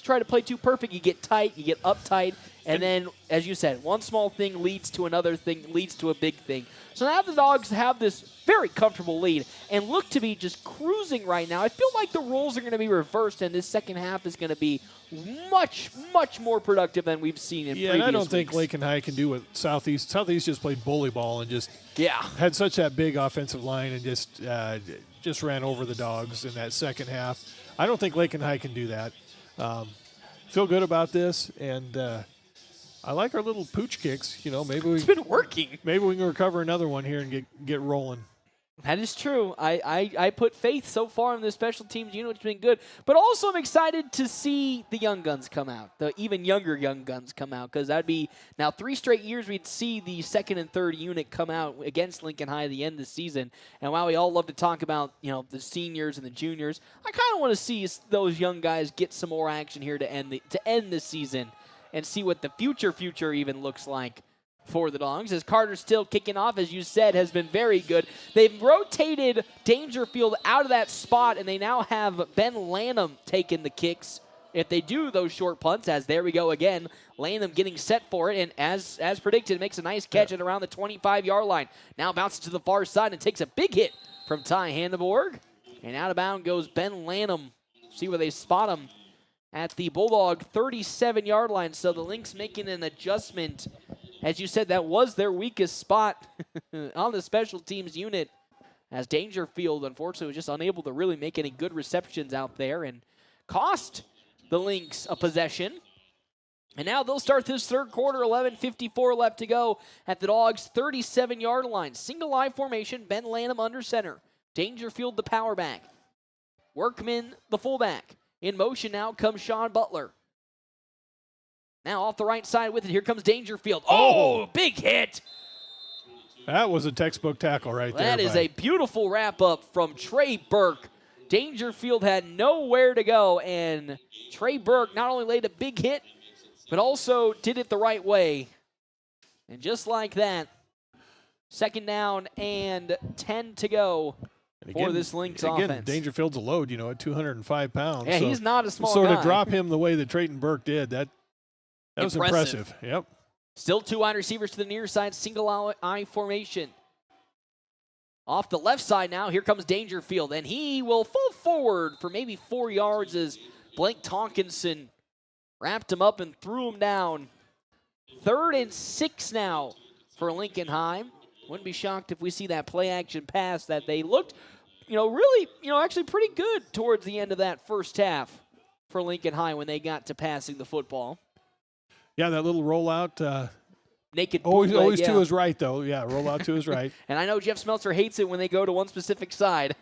try to play too perfect, you get tight, you get uptight, and then, as you said, one small thing leads to another thing, leads to a big thing. So now the Dogs have this very comfortable lead and look to be just cruising right now. I feel like the roles are going to be reversed, and this second half is going to be much, much more productive than we've seen in previous weeks. Yeah, and I don't think Lincoln High can do what Southeast. Southeast just played bully ball and just had such that big offensive line and just ran over the Dogs in that second half. I don't think Lincoln High can do that. Feel good about this, and I like our little pooch kicks. Maybe it's been working. Maybe we can recover another one here and get rolling. That is true. I put faith so far in the special teams unit, which has been good. But also I'm excited to see the young guns come out, the even younger young guns come out, because that'd be now 3 straight years we'd see the second and third unit come out against Lincoln High at the end of the season. And while we all love to talk about the seniors and the juniors, I kind of want to see those young guys get some more action here to end the season and see what the future even looks like for the Dogs, as Carter still kicking off, as you said, has been very good. They've rotated Dangerfield out of that spot, and they now have Ben Lanham taking the kicks if they do those short punts, as there we go again. Lanham getting set for it, and as predicted, makes a nice catch at around the 25-yard line. Now bounces to the far side and takes a big hit from Ty Handeborg. And out of bounds goes Ben Lanham. See where they spot him at the Bulldog 37-yard line. So the Lynx making an adjustment. As you said, that was their weakest spot on the special teams unit, as Dangerfield, unfortunately, was just unable to really make any good receptions out there and cost the Lynx a possession. And now they'll start this third quarter, 11:54 left to go at the Dogs' 37-yard line. Single eye formation, Ben Lanham under center. Dangerfield the power back. Workman the fullback. In motion now comes Sean Butler. Now off the right side with it, here comes Dangerfield. Oh, big hit. That was a textbook tackle right there. That is a beautiful wrap-up from Trey Burke. Dangerfield had nowhere to go, and Trey Burke not only laid a big hit, but also did it the right way. And just like that, second down and 10 to go for this Lynx offense. Dangerfield's a load, at 205 pounds. Yeah, he's not a small guy. guy. So to drop him the way that Trayton Burke did, that was impressive. Yep. Still 2 wide receivers to the near side, single eye formation. Off the left side now, here comes Dangerfield, and he will fall forward for maybe 4 yards as Blake Tonkinson wrapped him up and threw him down. 3rd and 6 now for Lincoln High. Wouldn't be shocked if we see that play action pass that they looked, really, actually pretty good towards the end of that first half for Lincoln High when they got to passing the football. Yeah, that little rollout. Naked always bootleg, to his right, though. Yeah, rollout to his right. And I know Jeff Smeltzer hates it when they go to one specific side.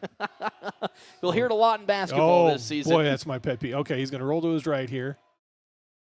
You'll hear it a lot in basketball this season. Boy, that's my pet peeve. Okay, he's going to roll to his right here.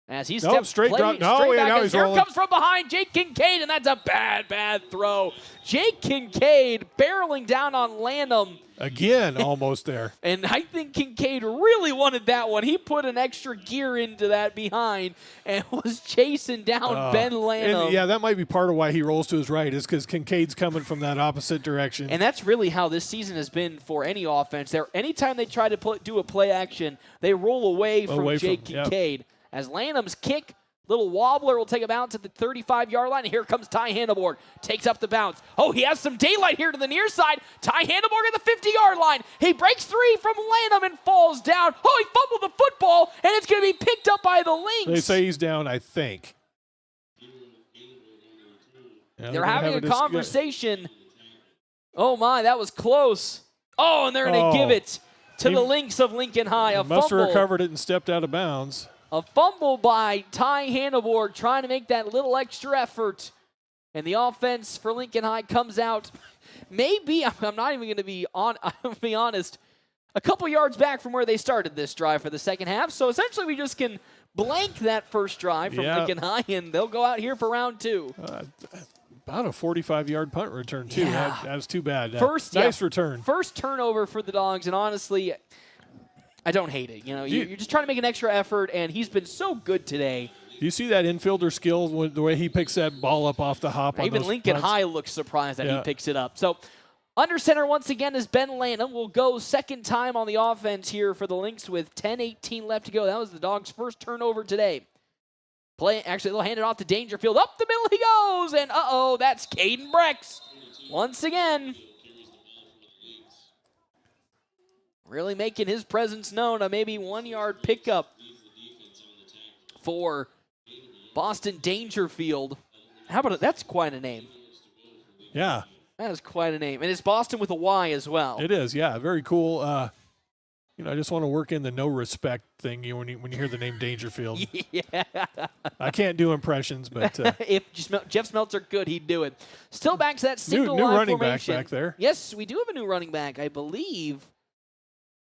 As he steps straight drop. now he's here rolling. Comes from behind Jake Kincaid, and that's a bad throw. Jake Kincaid barreling down on Lanham. Again, almost there. And I think Kincaid really wanted that one. He put an extra gear into that behind and was chasing down Ben Lanham. And that might be part of why he rolls to his right, is because Kincaid's coming from that opposite direction. And that's really how this season has been for any offense. Anytime they try to do a play action, they roll away from Jake Kincaid. Yep. As Lanham's kick, little wobbler, will take a bounce at the 35-yard line. And here comes Ty Handeborg. Takes up the bounce. Oh, he has some daylight here to the near side. Ty Handeborg at the 50-yard line. He breaks 3 from Lanham and falls down. Oh, he fumbled the football, and it's going to be picked up by the Lynx. They say he's down, I think. Yeah, they're having a conversation. Oh, my, that was close. Oh, and they're going to give it to the Lynx of Lincoln High. Must have recovered it and stepped out of bounds. A fumble by Ty Handeborg trying to make that little extra effort. And the offense for Lincoln High comes out, maybe, I'm not even going to be I'm going to be honest, a couple yards back from where they started this drive for the second half. So essentially we just can blank that first drive from Lincoln High, and they'll go out here for round 2. About a 45-yard punt return, too. Yeah. That was too bad. Nice return. First turnover for the Dogs, and honestly, I don't hate it. You know, you're just trying to make an extra effort, and he's been so good today. Do you see that infielder skill, the way he picks that ball up off the hop? Even Lincoln punts? High looks surprised that he picks it up. So under center once again is Ben Lanham. Will go second time on the offense here for the Lynx with 10:18 left to go. That was the Dogs' first turnover today. Actually, they'll hand it off to Dangerfield. Up the middle he goes, and that's Caden Brex once again. Really making his presence known. A maybe 1-yard pickup for Boston Dangerfield. How about it? That's quite a name. Yeah. That is quite a name. And it's Boston with a Y as well. It is, yeah. Very cool. I just want to work in the no respect thing when you hear the name Dangerfield. Yeah. I can't do impressions, but if Jeff Smeltzer could, he'd do it. Still back to that single new line running formation. back there. Yes, we do have a new running back, I believe.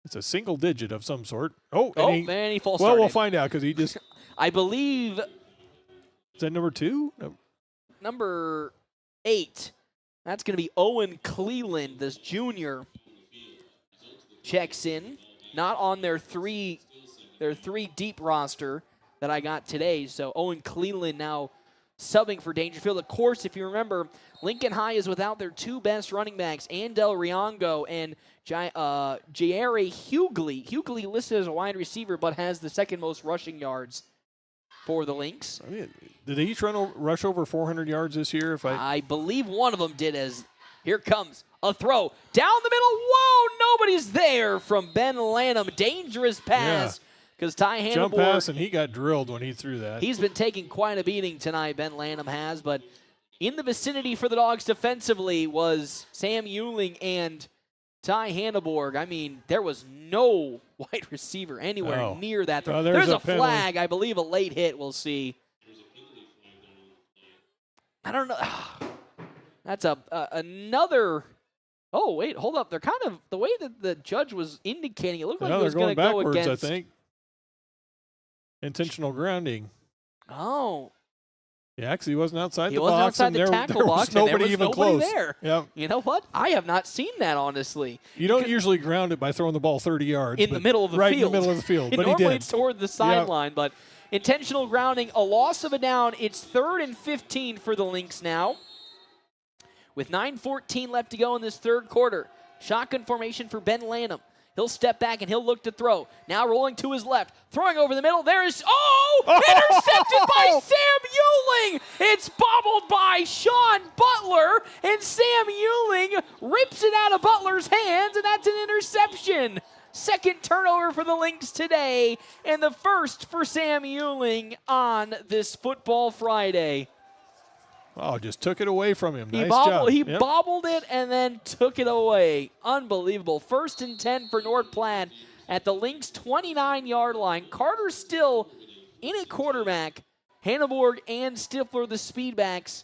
It's a single digit of some sort. And he false started. Well, we'll find out because he just. I believe. Is that number 2? No. Number 8. That's going to be Owen Cleland, this junior. Checks in. Not on their three deep roster that I got today. So Owen Cleland now subbing for Dangerfield. Of course, if you remember, Lincoln High is without their 2 best running backs, Andel Riongo and Jaire Hughley. Hughley listed as a wide receiver, but has the second most rushing yards for the Lynx. I mean, did they each rush over 400 yards this year? I believe one of them did. As here comes a throw down the middle. Whoa, nobody's there from Ben Lanham. Dangerous pass because Ty Hannibal. Jump pass, and he got drilled when he threw that. He's been taking quite a beating tonight, Ben Lanham has, but in the vicinity for the Dogs defensively was Sam Euling and Ty Hanneborg. I mean, there was no wide receiver anywhere near that. There's a flag, I believe a late hit, we'll see. I don't know. That's another. Oh, wait, hold up. They're kind of, the way that the judge was indicating, it looked like he was going to go against. I think. Intentional grounding. Oh. Yeah, because he wasn't outside the box. He wasn't outside the tackle box, and there was nobody and even nobody close. There. Yep. You know what? I have not seen that, honestly. You don't usually ground it by throwing the ball 30 yards. In the middle of the field. Right in the middle of the field, but he did. Normally it's toward the sideline, but intentional grounding, a loss of a down. It's 3rd and 15 for the Lynx now. With 9:14 left to go in this third quarter. Shotgun formation for Ben Lanham. He'll step back and he'll look to throw. Now rolling to his left. Throwing over the middle. There is, intercepted by Sam Euling. It's bobbled by Sean Butler. And Sam Euling rips it out of Butler's hands, and that's an interception. Second turnover for the Lynx today, and the first for Sam Euling on this Football Friday. Oh, just took it away from him. He Nice job. bobbled it and then took it away. Unbelievable. 1st and 10 for North Platte at the Lynx 29-yard line. Carter still in at quarterback. Hanneborg and Stifler, the speedbacks.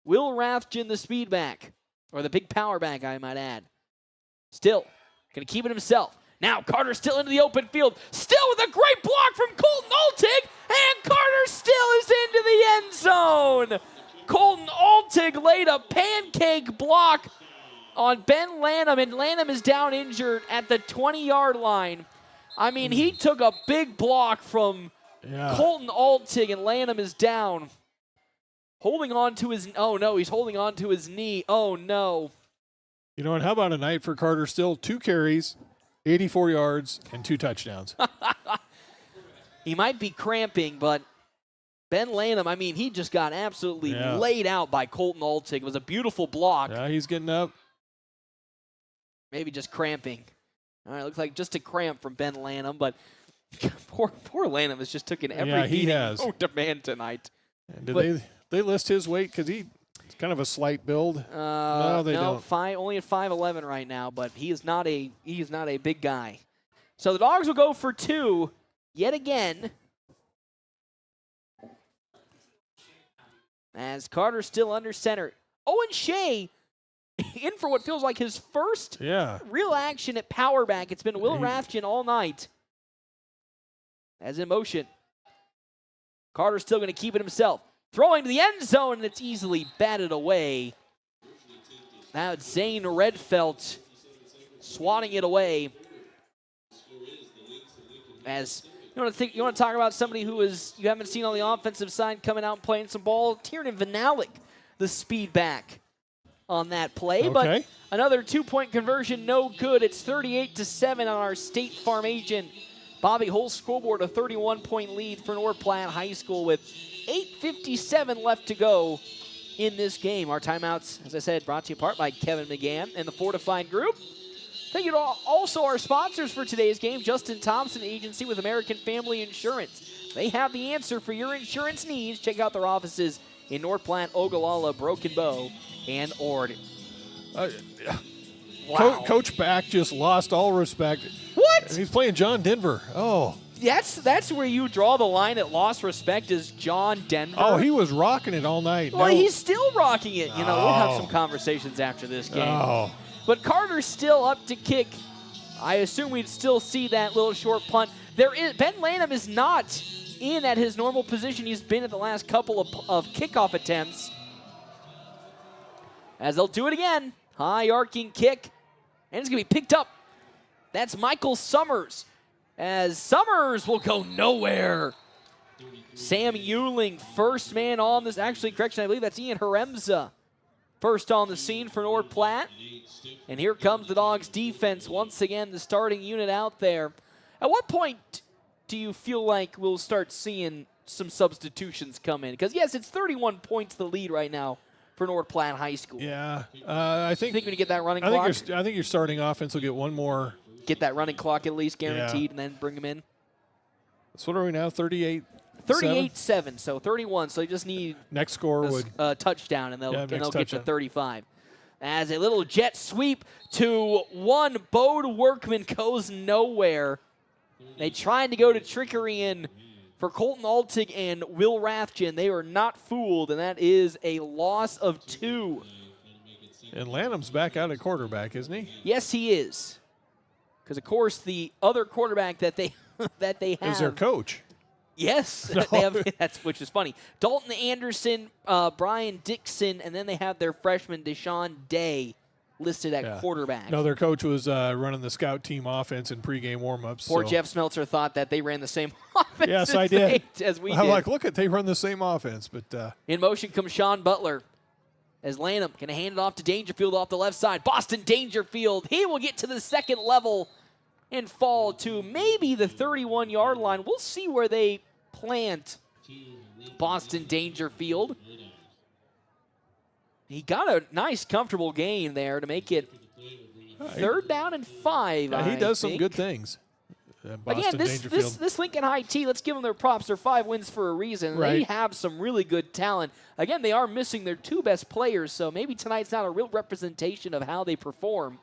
Will Rathjen, the speedback, or the big power back, I might add. Still going to keep it himself. Now Carter still into the open field. Still with a great block from Colton Altig. And Carter still is into the end zone. Colton Altig laid a pancake block on Ben Lanham, and Lanham is down injured at the 20-yard line. I mean, he took a big block from Colton Altig, and Lanham is down. Holding on to his, he's holding on to his knee. Oh, no. You know, and how about a night for Carter Still? 2 carries, 84 yards, and 2 touchdowns. He might be cramping, but Ben Lanham, I mean, he just got absolutely laid out by Colton Altig. It was a beautiful block. Yeah, he's getting up. Maybe just cramping. All right, looks like just a cramp from Ben Lanham, but poor Lanham has just taken every beating demand tonight. And did they list his weight? Because he's kind of a slight build. No, they don't. Only at 5'11" right now, but he is not a big guy. So the Dogs will go for 2 yet again. as Carter still under center. Owen Shea in for what feels like his first real action at power back. It's been Will Rathjen all night. As in motion. Carter's still going to keep it himself. Throwing to the end zone, and it's easily batted away. Now it's Zane Redfelt swatting it away. As you want to talk about somebody who you haven't seen on the offensive side coming out and playing some ball. Tiernan Vanalik, the speed back on that play, but another 2-point conversion, no good. It's 38-7 on our State Farm agent Bobby Hull's scoreboard, a 31-point lead for North Platte High School with 8:57 left to go in this game. Our timeouts, as I said, brought to you apart by Kevin McGann and the Fortified Group. Thank you to also our sponsors for today's game, Justin Thompson Agency with American Family Insurance. They have the answer for your insurance needs. Check out their offices in North Platte, Ogallala, Broken Bow, and Ord. Wow. Coach Back just lost all respect. What? And he's playing John Denver. Oh. That's where you draw the line at lost respect is John Denver. Oh, he was rocking it all night. Well, he's still rocking it. You know, we'll have some conversations after this game. Oh. But Carter's still up to kick. I assume we'd still see that little short punt. Ben Lanham is not in at his normal position. He's been at the last couple of kickoff attempts. As they'll do it again. High arcing kick. And it's going to be picked up. That's Michael Summers. As Summers will go nowhere. Sam Euling, first man on this. Actually, correction, I believe that's Ian Haremza. First on the scene for North Platte. And here comes the Dogs defense. Once again, the starting unit out there. At what point do you feel like we'll start seeing some substitutions come in? Because, yes, it's 31 points the lead right now for North Platte High School. Yeah. I think when you get that running clock? I think your starting offense will get one more. Get that running clock at least guaranteed and then bring them in. So what are we now, 38? 38-7, so 31. So you just need next score a touchdown, and they'll get to 35. As a little jet sweep to one, Bode Workman goes nowhere. They tried to go to trickery in for Colton Altig and Will Rathjen. They were not fooled, and that is a loss of 2. And Lanham's back out at quarterback, isn't he? Yes, he is. Because, of course, the other quarterback that they have is their coach. Yes, which is funny. Dalton Anderson, Brian Dixon, and then they have their freshman Deshaun Day listed at quarterback. No, their coach was running the scout team offense in pregame warmups. Poor Jeff Smeltzer thought that they ran the same offense. Yes, I did. As we I'm did. like, look they run the same offense, but in motion comes Sean Butler. As Lanham going to hand it off to Dangerfield off the left side. Boston Dangerfield, he will get to the second level and fall to maybe the 31-yard line. We'll see where they plant Boston Dangerfield. He got a nice, comfortable gain there to make it 3rd down and 5. He does some good things. Again, this Lincoln High T, let's give them their props. They're 5 wins for a reason. Right. They have some really good talent. Again, they are missing their 2 best players, so maybe tonight's not a real representation of how they perform.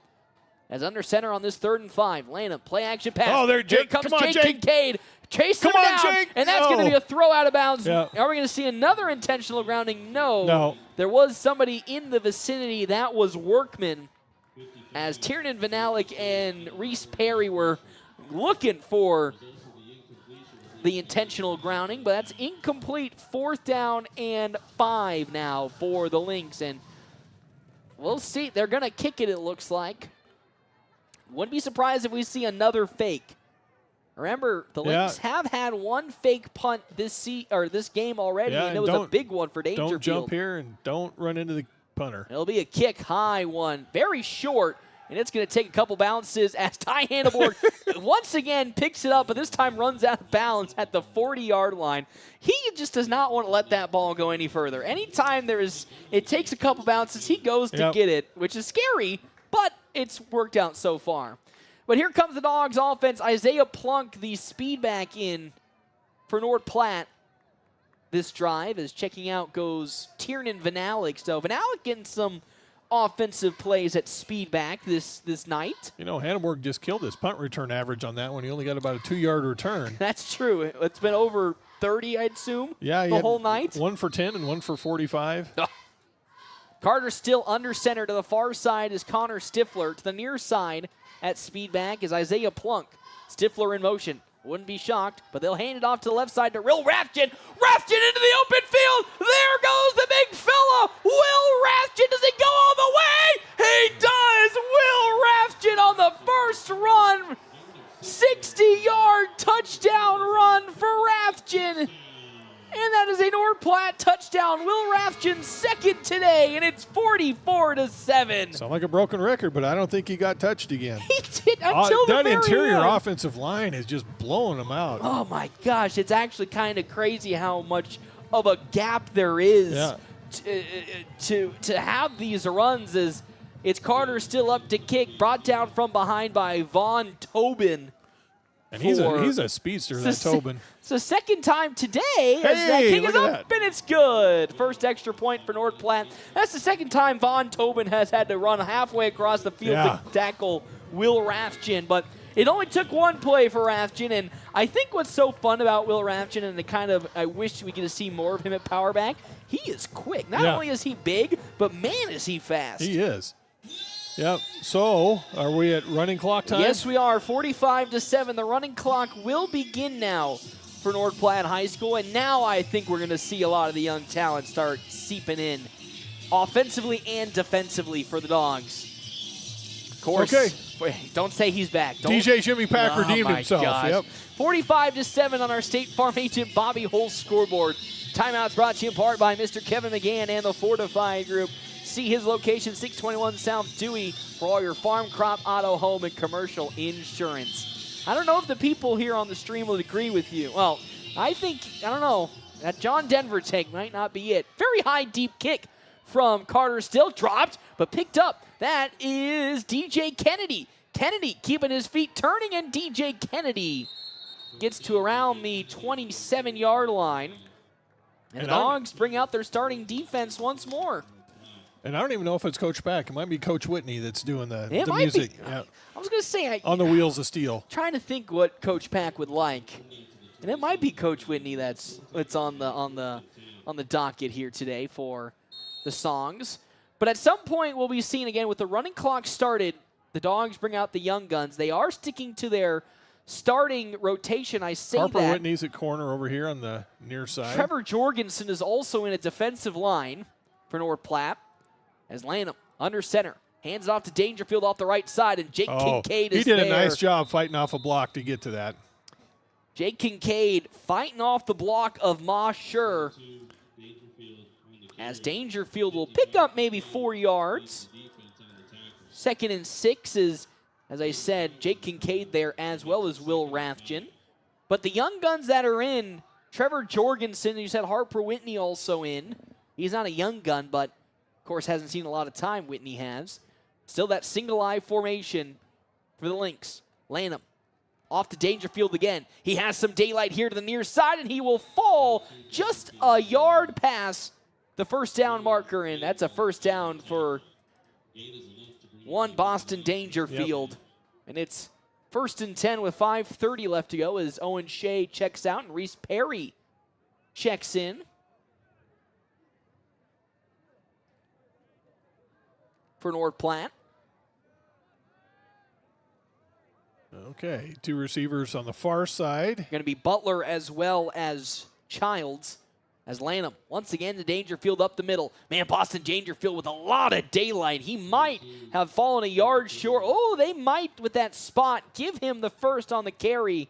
As under center on this 3rd and 5, Lanham, play action pass. Oh, there, Jake. Here comes Come on, Jake Kincaid. Chasing him down, Jake. and that's going to be a throw out of bounds. Yeah. Are we going to see another intentional grounding? No. There was somebody in the vicinity. That was Workman. As Tiernan Vanalik and Reese Perry were looking for the intentional grounding, but that's incomplete. 4th down and 5 now for the Lynx, and we'll see. They're going to kick it looks like. Wouldn't be surprised if we see another fake. Remember, the Lynx have had one fake punt this game already, and it was a big one for Dangerfield. Don't jump here and don't run into the punter. It'll be a kick high one, very short, and it's going to take a couple bounces as Ty Handelborg once again picks it up, but this time runs out of bounds at the 40-yard line. He just does not want to let that ball go any further. Anytime it takes a couple bounces, he goes to get it, which is scary, but it's worked out so far. But here comes the Dogs offense. Isaiah Plunk, the speed back in for North Platte this drive. As checking out goes Tiernan Vanalik. So Vanalik getting some offensive plays at speed back this night. You know, Hannenberg just killed his punt return average on that one. He only got about a 2-yard return. That's true. It's been over 30, I'd assume, yeah, the whole night. 1 for 10 and 1 for 45. Carter still under center. To the far side is Connor Stifler. To the near side at speed back is Isaiah Plunk. Stifler in motion. Wouldn't be shocked, but they'll hand it off to the left side to Will Rathjen. Rathjen into the open field. There goes the big fella. Will Rathjen. Does he go all the way? He does. Will Rathjen on the first run. 60-yard touchdown run for Rathjen. And that is a North Platte touchdown. Will Rathjen second today, and it's 44-7. Sound like a broken record, but I don't think he got touched again. He did until the that very interior end. offensive line is just blowing them out. Oh my gosh, it's actually kind of crazy how much of a gap there is to have these runs. As it's Carter still up to kick, brought down from behind by Vaughn Tobin. And he's a speedster, that Tobin. It's the second time today as that kick is up, and it's good. First extra point for North Platte. That's the second time Vaughn Tobin has had to run halfway across the field to tackle Will Rathjen. But it only took one play for Rathjen, and I think what's so fun about Will Rathjen, and I wish we could see more of him at power back, he is quick. Not only is he big, but man is he fast. He is. Yep. So, are we at running clock time? Yes, we are. 45-7. The running clock will begin now for North Platte High School, and now I think we're going to see a lot of the young talent start seeping in, offensively and defensively for the Dogs. Of course. Okay. Wait, don't say he's back. DJ Jimmy Pack redeemed himself. Gosh. Yep. 45-7 on our State Farm agent Bobby Holt's scoreboard. Timeouts brought to you in part by Mr. Kevin McGann and the Fortify Group. See his location, 621 South Dewey, for all your farm, crop, auto, home, and commercial insurance. I don't know if the people here on the stream will agree with you. Well, I don't know. That John Denver take might not be it. Very high, deep kick from Carter. Still dropped, but picked up. That is DJ Kennedy. Kennedy keeping his feet turning, and DJ Kennedy gets to around the 27-yard line. And the Dogs bring out their starting defense once more. And I don't even know if it's Coach Pack. It might be Coach Whitney that's doing the might music. Be. Yeah. I was going to say. On the wheels of steel. Trying to think what Coach Pack would like. And it might be Coach Whitney that's on the docket here today for the songs. But at some point we'll be seeing again with the running clock started, the Dogs bring out the young guns. They are sticking to their starting rotation. I say Harper that. Whitney's at corner over here on the near side. Trevor Jorgensen is also in a defensive line for North Platte. As Lanham under center, hands it off to Dangerfield off the right side, and Jake Kincaid is there. He did a nice job fighting off a block to get to that. Jake Kincaid fighting off the block of Ma Schur. As Dangerfield will pick up maybe 4 yards. 2nd and 6 is, as I said, Jake Kincaid there as well as Will Rathjen. But the young guns that are in, Trevor Jorgensen, you said Harper Whitney also in. He's not a young gun, but course, hasn't seen a lot of time. Whitney has. Still that single eye formation for the Lynx. Lanham off to Dangerfield again. He has some daylight here to the near side, and he will fall just a yard past the first down marker, and that's a first down for one Boston Dangerfield. Yep. And it's 1st and 10 with 5:30 left to go as Owen Shea checks out and Reese Perry checks in. For North Platte. Okay, 2 receivers on the far side. Going to be Butler as well as Childs. As Lanham once again to Dangerfield up the middle. Man, Boston Dangerfield with a lot of daylight. He might have fallen a yard short. Oh, they might with that spot give him the first on the carry.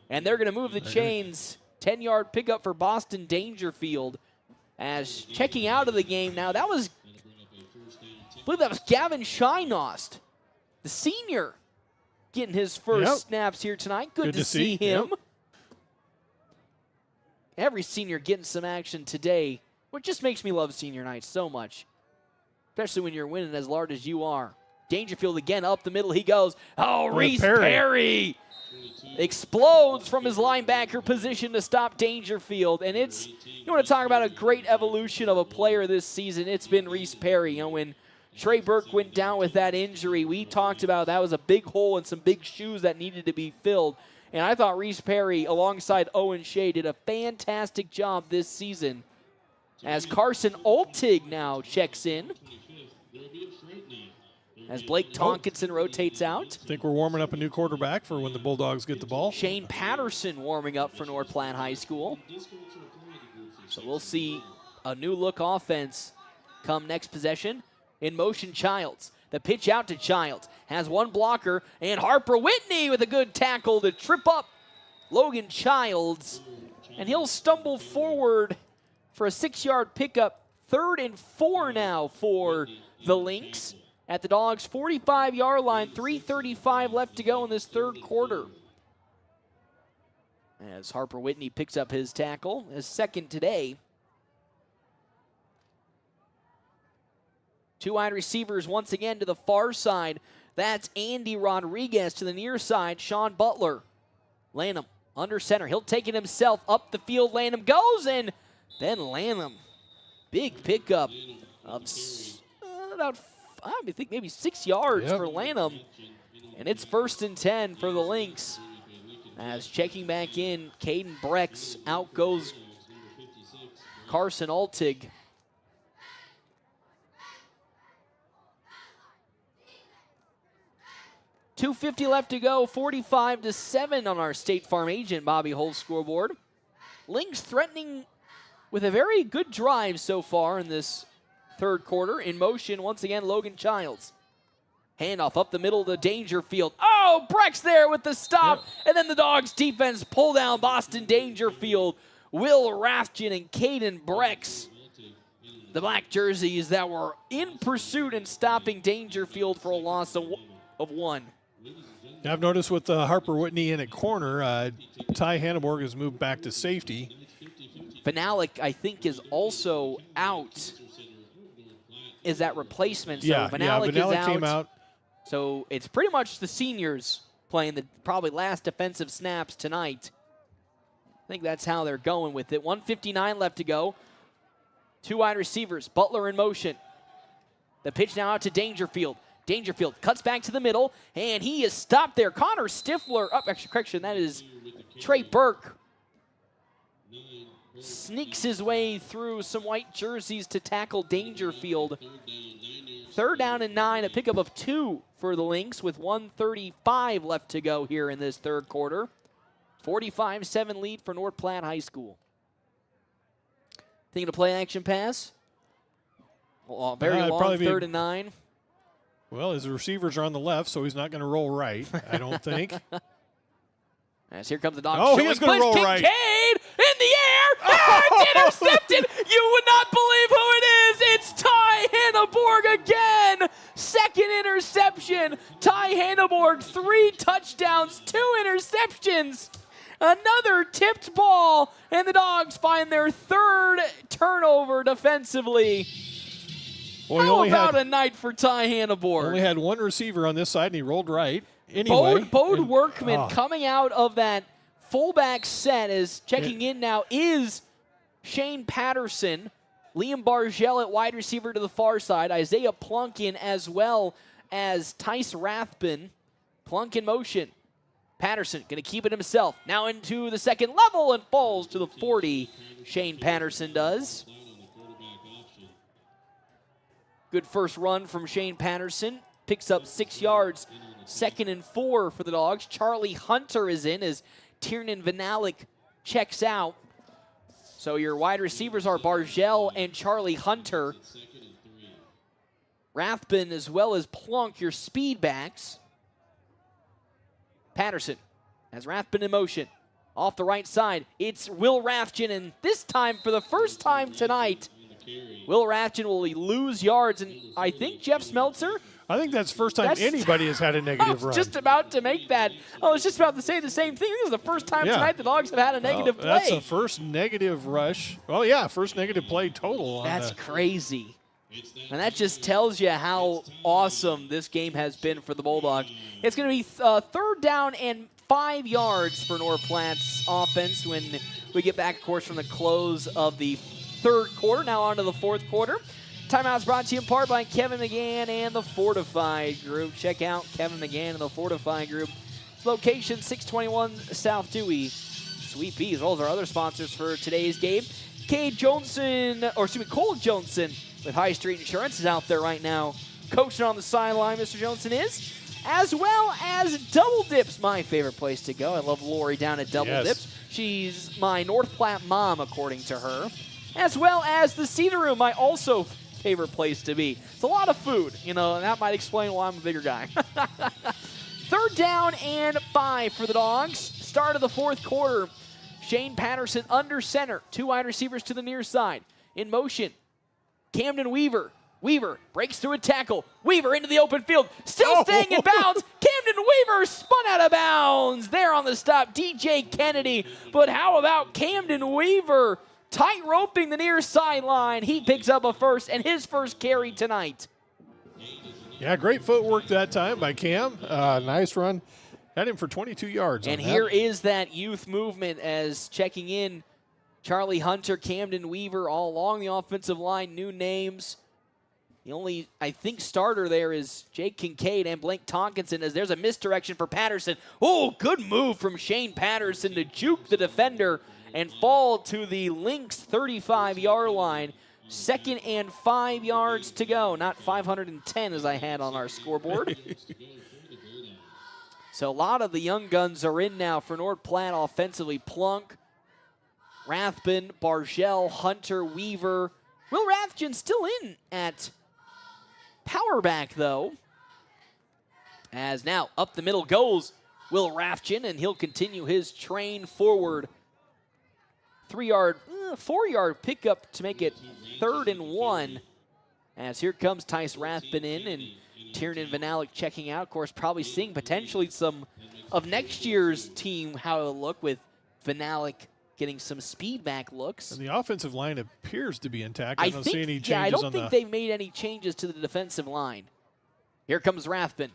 And they're going to move the chains. 10-yard pickup for Boston Dangerfield. As checking out of the game now, that was, I believe that was Gavin Shinost, the senior, getting his first snaps here tonight. Good to see him. Yep. Every senior getting some action today, which just makes me love senior night so much, especially when you're winning as large as you are. Dangerfield again up the middle. He goes. Oh, Reese Perry explodes from his linebacker position to stop Dangerfield. And you want to talk about a great evolution of a player this season. It's been Reese Perry. When Trey Burke went down with that injury. We talked about that was a big hole and some big shoes that needed to be filled. And I thought Reese Perry, alongside Owen Shea, did a fantastic job this season. As Carson Altig now checks in. As Blake Tonkinson rotates out. I think we're warming up a new quarterback for when the Bulldogs get the ball. Shane Patterson warming up for North Platte High School. So we'll see a new look offense come next possession. In motion, Childs. The pitch out to Childs. Has one blocker, and Harper Whitney with a good tackle to trip up Logan Childs. And he'll stumble forward for a 6-yard pickup. 3rd and 4 now for the Lynx. At the Dogs' 45-yard line, 3:35 left to go in this third quarter. As Harper Whitney picks up his tackle, his second today. 2 wide receivers once again to the far side. That's Andy Rodriguez. To the near side, Sean Butler. Lanham under center. He'll take it himself up the field. Lanham goes, and then Lanham. Big pickup of about, I think maybe 6 yards for Lanham. And it's 1st and 10 for the Lynx. As checking back in, Caden Brex. Out goes Carson Altig. .250 left to go, 45-7 on our State Farm agent Bobby Hull's scoreboard. Lynx threatening with a very good drive so far in this third quarter. In motion, once again, Logan Childs. Handoff up the middle to Dangerfield. Oh, Brex there with the stop. And then the Dogs defense pull down Boston Dangerfield. Will Rathjen and Caden Brex. The black jerseys that were in pursuit and stopping Dangerfield for a loss of 1. I've noticed with Harper Whitney in at corner, Ty Hanneborg has moved back to safety. Vanalik, I think, is also out. Is that replacement? So Vanalik is out. Came out. So it's pretty much the seniors playing the probably last defensive snaps tonight. I think that's how they're going with it. 1:59 left to go. 2 wide receivers. Butler in motion. The pitch now out to Dangerfield. Dangerfield cuts back to the middle, and he is stopped there. Connor Stifler, correction, that is Trey Burke. Sneaks his way through some white jerseys to tackle Dangerfield. 3rd down and 9, a pickup of 2 for the Lynx with 1:35 left to go here in this third quarter. 45-7 lead for North Platte High School. Thinking of play action pass? Well, very long 3rd and 9. Well, his receivers are on the left, so he's not going to roll right, I don't think. As here comes the Dogs. Oh, he is going to roll right. Kincaid in the air. Oh, it's intercepted. You would not believe who it is. It's Ty Hanneborg again. 2nd interception. Ty Hanneborg, 3 touchdowns, 2 interceptions. Another tipped ball, and the Dogs find their 3rd turnover defensively. Well, How about a night for Ty Hanneborg? Only had 1 receiver on this side, and he rolled right. Anyway, Bode Workman coming out of that fullback set is checking in now is Shane Patterson. Liam Bargell at wide receiver to the far side. Isaiah Plunk in as well as Tice Rathbun. Plunk in motion. Patterson going to keep it himself. Now into the second level and falls to the 40. Shane Patterson does. Good first run from Shane Patterson. Picks up 6 yards. 2nd and 4 for the Dogs. Charlie Hunter is in as Tiernan Vanalik checks out. So your wide receivers are Bargell and Charlie Hunter. Rathbun as well as Plunk, your speed backs. Patterson has Rathbun in motion. Off the right side, it's Will Rathjen, and this time, for the first time tonight, Will Rathjen will lose yards, and I think Jeff Smeltzer. I think that's the first time anybody has had a negative run. Just about to make that. I was just about to say the same thing. This is the first time tonight the Dogs have had a negative play. That's the first negative rush. Well, yeah, first negative play total. That's crazy. And that just tells you how awesome this game has been for the Bulldogs. It's going to be 3rd down and 5 yards for North Platte's offense when we get back, of course, from the close of the third quarter. Now on to the fourth quarter. Timeout's brought to you in part by Kevin McGann and the Fortified Group. Check out Kevin McGann and the Fortified Group. Location 621 South Dewey. Sweet Peas. Those are other sponsors for today's game. Cole Johnson with High Street Insurance is out there right now coaching on the sideline. Mr. Johnson is. As well as Double Dips, my favorite place to go. I love Lori down at Double Dips. She's my North Platte mom, according to her. As well as the Cedar Room, my also favorite place to be. It's a lot of food, and that might explain why I'm a bigger guy. 3rd down and 5 for the Dogs. Start of the 4th quarter. Shane Patterson under center. 2 wide receivers to the near side. In motion, Camden Weaver. Weaver breaks through a tackle. Weaver into the open field. Still staying in bounds. Camden Weaver spun out of bounds. There on the stop, DJ Kennedy. But how about Camden Weaver tight roping the near sideline? He picks up a first and his first carry tonight. Yeah, great footwork that time by Cam. Nice run. Had him for 22 yards. And here is that youth movement as checking in. Charlie Hunter, Camden Weaver, all along the offensive line. New names. The only, I think, starter there is Jake Kincaid and Blake Tonkinson as there's a misdirection for Patterson. Oh, good move from Shane Patterson to juke the defender and fall to the Lynx 35-yard line. 2nd and 5 yards to go. Not 510 as I had on our scoreboard. So a lot of the young guns are in now for North Platte offensively. Plunk, Rathbun, Bargell, Hunter, Weaver. Will Rathjen still in at power back, though. As now up the middle goes Will Rathjen, and he'll continue his train forward. 4-yard pickup to make it 3rd and 1. As here comes Tice Rathbun in, and Tiernan Vanalik checking out. Of course, probably seeing potentially some of next year's team, how it'll look with Vanalik getting some speed back looks. And the offensive line appears to be intact. I don't see any changes. Yeah, I don't think they've made any changes to the defensive line. Here comes Rathbun.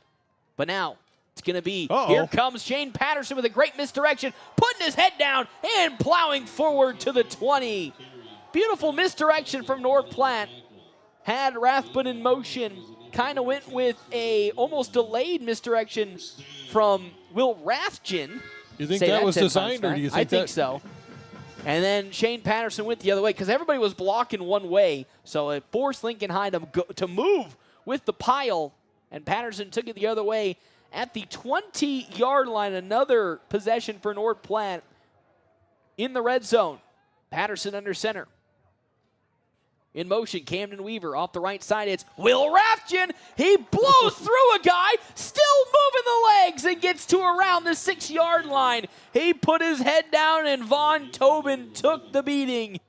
But now it's going to be, here comes Shane Patterson with a great misdirection, putting his head down and plowing forward to the 20. Beautiful misdirection from North Platte. Had Rathbun in motion. Kind of went with a almost delayed misdirection from Will Rathjen. You think that was designed, or do you think I think so. And then Shane Patterson went the other way because everybody was blocking one way. So it forced Lincoln High to move with the pile. And Patterson took it the other way at the 20-yard line. Another possession for North Platte in the red zone. Patterson under center. In motion, Camden Weaver off the right side. It's Will Rathjen. He blows through a guy, still moving the legs, and gets to around the 6-yard line. He put his head down, and Vaughn Tobin took the beating.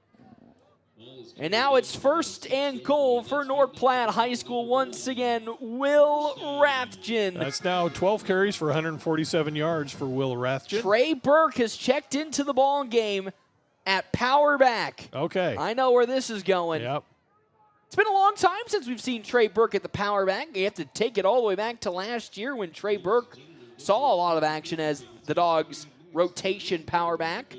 And now it's 1st and goal for North Platte High School once again. Will Rathjen. That's now 12 carries for 147 yards for Will Rathjen. Trey Burke has checked into the ball game at power back. Okay. I know where this is going. Yep. It's been a long time since we've seen Trey Burke at the power back. You have to take it all the way back to last year when Trey Burke saw a lot of action as the Dogs' rotation power back.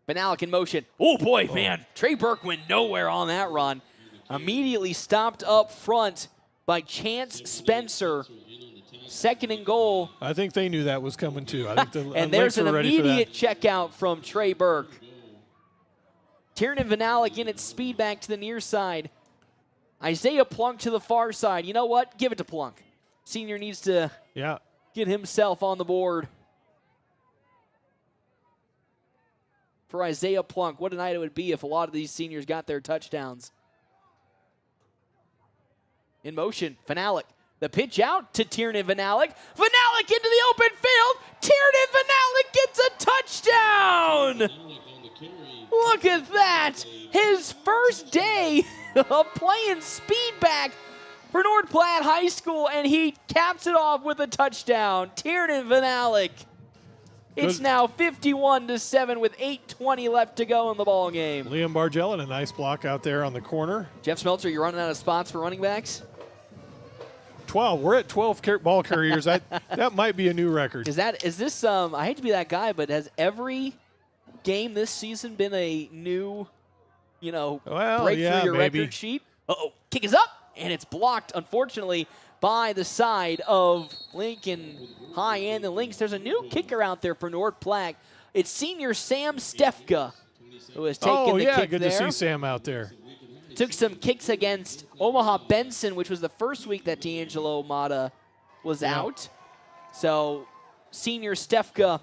Vanalik in motion. Oh, boy, man. Trey Burke went nowhere on that run. Immediately stopped up front by Chance Spencer. 2nd and goal. I think they knew that was coming, too. I think and there's an immediate check out from Trey Burke. Tiernan Vanalik in its speed back to the near side. Isaiah Plunk to the far side. You know what? Give it to Plunk. Senior needs to get himself on the board. For Isaiah Plunk, what a night it would be if a lot of these seniors got their touchdowns. In motion, Vanalik. The pitch out to Tiernan Vanalik. Vanalik into the open field. Tiernan Vanalik gets a touchdown. Look at that. His first day of playing speed back for North Platte High School, and he caps it off with a touchdown. Tiernan Vanalik. It's now 51-7 with 8:20 left to go in the ball game. Liam Bargell and a nice block out there on the corner. Jeff Smeltzer, you're running out of spots for running backs? 12. We're at 12 ball carriers. That might be a new record. Is this I hate to be that guy, but has every game this season been a new break through your record sheet. Uh-oh, kick is up, and it's blocked, unfortunately, by the side of Lincoln High and the Lynx. There's a new kicker out there for North Platte. It's senior Sam Stefka who has taken the kick good there. to see Sam out there. Took some kicks against Omaha Benson, which was the first week that D'Angelo Mata was out. So senior Stefka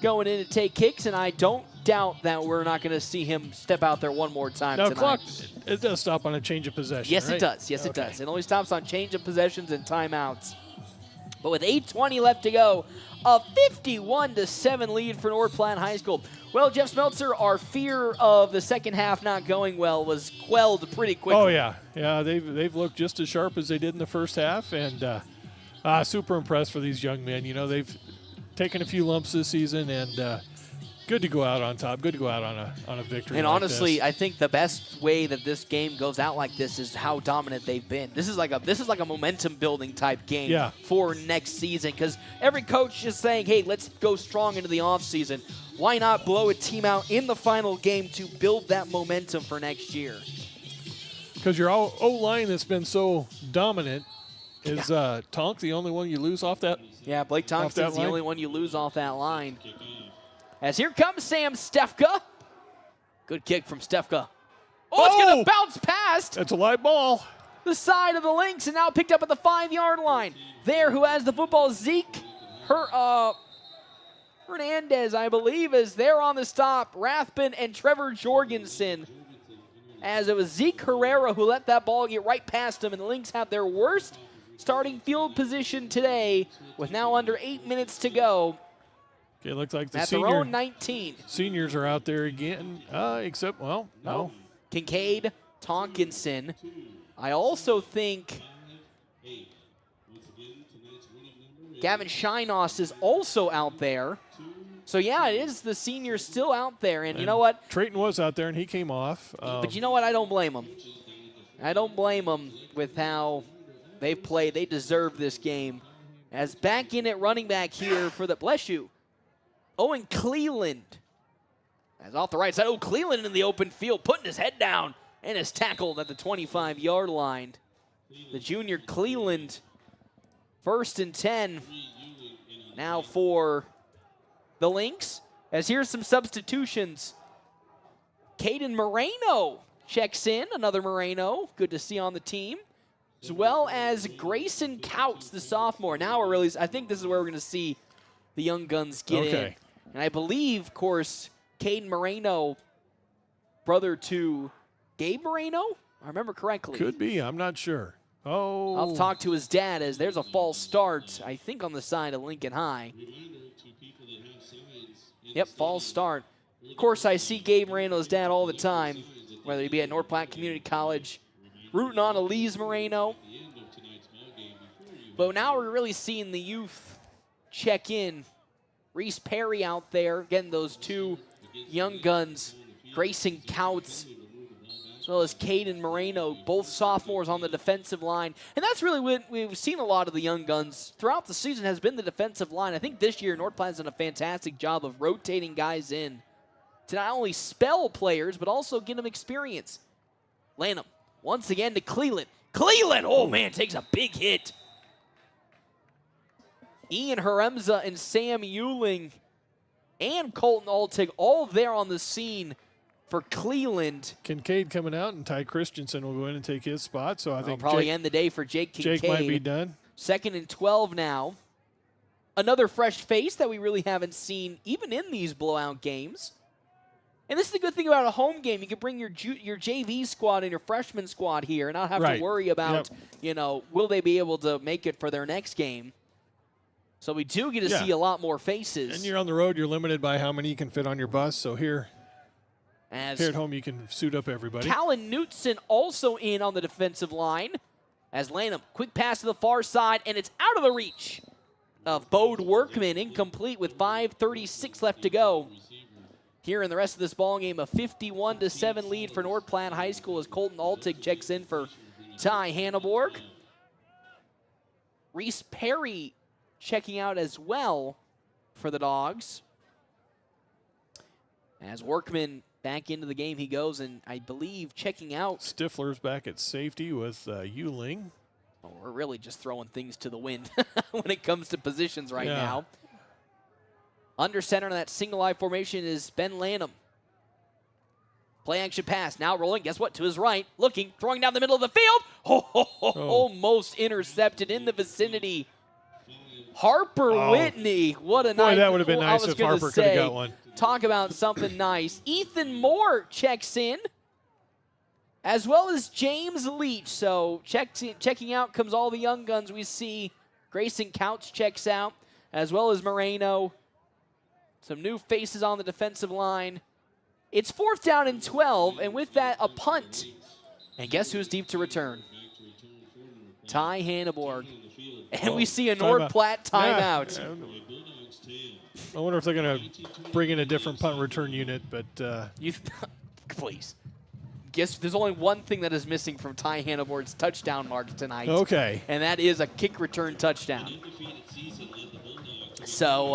going in to take kicks, and I don't doubt that we're not going to see him step out there one more time tonight. Clock, it does stop on a change of possession, Yes, right? it does. Yes, it does. It only stops on change of possessions and timeouts. But with 8:20 left to go, a 51-7 lead for North Platte High School. Well, Jeff Smeltzer, our fear of the second half not going well was quelled pretty quickly. Oh, yeah. They've looked just as sharp as they did in the first half, and super impressed for these young men. They've taken a few lumps this season, and good to go out on top. Good to go out on a victory. And like honestly, this. I think the best way that this game goes out like this is how dominant they've been. This is like a momentum building type game for next season, because every coach is saying, hey, let's go strong into the offseason. Why not blow a team out in the final game to build that momentum for next year? Because your O-line that's been so dominant is Tonk the only one you lose off that? Yeah, Blake Thompson's the only one you lose off that line. As here comes Sam Stefka. Good kick from Stefka. Oh, it's going to bounce past. That's a live ball. The side of the Lynx, and now picked up at the 5-yard line. There, who has the football, Zeke Hernandez, I believe, is there on the stop. Rathbun and Trevor Jorgensen. As it was Zeke Herrera who let that ball get right past him, and the Lynx have their worst starting field position today with now under 8 minutes to go. Okay, it looks like the at their own 19. Seniors are out there again, except, no. Kincaid, Tonkinson. I also think Gavin Shinos is also out there. So, yeah, it is the seniors still out there. And you know what? Trayton was out there, and he came off. But you know what? I don't blame him. I don't blame them with how they've played. They deserve this game. As back in at running back here for the, bless you, Owen Cleland. As off the right side, Cleland in the open field, putting his head down and is tackled at the 25-yard line. The junior Cleland, 1st and 10 now for the Lynx. As here's some substitutions. Caden Moreno checks in, another Moreno, good to see on the team. As well as Grayson Couts, the sophomore. Now I think this is where we're going to see the young guns get in. And I believe, of course, Caden Moreno, brother to Gabe Moreno? I remember correctly. Could be. I'm not sure. I'll talk to his dad as there's a false start, I think, on the side of Lincoln High. Yep, false start. Of course, I see Gabe Moreno's dad all the time, whether he be at North Platte Community College, rooting on Elise Moreno. But now we're really seeing the youth check in. Reese Perry out there, getting those two young guns, Grayson Couts, as well as Caden Moreno, both sophomores on the defensive line. And that's really what we've seen a lot of the young guns throughout the season has been the defensive line. I think this year North Platte's done a fantastic job of rotating guys in to not only spell players, but also get them experience. Lanham, once again to Cleland. Cleland, oh man, takes a big hit. Ian Haremza and Sam Euling and Colton Altig all there on the scene for Cleveland. Kincaid coming out, and Ty Christensen will go in and take his spot. So I think probably end the day for Jake Kincaid. Jake might be done. 2nd and 12 now. Another fresh face that we really haven't seen even in these blowout games. And this is the good thing about a home game. You can bring your JV squad and your freshman squad here and not have to worry about, will they be able to make it for their next game. So we do get to see a lot more faces. And you're on the road, you're limited by how many you can fit on your bus. So here at home, you can suit up everybody. Callan Knutson also in on the defensive line. As Lanham, quick pass to the far side, and it's out of the reach of Bode Workman, incomplete with 5:36 left to go. Here in the rest of this ballgame, a 51-7 lead for North Platte High School as Colton Altig checks in for Ty Hanneborg. Reese Perry checking out as well for the Dogs. As Workman back into the game he goes, and I believe checking out. Stifler's back at safety with Euling. Oh, we're really just throwing things to the wind when it comes to positions right now. Under center in that single eye formation is Ben Lanham. Play action pass. Now rolling. Guess what? To his right. Looking. Throwing down the middle of the field. Almost intercepted in the vicinity. Harper Whitney. What a night. That would have been nice if Harper could have got one. Talk about something nice. Ethan Moore checks in, as well as James Leach. So checking out comes all the young guns we see. Grayson Couch checks out, as well as Moreno. Some new faces on the defensive line. It's 4th down and 12, and with that, a punt. And guess who's deep to return? Ty Hanneborg. And we see a North Platte timeout. Yeah. I wonder if they're going to bring in a different punt return unit, but... Please. Guess there's only one thing that is missing from Ty Hanneborg's touchdown mark tonight. Okay. And that is a kick return touchdown. So,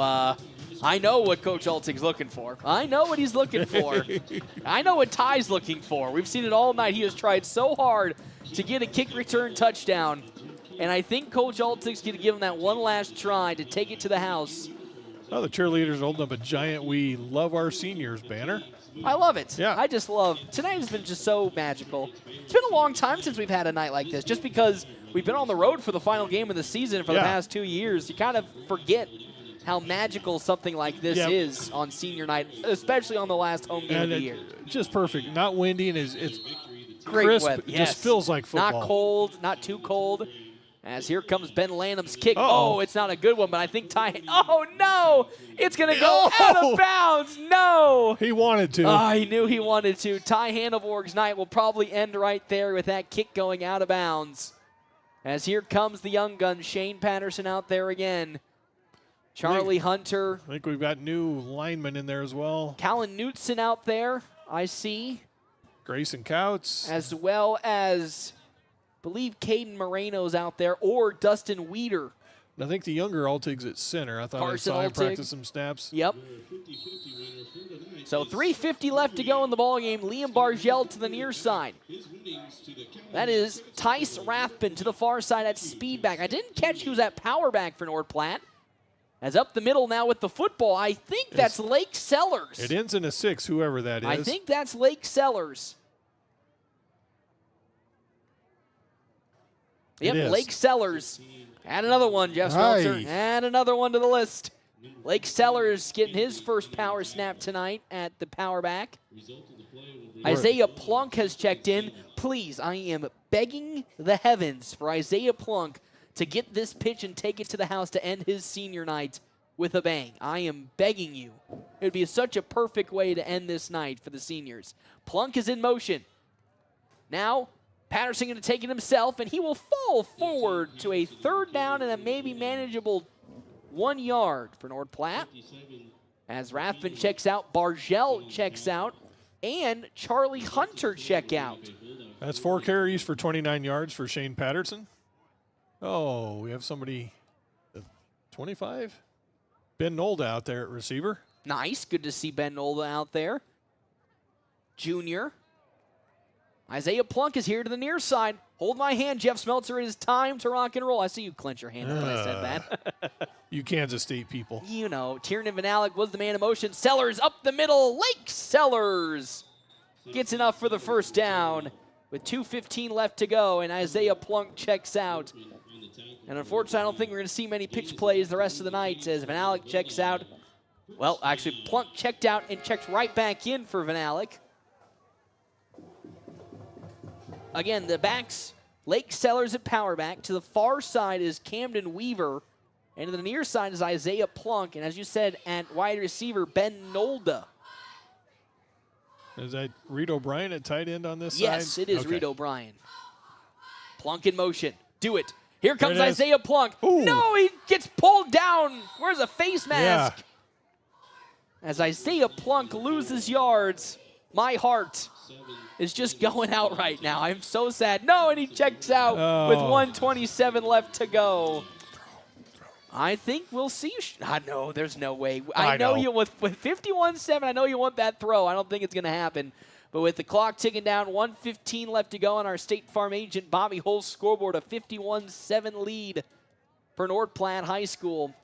I know what Coach Altig's looking for. I know what he's looking for. I know what Ty's looking for. We've seen it all night. He has tried so hard to get a kick return touchdown. And I think Coach Altig's going to give him that one last try to take it to the house. Oh, the cheerleaders holding up a giant "We Love Our Seniors" banner. I love it. Yeah. I just love tonight has been just so magical. It's been a long time since we've had a night like this, just because we've been on the road for the final game of the season for the past 2 years. You kind of forget how magical something like this is on senior night, especially on the last home game of the year. Just perfect. Not windy, and it's great crisp. weather. It just feels like football. Not cold, not too cold. As here comes Ben Lanham's kick. Oh, it's not a good one, but I think Ty. Oh, no! It's going to go out of bounds. No! He wanted to. Oh, he knew he wanted to. Ty Hanneborg's night will probably end right there with that kick going out of bounds. As here comes the young gun, Shane Patterson out there again. Charlie Hunter. I think we've got new linemen in there as well. Callan Knutson out there, I see. Grayson Couts. As well as, I believe Caden Moreno's out there, or Dustin Weeder. I think the younger Altig's at center. I thought Carson I saw him Altig. practice some snaps. Yep. So 3:50 left to go in the ballgame. Liam Bargel to the near side. That is Tice Rathbun to the far side at speed back. I didn't catch who's at power back for North Platte. As up the middle now with the football, I think that's Lake Sellers. It ends in a 6, whoever that is. I think that's Lake Sellers. Yep, Lake Sellers. Add another one, Jeff Smeltzer. Add another one to the list. Lake Sellers getting his first power snap tonight at the power back. Isaiah Plunk has checked in. Please, I am begging the heavens for Isaiah Plunk to get this pitch and take it to the house to end his senior night with a bang. I am begging you. It would be such a perfect way to end this night for the seniors. Plunk is in motion. Now, Patterson going to take it himself, and he will fall forward to a 3rd down and a maybe manageable 1 yard for North Platte. As Rathbun checks out, Bargel checks out, and Charlie Hunter check out. That's 4 carries for 29 yards for Shane Patterson. Oh, we have somebody, 25? Ben Nolda out there at receiver. Nice. Good to see Ben Nolda out there. Junior. Isaiah Plunk is here to the near side. Hold my hand, Jeff Smeltzer. It is time to rock and roll. I see you clench your hand when I said that. You Kansas State people. You know, Tiernan Van Alec was the man in motion. Sellers up the middle. Lake Sellers gets enough for the 1st down with 2:15 left to go, and Isaiah Plunk checks out. And unfortunately, I don't think we're going to see many pitch plays the rest of the night as Van Alec checks out. Well, actually, Plunk checked out and checked right back in for Van Alec. Again, the backs, Lake Sellers at power back. To the far side is Camden Weaver. And to the near side is Isaiah Plunk. And as you said, at wide receiver, Ben Nolda. Is that Reed O'Brien at tight end on this side? Yes, it is Reed O'Brien. Plunk in motion. Do it. Here comes Isaiah Plunk. Ooh. No, he gets pulled down. Where's a face mask? Yeah. As Isaiah Plunk loses yards, my heart is just going out right now. I'm so sad. No, and he checks out with 1:27 left to go. I think we'll see you. No, there's no way. I know you with 51-7. I know you want that throw. I don't think it's going to happen. But with the clock ticking down, 1:15 left to go on our State Farm agent Bobby Hull's scoreboard, a 51-7 lead for North Platte High School.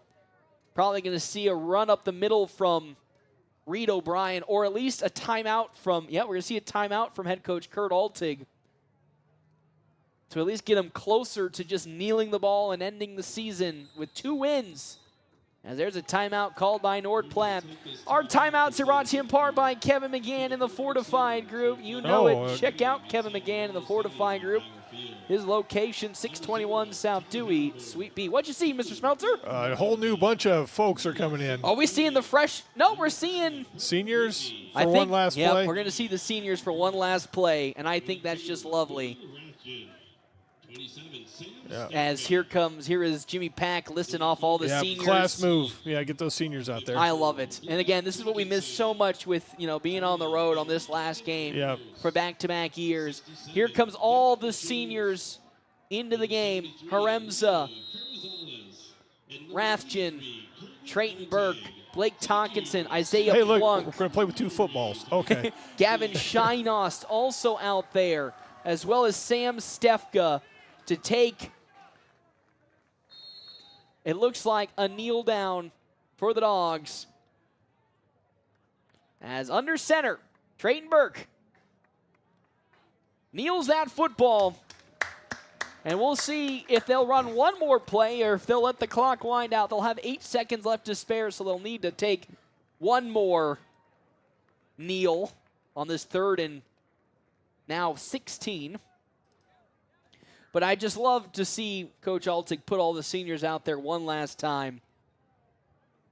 Probably going to see a run up the middle from Reed O'Brien, or at least a timeout from, we're going to see a timeout from head coach Kurt Altig to at least get him closer to just kneeling the ball and ending the season with 2 wins. As there's a timeout called by North Platte. Our timeouts are brought to you in part by Kevin McGann in the Fortified Group. You know it. Check out Kevin McGann in the Fortified Group. His location, 621 South Dewey, Suite B. What'd you see, Mr. Smeltzer? A whole new bunch of folks are coming in. Are we seeing the fresh? No, we're seeing seniors for one last play. Yeah, we're going to see the seniors for one last play, and I think that's just lovely. Yeah. As here is Jimmy Pack listing off all the seniors. Class move. Yeah, get those seniors out there. I love it. And again, this is what we missed so much with, being on the road on this last game for back-to-back years. Here comes all the seniors into the game. Haremza, Rathjen, Trayton Burke, Blake Tonkinson, Isaiah Hey, look, Plunk. we're going to play with 2 footballs. Okay. Gavin Shinost also out there, as well as Sam Stefka to take, it looks like, a kneel down for the Dogs. As under center, Trayton Burke kneels that football. And we'll see if they'll run one more play or if they'll let the clock wind out. They'll have 8 seconds left to spare, so they'll need to take one more kneel on this 3rd and now 16. But I just love to see Coach Altig put all the seniors out there one last time.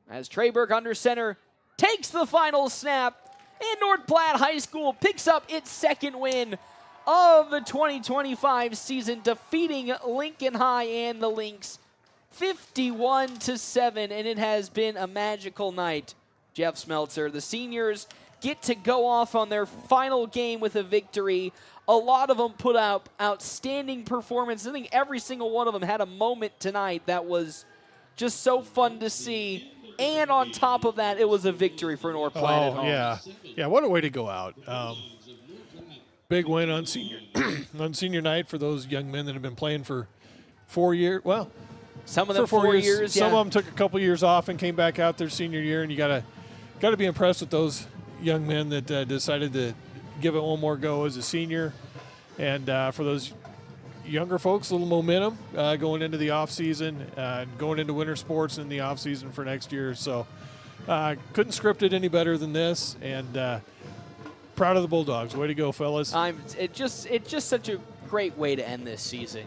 As Trey Burke under center takes the final snap, and North Platte High School picks up its 2nd win of the 2025 season, defeating Lincoln High and the Lynx 51-7, and it has been a magical night, Jeff Smeltzer. The seniors get to go off on their final game with a victory. A lot of them put out outstanding performance. I think every single one of them had a moment tonight that was just so fun to see. And on top of that, it was a victory for North Platte at home. Yeah, what a way to go out. Big win on senior night for those young men that have been playing for 4 years. Well, some of them 4 years. Some of them took a couple years off and came back out their senior year, and you gotta be impressed with those young men that decided to give it one more go as a senior. And for those younger folks, a little momentum going into the offseason, going into winter sports in the offseason for next year. So couldn't script it any better than this, and proud of the Bulldogs. Way to go, fellas. It's just such a great way to end this season.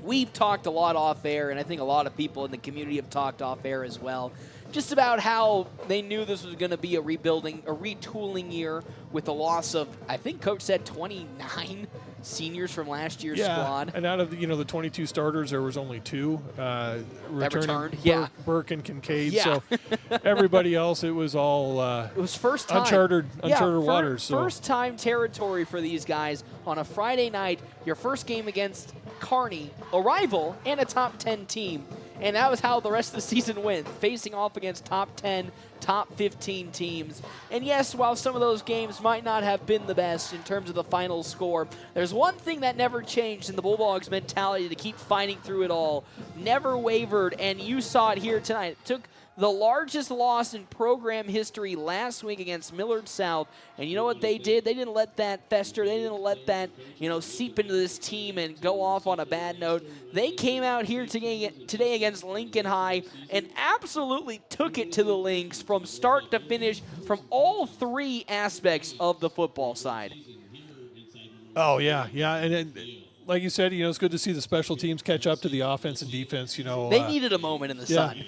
We've talked a lot off air, and I think a lot of people in the community have talked off air as well, just about how they knew this was going to be a retooling year with the loss of, I think Coach said, 29 seniors from last year's squad. And out of the 22 starters, there was only 2 returned. Burke and Kincaid. Yeah. So everybody else, it was all it was first time. uncharted waters. So. First time territory for these guys on a Friday night. Your first game against Kearney, a rival and a top 10 team. And that was how the rest of the season went, facing off against top 10, top 15 teams. And yes, while some of those games might not have been the best in terms of the final score, there's one thing that never changed in the Bulldogs' mentality to keep fighting through it all. Never wavered, and you saw it here tonight. It took the largest loss in program history last week against Millard South. And you know what they did? They didn't let that fester. They didn't let that, seep into this team and go off on a bad note. They came out here today against Lincoln High and absolutely took it to the Lynx from start to finish from all 3 aspects of the football side. Oh, yeah. And like you said, it's good to see the special teams catch up to the offense and defense. They needed a moment in the sun.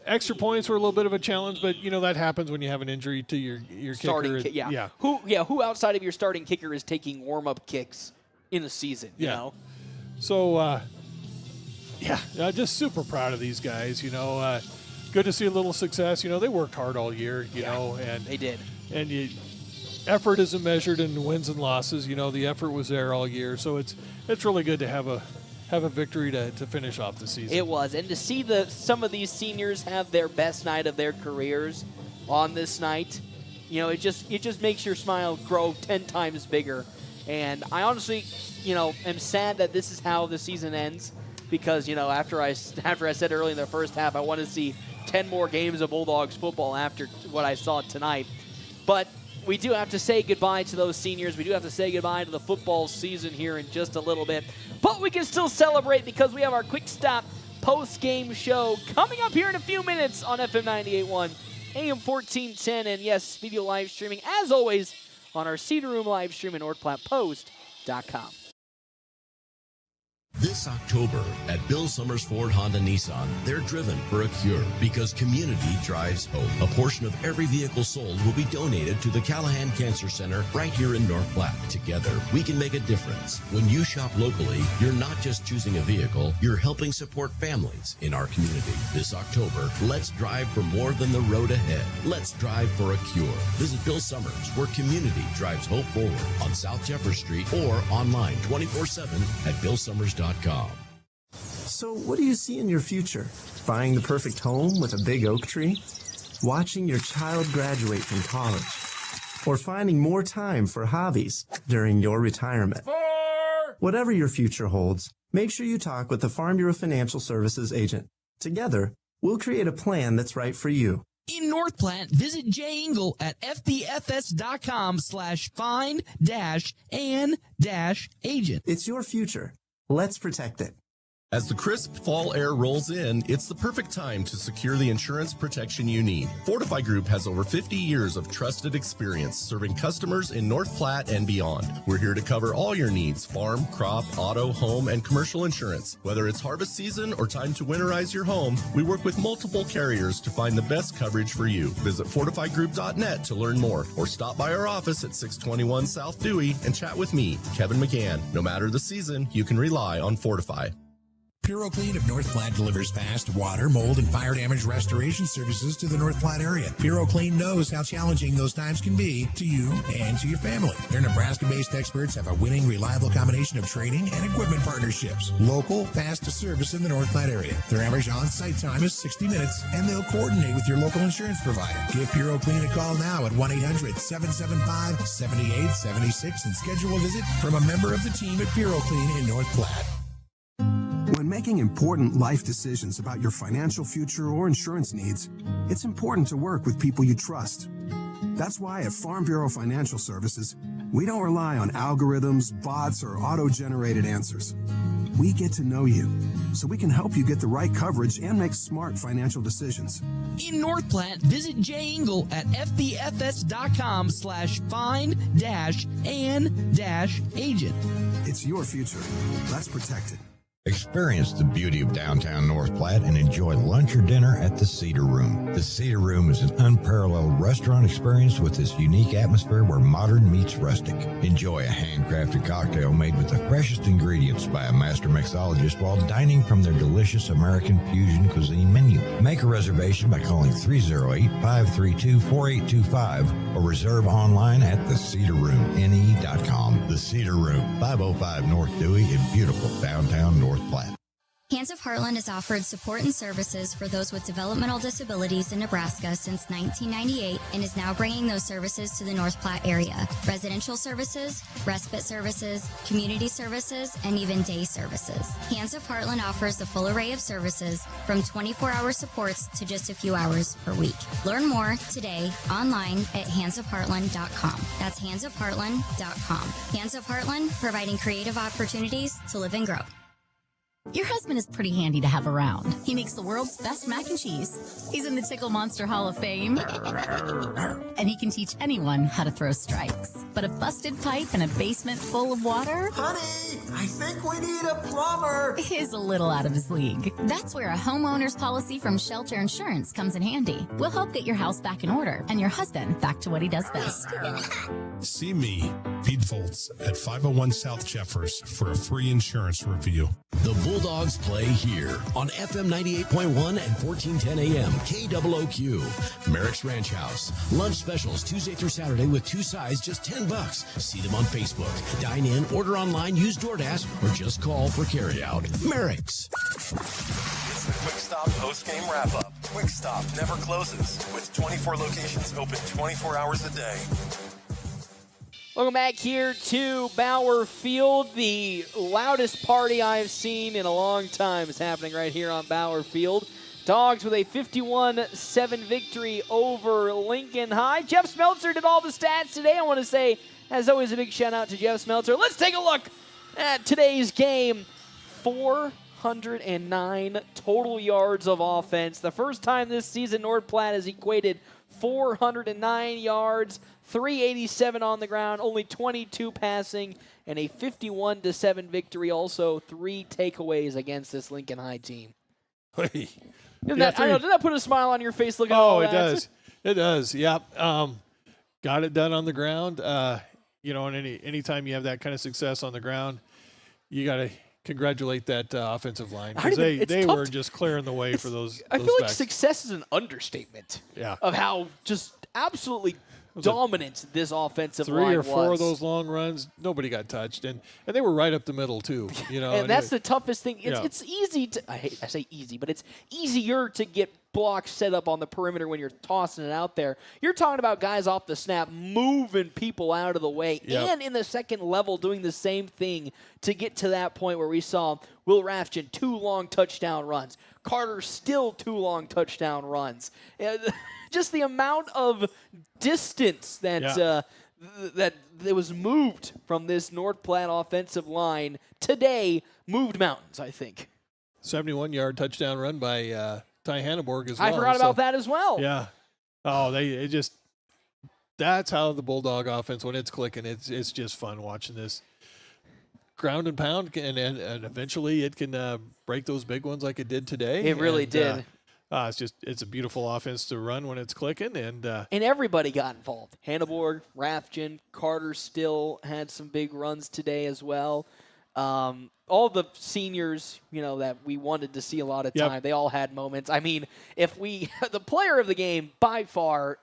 Extra points were a little bit of a challenge, but that happens when you have an injury to your starting kicker. Who outside of your starting kicker is taking warm-up kicks in the season? You know. So just super proud of these guys. Good to see a little success. They worked hard all year. And they did. And effort isn't measured in wins and losses. The effort was there all year, so it's really good to have have a victory to finish off the season. It was. And to see some of these seniors have their best night of their careers on this night, it just makes your smile grow 10 times bigger. And I honestly, am sad that this is how the season ends because, after I said early in the first half, I want to see 10 more games of Bulldogs football after what I saw tonight. But we do have to say goodbye to those seniors. We do have to say goodbye to the football season here in just a little bit. But we can still celebrate because we have our quick stop post-game show coming up here in a few minutes on FM 98.1, AM 1410, and yes, video live streaming, as always, on our Cedar Room live stream at NorthPlattePost.com. This October at Bill Summers Ford Honda Nissan, they're driven for a cure because community drives hope. A portion of every vehicle sold will be donated to the Callahan Cancer Center right here in North Platte. Together, we can make a difference. When you shop locally, you're not just choosing a vehicle, you're helping support families in our community. This October, let's drive for more than the road ahead. Let's drive for a cure. Visit Bill Summers, where community drives hope forward on South Jefferson Street or online 24/7 at BillSummers.com. So what do you see in your future? Buying the perfect home with a big oak tree? Watching your child graduate from college? Or finding more time for hobbies during your retirement? Whatever your future holds, make sure you talk with the Farm Bureau Financial Services agent. Together, we'll create a plan that's right for you. In North Platte, visit Jay Engel at fbfs.com/find-an-agent. It's your future. Let's protect it. As the crisp fall air rolls in, it's the perfect time to secure the insurance protection you need. Fortify Group has over 50 years of trusted experience serving customers in North Platte and beyond. We're here to cover all your needs: farm, crop, auto, home, and commercial insurance. Whether it's harvest season or time to winterize your home, we work with multiple carriers to find the best coverage for you. Visit fortifygroup.net to learn more or stop by our office at 621 South Dewey and chat with me, Kevin McCann. No matter the season, you can rely on Fortify. Puro Clean of North Platte delivers fast water, mold, and fire damage restoration services to the North Platte area. Puro Clean knows how challenging those times can be to you and to your family. Their Nebraska-based experts have a winning, reliable combination of training and equipment partnerships. Local, fast to service in the North Platte area. Their average on-site time is 60 minutes, and they'll coordinate with your local insurance provider. Give Puro Clean a call now at 1-800-775-7876 and schedule a visit from a member of the team at Puro Clean in North Platte. When making important life decisions about your financial future or insurance needs, it's important to work with people you trust. That's why at Farm Bureau Financial Services, we don't rely on algorithms, bots, or auto-generated answers. We get to know you, so we can help you get the right coverage and make smart financial decisions. In North Platte, visit Jay Engel at fbfs.com/find-an-agent. It's your future. Let's protect it. Experience the beauty of downtown North Platte and enjoy lunch or dinner at the Cedar Room. The Cedar Room is an unparalleled restaurant experience with this unique atmosphere where modern meets rustic. Enjoy a handcrafted cocktail made with the freshest ingredients by a master mixologist while dining from their delicious American fusion cuisine menu. Make a reservation by calling 308-532-4825 or reserve online at thecedarroomne.com. The Cedar Room, 505 North Dewey in beautiful downtown North Platte. Hands of Heartland has offered support and services for those with developmental disabilities in Nebraska since 1998 and is now bringing those services to the North Platte area. Residential services, respite services, community services, and even day services. Hands of Heartland offers a full array of services from 24-hour supports to just a few hours per week. Learn more today online at handsofheartland.com. That's handsofheartland.com. Hands of Heartland, providing creative opportunities to live and grow. Your husband is pretty handy to have around. He makes the world's best mac and cheese. He's in the Tickle Monster Hall of Fame. And he can teach anyone how to throw strikes. But a busted pipe in a basement full of water? Honey, I think we need a plumber. Is a little out of his league. That's where a homeowner's policy from Shelter Insurance comes in handy. We'll help get your house back in order and your husband back to what he does best. See me, Pete Foltz, at 501 South Jeffers for a free insurance review. The Bulldogs play here on FM 98.1 and 1410 AM KOOQ. Merrick's Ranch House. Lunch specials Tuesday through Saturday with 2 sides, just $10. See them on Facebook. Dine in, order online, use DoorDash, or just call for carryout. Merrick's. It's the Quick Stop post-game wrap-up. Quick Stop never closes, with 24 locations open 24 hours a day. Welcome back here to Bauer Field. The loudest party I've seen in a long time is happening right here on Bauer Field. Dogs with a 51-7 victory over Lincoln High. Jeff Smeltzer did all the stats today. I want to say, as always, a big shout-out to Jeff Smeltzer. Let's take a look at today's game. 409 total yards of offense. The first time this season North Platte has equated 409 yards, 387 on the ground, only 22 passing, and a 51-7 victory. Also, 3 takeaways against this Lincoln High team. Hey. Did that put a smile on your face looking at all that? Oh, it does. It does, yeah. Got it done on the ground. And anytime you have that kind of success on the ground, you got to congratulate that offensive line, because they were just clearing the way for those I feel like backs. success is an understatement of how just absolutely dominant this offensive line was. 3 or 4 of those long runs, nobody got touched, and they were right up the middle too. And that's the toughest thing. It's easy to I say easy, but it's easier to get blocks set up on the perimeter when you're tossing it out there. You're talking about guys off the snap moving people out of the way, and in the second level doing the same thing to get to that point where we saw Will Rathjen 2 long touchdown runs, Carter Still 2 long touchdown runs. Just the amount of distance that was moved from this North Platte offensive line today moved mountains, I think. 71-yard touchdown run by Ty Hanneborg as well. I forgot about that as well. Yeah. Oh, that's how the Bulldog offense, when it's clicking, it's just fun watching this. Ground and pound, and eventually it can break those big ones like it did today. It really did. It's a beautiful offense to run when it's clicking, and everybody got involved. Hanneborg, Rathjen, Carter Still had some big runs today as well. All the seniors, that we wanted to see a lot of time, they all had moments. I mean, the player of the game by far,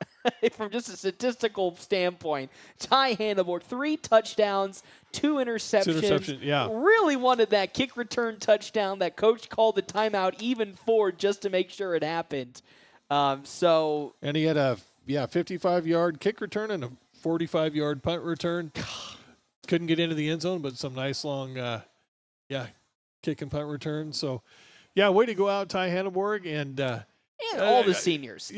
from just a statistical standpoint, Ty Hanneborg, 3 touchdowns, 2 interceptions. Really wanted that kick return touchdown that coach called the timeout even for, just to make sure it happened. And he had a 55-yard kick return and a 45-yard punt return. Couldn't get into the end zone, but some nice long kick and punt return. So way to go out, Ty Hanneborg, and all the seniors.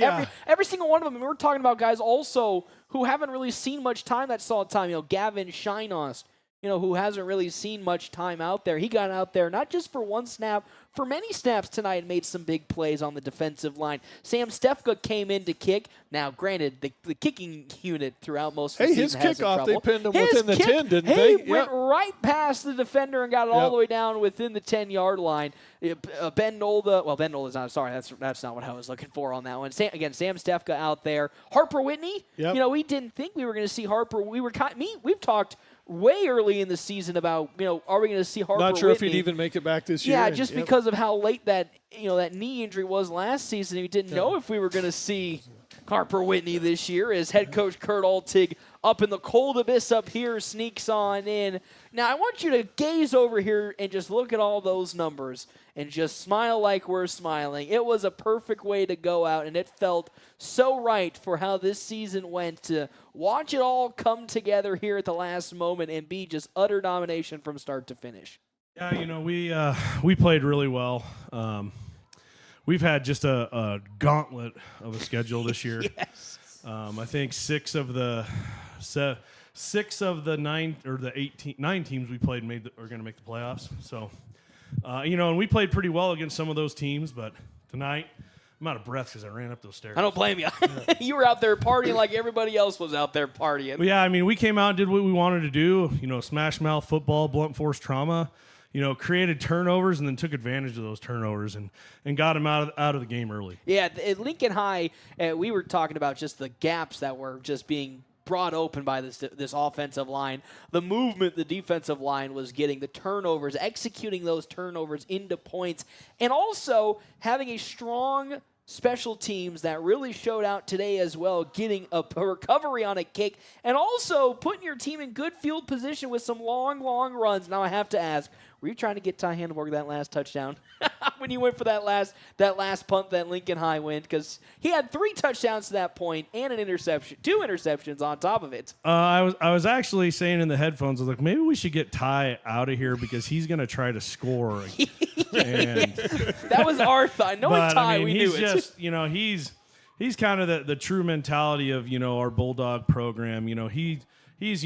Every single one of them. And we're talking about guys also who haven't really seen much time that saw time. Gavin Shinost, who hasn't really seen much time out there. He got out there not just for 1 snap, for many snaps tonight, and made some big plays on the defensive line. Sam Stefka came in to kick. Now, granted, the kicking unit throughout most of the season has some trouble. His kickoff, they pinned him within the 10, didn't they? He went right past the defender and got it all the way down within the 10-yard line. Ben Nolda, that's not what I was looking for on that one. Sam Stefka out there. Harper Whitney, we didn't think we were going to see Harper. We've talked way early in the season about, are we going to see Harper Whitney? Not sure if he'd even make it back this year. Yeah, just because of how late that knee injury was last season. We didn't know if we were going to see Harper Whitney this year, as head coach Kurt Altig up in the cold abyss up here sneaks on in. Now, I want you to gaze over here and just look at all those numbers and just smile like we're smiling. It was a perfect way to go out, and it felt so right for how this season went to watch it all come together here at the last moment and be just utter domination from start to finish. Yeah, we played really well. We've had just a gauntlet of a schedule this year. Yes. I think 6 of the 9 teams we played are going to make the playoffs. So, and we played pretty well against some of those teams, but tonight I'm out of breath because I ran up those stairs. I don't blame you. You were out there partying like everybody else was out there partying. Well, yeah, we came out and did what we wanted to do. Smash mouth football, blunt force trauma. Created turnovers and then took advantage of those turnovers and got them out of the game early. Yeah, at Lincoln High, we were talking about just the gaps that were just being brought open by this offensive line. The movement the defensive line was getting, the turnovers, executing those turnovers into points, and also having a strong special teams that really showed out today as well, getting a recovery on a kick, and also putting your team in good field position with some long runs. Now I have to ask, were you trying to get Ty Handelborg that last touchdown when you went for that last punt that Lincoln High went? Because he had 3 touchdowns to that point and an interception, 2 interceptions on top of it. I was actually saying in the headphones, I was like, maybe we should get Ty out of here because he's going to try to score. And that was our thought. Knowing Ty, we knew it. He's kind of the true mentality of, our Bulldog program. He's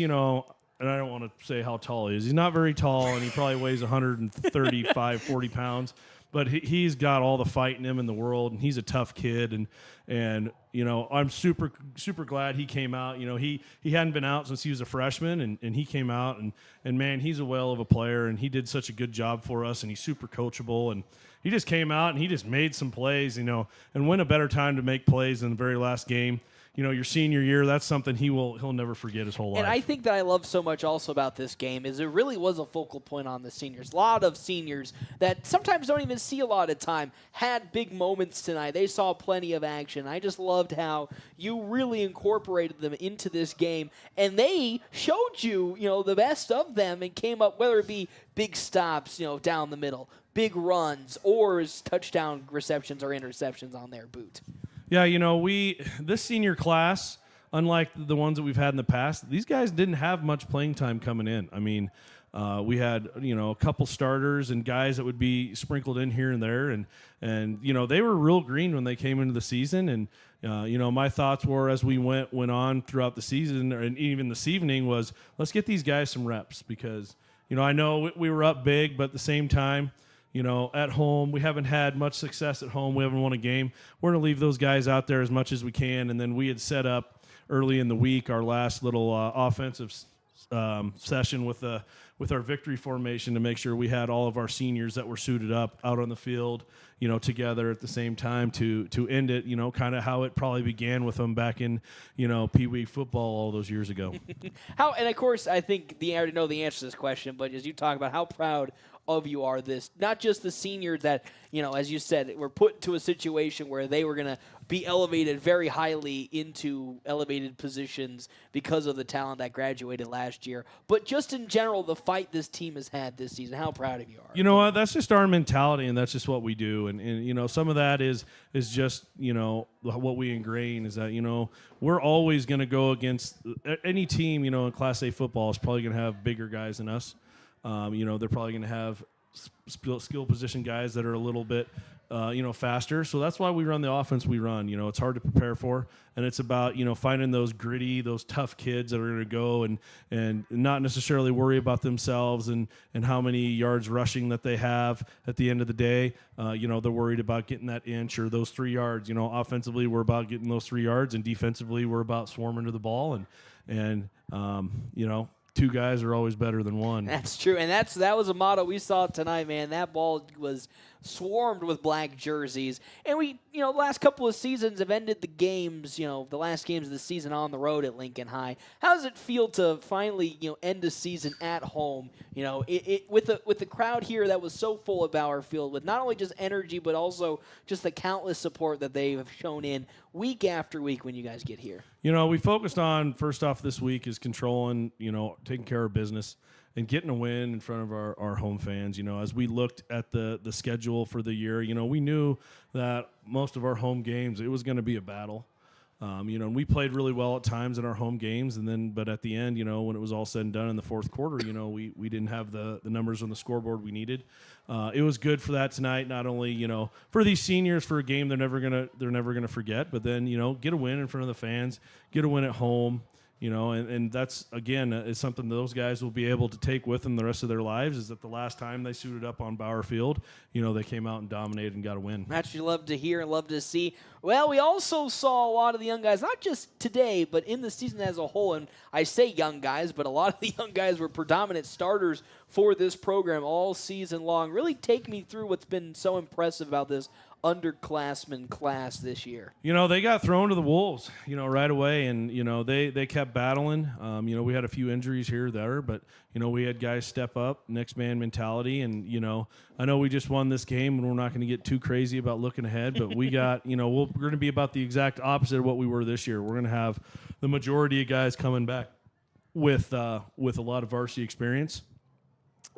and I don't want to say how tall he is. He's not very tall, and he probably weighs 135, 40 pounds. But he's got all the fight in him in the world, and he's a tough kid. And I'm super glad he came out. He hadn't been out since he was a freshman, and he came out, and man, he's a whale of a player, and he did such a good job for us, and he's super coachable. And he just came out, and he just made some plays, and when a better time to make plays than the very last game. Your senior year, that's something he'll never forget his whole life. And I think that I love so much also about this game is it really was a focal point on the seniors. A lot of seniors that sometimes don't even see a lot of time had big moments tonight. They saw plenty of action. I just loved how you really incorporated them into this game, and they showed you, the best of them and came up, whether it be big stops, down the middle, big runs, or touchdown receptions or interceptions on their boot. Yeah, this senior class, unlike the ones that we've had in the past, these guys didn't have much playing time coming in. I mean, we had, a couple starters and guys that would be sprinkled in here and there. And they were real green when they came into the season. And, my thoughts were as we went on throughout the season and even this evening was let's get these guys some reps because, I know we were up big, but at the same time, at home, we haven't had much success at home. We haven't won a game. We're going to leave those guys out there as much as we can. And then we had set up early in the week our last little offensive session with our victory formation to make sure we had all of our seniors that were suited up out on the field, together at the same time to end it, kind of how it probably began with them back in, Pee Wee football all those years ago. And of course, I think I already know the answer to this question, but as you talk about how proud of you are not just the seniors that, as you said, were put into a situation where they were going to be elevated very highly into elevated positions because of the talent that graduated last year, but just in general, the fight this team has had this season, how proud of you are. You know what? That's just our mentality, and that's just what we do. And some of that is just, what we ingrain is that, we're always going to go against any team, in Class A football is probably going to have bigger guys than us. They're probably going to have skill position guys that are a little bit, faster. So that's why we run the offense we run. It's hard to prepare for, and it's about, finding those gritty, those tough kids that are going to go and not necessarily worry about themselves and how many yards rushing that they have at the end of the day. They're worried about getting that inch or those 3 yards. Offensively, we're about getting those 3 yards, and defensively, we're about swarming to the ball and 2 guys are always better than 1. That's true, and that was a motto we saw tonight, man. That ball was swarmed with black jerseys, and we, the last couple of seasons have ended the games, the last games of the season on the road at Lincoln High. How does it feel to finally, end a season at home? With the crowd here that was so full of Bauer Field, with not only just energy but also just the countless support that they have shown in week after week when you guys get here. We focused on first off this week is controlling, taking care of business and getting a win in front of our home fans. As we looked at the schedule for the year, we knew that most of our home games, it was going to be a battle. And we played really well at times in our home games, but at the end, when it was all said and done in the fourth quarter, we didn't have the numbers on the scoreboard we needed. It was good for that tonight, not only, for these seniors for a game they're never gonna forget, but then, get a win in front of the fans, get a win at home. And that's, again, is something those guys will be able to take with them the rest of their lives, is that the last time they suited up on Bauer Field, they came out and dominated and got a win. That's what you love to hear and love to see. Well, we also saw a lot of the young guys, not just today, but in the season as a whole. And I say young guys, but a lot of the young guys were predominant starters for this program all season long. Really take me through what's been so impressive about this underclassmen class this year. They got thrown to the wolves, right away, and they kept battling. We had a few injuries here or there, but we had guys step up, next man mentality, and I know we just won this game, and we're not going to get too crazy about looking ahead, but we got we're going to be about the exact opposite of what we were this year. We're going to have the majority of guys coming back with a lot of varsity experience,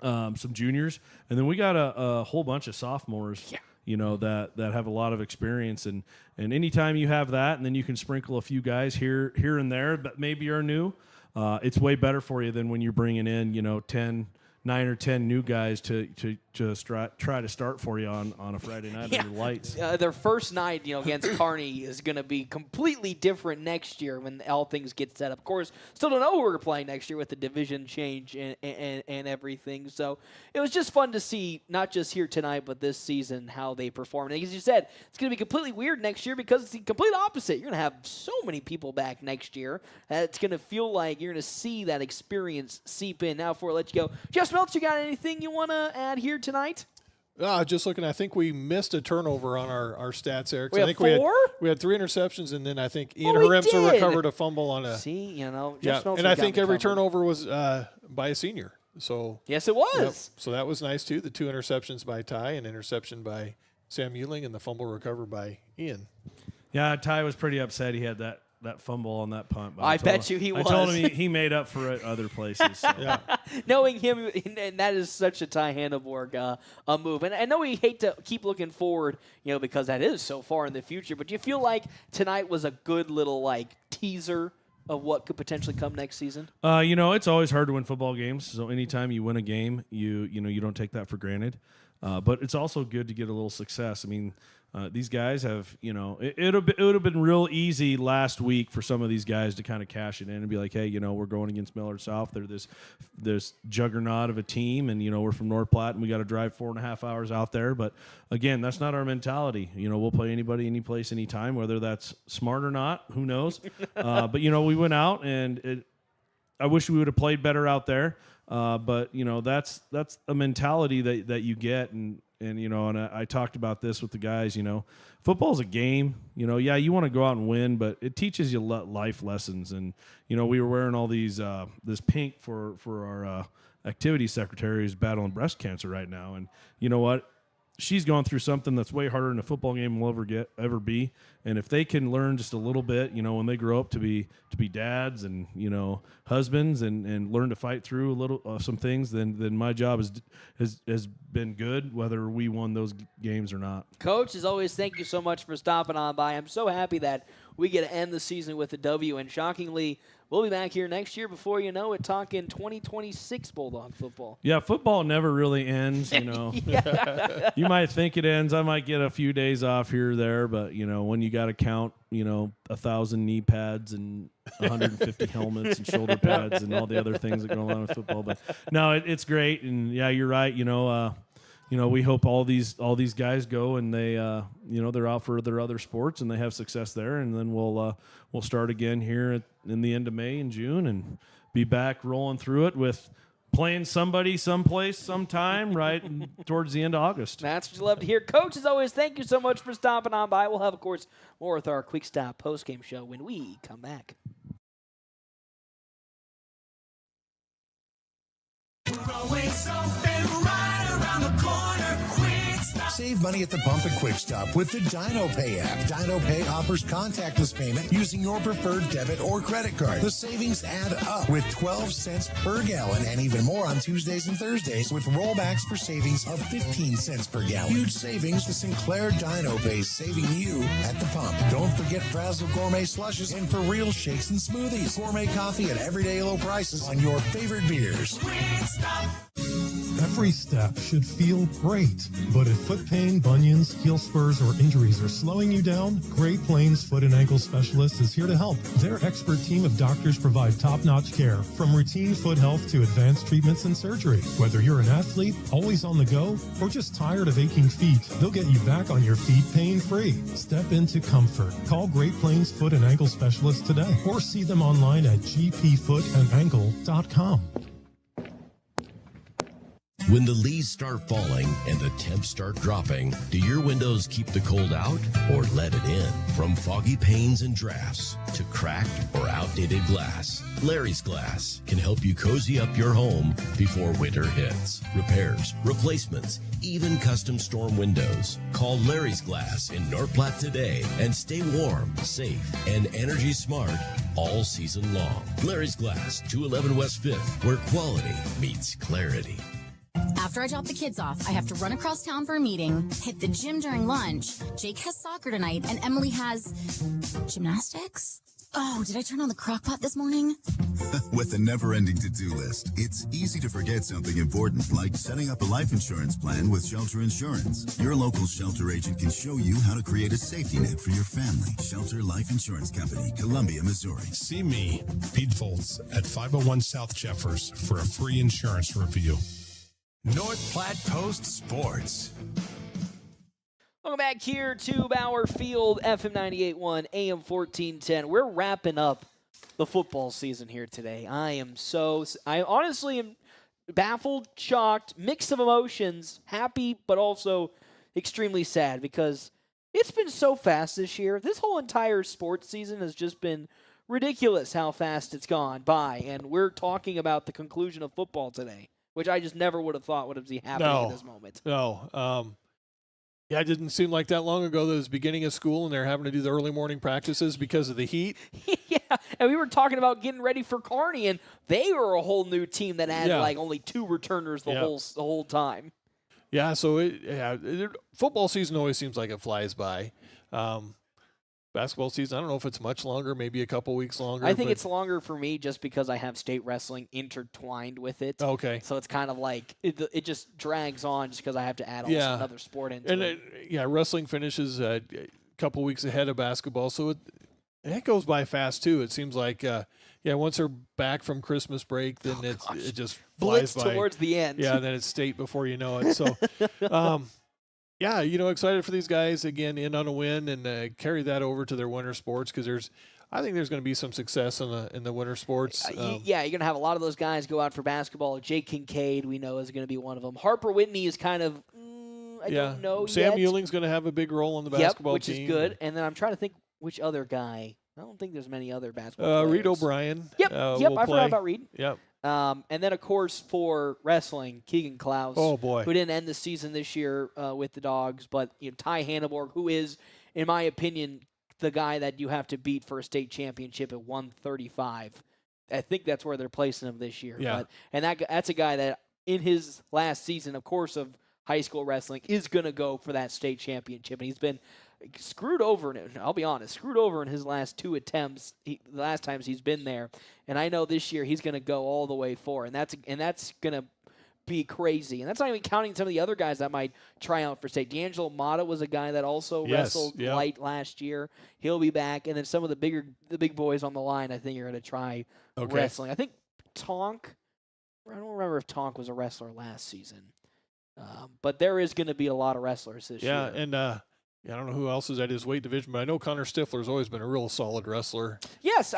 some juniors, and then we got a whole bunch of sophomores. Yeah. That have a lot of experience, and anytime you have that, and then you can sprinkle a few guys here and there that maybe are new, it's way better for you than when you're bringing in 9 or 10 new guys to try to start for you on a Friday night under the lights. Their first night, against Kearney is going to be completely different next year when all things get set up. Of course, still don't know who we're playing next year with the division change and everything. So it was just fun to see, not just here tonight, but this season, how they performed. And as you said, it's going to be completely weird next year because it's the complete opposite. You're going to have so many people back next year. It's going to feel like you're going to see that experience seep in. Now, before I let you go, Jeff Meltz, you got anything you want to add here tonight? Just looking, I think we missed a turnover on our stats, Eric. We I have think 4? we had 3 interceptions, and then I think Ian Haremsa recovered a fumble on a. See, Jeff and I think every turnover was by a senior. So yes, it was. Yep, so that was nice too. The 2 interceptions by Ty, an interception by Sam Euling, and the fumble recovered by Ian. Yeah, Ty was pretty upset. He had that fumble on that punt. I bet you he was. I told him he made up for it other places. So. Yeah. Knowing him, and that is such a Ty Hanneborg move. And I know we hate to keep looking forward, because that is so far in the future. But do you feel like tonight was a good little teaser of what could potentially come next season? It's always hard to win football games. So anytime you win a game, you don't take that for granted. But it's also good to get a little success. I mean, these guys have, it would have been real easy last week for some of these guys to kind of cash it in and be like, hey, we're going against Millard South. They're this juggernaut of a team, and, we're from North Platte, and we got to drive 4.5 hours out there. But, again, that's not our mentality. We'll play anybody, any place, anytime, whether that's smart or not. Who knows? But, we went out, and I wish we would have played better out there. But that's a mentality that you get, and I talked about this with the guys. Football's a game. Yeah, you want to go out and win, but it teaches you life lessons. And we were wearing all these this pink for our activity secretary who's battling breast cancer right now, and you know what? She's gone through something that's way harder than a football game will ever be. And if they can learn just a little bit, when they grow up to be dads and husbands and learn to fight through a little some things, then my job has been good, whether we won those games or not. Coach, as always, thank you so much for stopping on by. I'm so happy that we get to end the season with a W, and shockingly, we'll be back here next year before you know it, talking 2026 Bulldog football. Yeah, football never really ends, You might think it ends. I might get a few days off here or there, but, when you got to count, 1,000 knee pads and 150 helmets and shoulder pads and all the other things that go along with football. But, no, it's great, and, yeah, you're right, we hope all these guys go and they, they're out for their other sports and they have success there, and then we'll start again here in the end of May and June and be back rolling through it with playing somebody someplace sometime right towards the end of August. That's what you love to hear. Coach, as always, thank you so much for stopping on by. We'll have, of course, more with our Quick Stop postgame show when we come back. We're always open right around the corner. Quick Stop. Save money at the pump at Quick Stop with the Dino Pay app. Dino Pay offers contactless payment using your preferred debit or credit card. The savings add up with 12 cents per gallon and even more on Tuesdays and Thursdays with rollbacks for savings of 15 cents per gallon. Huge savings to Sinclair Dino Pay, saving you at the pump. Don't forget Frazzle Gourmet Slushes and For Real Shakes and Smoothies. Gourmet coffee at everyday low prices on your favorite beers. Quick Stop. Every step should feel great. But if foot pain, bunions, heel spurs, or injuries are slowing you down, Great Plains Foot and Ankle Specialist is here to help. Their expert team of doctors provide top-notch care, from routine foot health to advanced treatments and surgery. Whether you're an athlete, always on the go, or just tired of aching feet, they'll get you back on your feet pain-free. Step into comfort. Call Great Plains Foot and Ankle Specialist today, or see them online at gpfootandankle.com. When the leaves start falling and the temps start dropping, do your windows keep the cold out or let it in? From foggy panes and drafts to cracked or outdated glass, Larry's Glass can help you cozy up your home before winter hits. Repairs, replacements, even custom storm windows. Call Larry's Glass in North Platte today and stay warm, safe, and energy smart all season long. Larry's Glass, 211 West 5th, where quality meets clarity. After I drop the kids off, I have to run across town for a meeting, hit the gym during lunch. Jake has soccer tonight, and Emily has gymnastics? Oh, did I turn on the crock pot this morning? With a never-ending to-do list, it's easy to forget something important, like setting up a life insurance plan with Shelter Insurance. Your local Shelter agent can show you how to create a safety net for your family. Shelter Life Insurance Company, Columbia, Missouri. See me, Pete Foltz, at 501 South Jeffers for a free insurance review. North Platte Post Sports. Welcome back here to Bauer Field, FM 98.1, AM 1410. We're wrapping up the football season here today. I honestly am baffled, shocked, mix of emotions, happy, but also extremely sad because it's been so fast this year. This whole entire sports season has just been ridiculous how fast it's gone by, and we're talking about the conclusion of football today, which I just never would have thought would have been happening at this moment. No. Yeah, it didn't seem like that long ago that it was beginning of school and they're having to do the early morning practices because of the heat. Yeah, and we were talking about getting ready for Kearney, and they were a whole new team that had like only 2 returners the whole time. Yeah, so football season always seems like it flies by. Basketball season, I don't know if it's much longer, maybe a couple weeks longer. I think it's longer for me just because I have state wrestling intertwined with it. Okay. So it's kind of like it just drags on just because I have to add also another sport into it. Wrestling finishes a couple weeks ahead of basketball, so it goes by fast too. It seems like once they're back from Christmas break, then it just flies blitz by towards the end. Yeah, and then it's state before you know it. So yeah, excited for these guys again in on a win and carry that over to their winter sports because I think there's going to be some success in the winter sports. You're going to have a lot of those guys go out for basketball. Jake Kincaid, we know, is going to be one of them. Harper Whitney is kind of I don't know Sam yet. Euling's going to have a big role on the basketball which team. is good. And then I'm trying to think which other guy. I don't think there's many other basketball players. Reed O'Brien. Yep, I forgot about Reed. Yep. And then, of course, for wrestling, Keegan Klaus. Oh, boy. Who didn't end the season this year with the Dogs. But Ty Hanneborg, who is, in my opinion, the guy that you have to beat for a state championship at 135. I think that's where they're placing him this year. Yeah. That's a guy that, in his last season, of course, of high school wrestling, is going to go for that state championship. And he's been screwed over, I'll be honest, screwed over in his last 2 attempts, the last times he's been there. And I know this year he's going to go all the way for, and that's going to be crazy. And that's not even counting some of the other guys that might try out for state. D'Angelo Mata was a guy that also wrestled light last year. He'll be back. And then some of the big boys on the line, I think, are going to try wrestling. I think Tonk, I don't remember if Tonk was a wrestler last season. But there is going to be a lot of wrestlers this year. Yeah, and I don't know who else is at his weight division, but I know Connor Stifler's always been a real solid wrestler. Yes.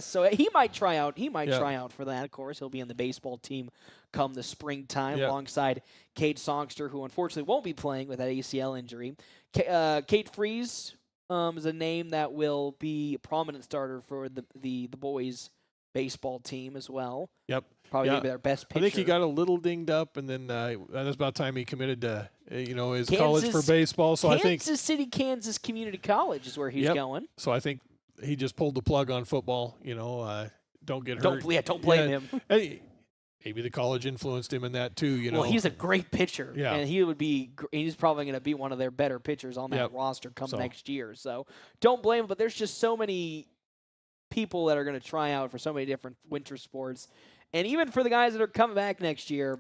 So he might try out. He might try out for that. Of course, he'll be in the baseball team come the springtime alongside Kate Songster, who unfortunately won't be playing with that ACL injury. Kate Fries is a name that will be a prominent starter for the boys baseball team as well. Yep. Probably going to be their best pitcher. I think he got a little dinged up, and then that was about time he committed to his college for baseball. So Kansas City, Kansas Community College is where he's going. So I think he just pulled the plug on football. Don't get hurt. Don't blame him. Maybe the college influenced him in that too. Well, he's a great pitcher. Yeah. And he's probably going to be one of their better pitchers on that roster come next year. So don't blame him. But there's just so many people that are going to try out for so many different winter sports. And even for the guys that are coming back next year,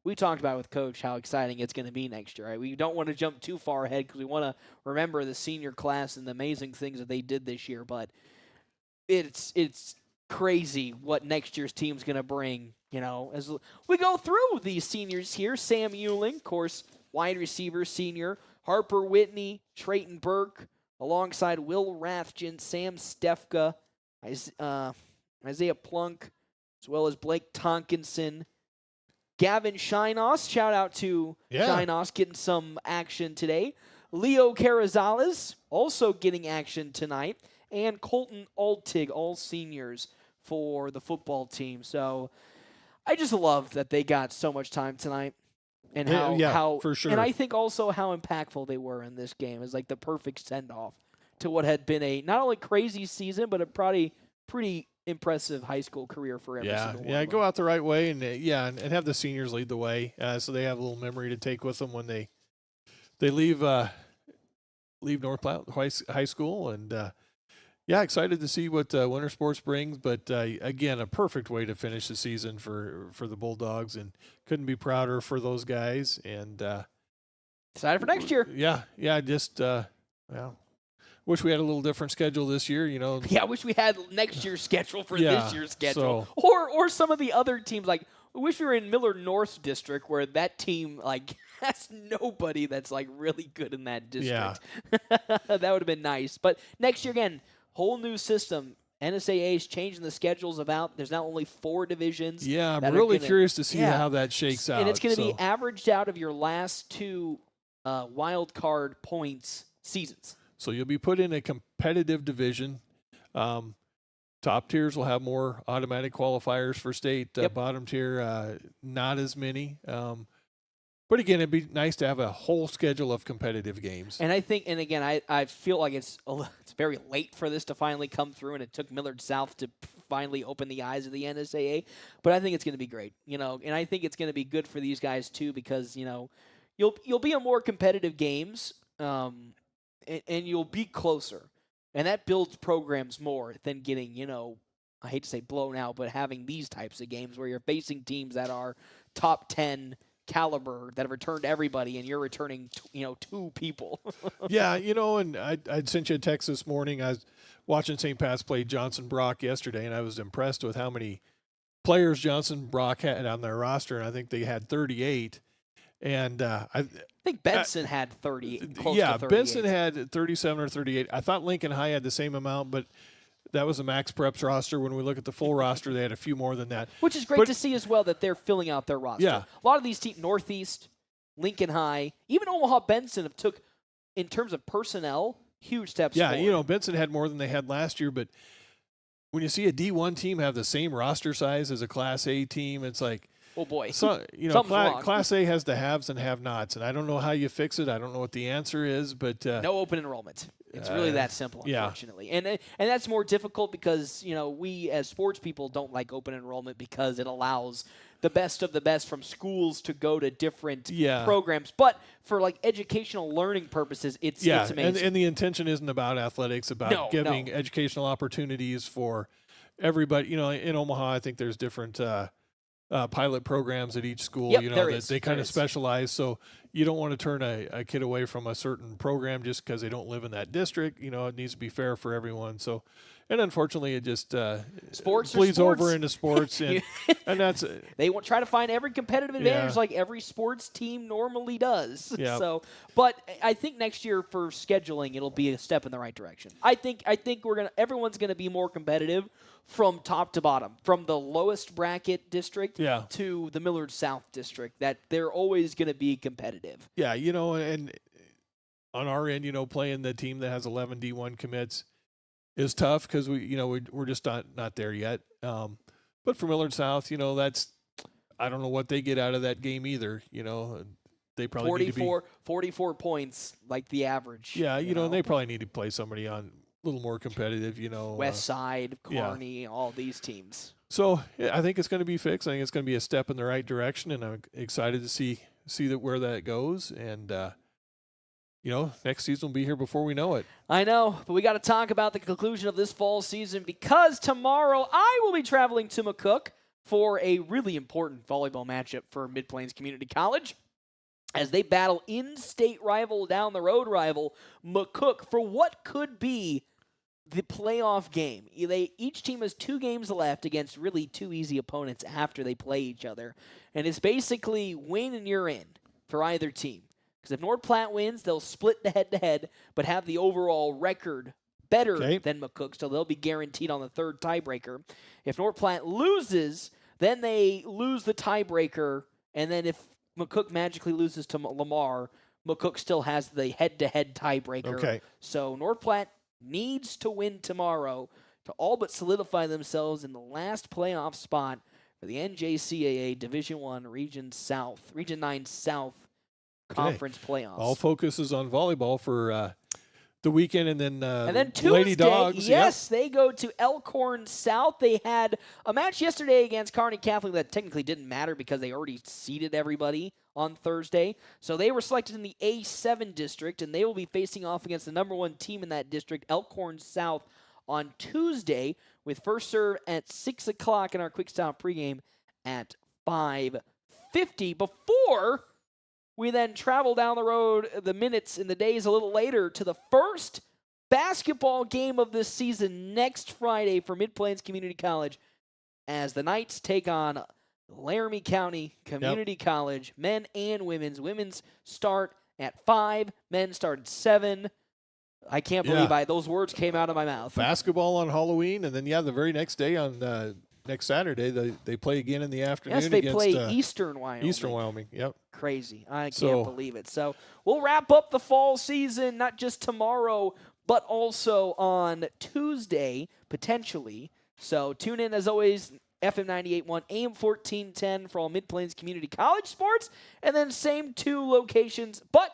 we talked about with Coach how exciting it's going to be next year. Right? We don't want to jump too far ahead because we want to remember the senior class and the amazing things that they did this year. But it's crazy what next year's team's going to bring. As we go through these seniors here, Sam Euling, of course, wide receiver senior, Harper Whitney, Trayton Burke, alongside Will Rathjen, Sam Stefka, Isaiah Plunk, as well as Blake Tonkinson, Gavin Shinos, shout out to Shinos getting some action today. Leo Carrizales also getting action tonight. And Colton Altig, all seniors for the football team. So I just love that they got so much time tonight. And how for sure. And I think also how impactful they were in this game is like the perfect send-off to what had been a not only crazy season, but a probably pretty impressive high school career for every single one. Yeah, go out the right way and have the seniors lead the way, so they have a little memory to take with them when they leave North Platte High School. And excited to see what winter sports brings. But again, a perfect way to finish the season for the Bulldogs, and couldn't be prouder for those guys. And excited for next year. Just wish we had a little different schedule this year, Yeah, I wish we had next year's schedule for this year's schedule. So. Or some of the other teams, like, I wish we were in Millard North District where that team, like, has nobody that's, like, really good in that district. Yeah. That would have been nice. But next year, again, whole new system. NSAA is changing the schedules about. There's now only 4 divisions. Yeah, I'm really curious to see how that shakes out. And it's going to be averaged out of your last 2 wild card points seasons. So you'll be put in a competitive division. Top tiers will have more automatic qualifiers for state. Bottom tier, not as many. But again, it'd be nice to have a whole schedule of competitive games. And I think, and again, I feel like it's very late for this to finally come through, and it took Millard South to finally open the eyes of the NSAA. But I think it's going to be great, and I think it's going to be good for these guys too, because you'll be in more competitive games. And you'll be closer. And that builds programs more than getting, I hate to say blown out, but having these types of games where you're facing teams that are top 10 caliber that have returned everybody and you're returning, 2 people. And I'd sent you a text this morning. I was watching St. Pat's play Johnson Brock yesterday, and I was impressed with how many players Johnson Brock had on their roster, and I think they had 38. And I think Benson had 30. Close to 38. Benson had 37 or 38. I thought Lincoln High had the same amount, but that was a Max Preps roster. When we look at the full roster, they had a few more than that. Which is great to see as well, that they're filling out their roster. Yeah. A lot of these teams, Northeast, Lincoln High, even Omaha Benson have took, in terms of personnel, huge steps forward. Yeah, Benson had more than they had last year, but when you see a D1 team have the same roster size as a Class A team, it's like, oh, boy. So, Class A has the haves and have-nots, and I don't know how you fix it. I don't know what the answer is, but no open enrollment. It's really that simple, unfortunately. And that's more difficult because, we as sports people don't like open enrollment because it allows the best of the best from schools to go to different programs. But for, like, educational learning purposes, it's amazing. And the intention isn't about athletics, about giving educational opportunities for everybody. In Omaha, I think there's different pilot programs at each school, they kind of specialize. So you don't want to turn a kid away from a certain program just because they don't live in that district. It needs to be fair for everyone. So, and unfortunately, it just bleeds over into sports, and that's they want try to find every competitive advantage like every sports team normally does. Yeah. So, but I think next year for scheduling, it'll be a step in the right direction. I think everyone's gonna be more competitive from top to bottom, from the lowest bracket district to the Millard South district. That they're always gonna be competitive. Yeah, and on our end, playing the team that has 11 D1 commits is tough because we're just not there yet. But for Millard South, that's I don't know what they get out of that game either. They probably 44 points, like the average. Yeah, and they probably need to play somebody on a little more competitive. West Side, Kearney, all these teams. So I think it's going to be fixed. I think it's going to be a step in the right direction, and I'm excited to see where that goes. And next season will be here before we know it. I know, but we got to talk about the conclusion of this fall season because tomorrow I will be traveling to McCook for a really important volleyball matchup for Mid-Plains Community College as they battle in-state rival, down-the-road rival, McCook, for what could be the playoff game. Each team has 2 games left against really 2 easy opponents after they play each other. And it's basically win and you're in for either team. Because if North Platte wins, they'll split the head-to-head, but have the overall record better than McCook, so they'll be guaranteed on the 3rd tiebreaker. If North Platte loses, then they lose the tiebreaker, and then if McCook magically loses to Lamar, McCook still has the head-to-head tiebreaker. Okay. So North Platte needs to win tomorrow to all but solidify themselves in the last playoff spot for the NJCAA Division I Region 9 South Conference playoffs. All focus is on volleyball for the weekend, and then Tuesday, Lady Dogs. yes, they go to Elkhorn South. They had a match yesterday against Kearney Catholic that technically didn't matter because they already seeded everybody on Thursday. So they were selected in the A7 district, and they will be facing off against the number 1 team in that district, Elkhorn South, on Tuesday, with first serve at 6 o'clock in our quick stop pregame at 5:50 before we then travel down the road the minutes and the days a little later to the first basketball game of this season next Friday for Mid-Plains Community College as the Knights take on Laramie County Community College, men and women's. Women's start at 5, men start at 7. I can't believe those words came out of my mouth. Basketball on Halloween, and then, the very next day on next Saturday, they play again in the afternoon. Yes, they against, play Eastern Wyoming. Eastern Wyoming, yep. Crazy. I can't believe it. So we'll wrap up the fall season, not just tomorrow, but also on Tuesday, potentially. So tune in, as always, FM 98.1, AM 1410 for all Mid-Plains Community College sports, and then same 2 locations, but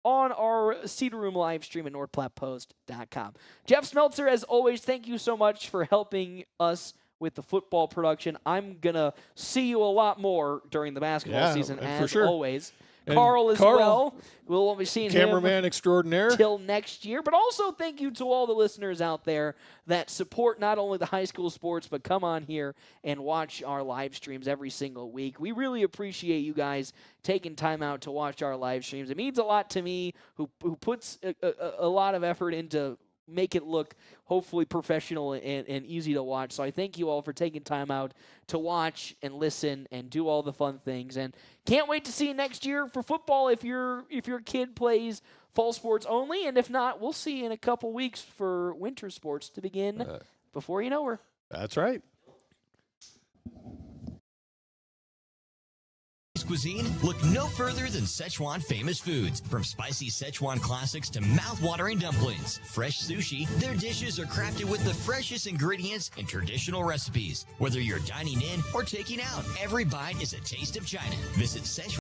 on our Cedar Room live stream at NorthPlattePost.com. Jeff Smeltzer, as always, thank you so much for helping us with the football production. I'm going to see you a lot more during the basketball season, as always. And Carl as well. We'll be seeing cameraman him extraordinaire till next year. But also thank you to all the listeners out there that support not only the high school sports, but come on here and watch our live streams every single week. We really appreciate you guys taking time out to watch our live streams. It means a lot to me, who puts a lot of effort into make it look hopefully professional and easy to watch. So I thank you all for taking time out to watch and listen and do all the fun things. And can't wait to see you next year for football if your kid plays fall sports only. And if not, we'll see you in a couple weeks for winter sports to begin before you know her. That's right. Cuisine, look no further than Szechuan Famous Foods. From spicy Szechuan classics to mouth-watering dumplings, fresh sushi, their dishes are crafted with the freshest ingredients and traditional recipes. Whether you're dining in or taking out, every bite is a taste of China. Visit Szechuan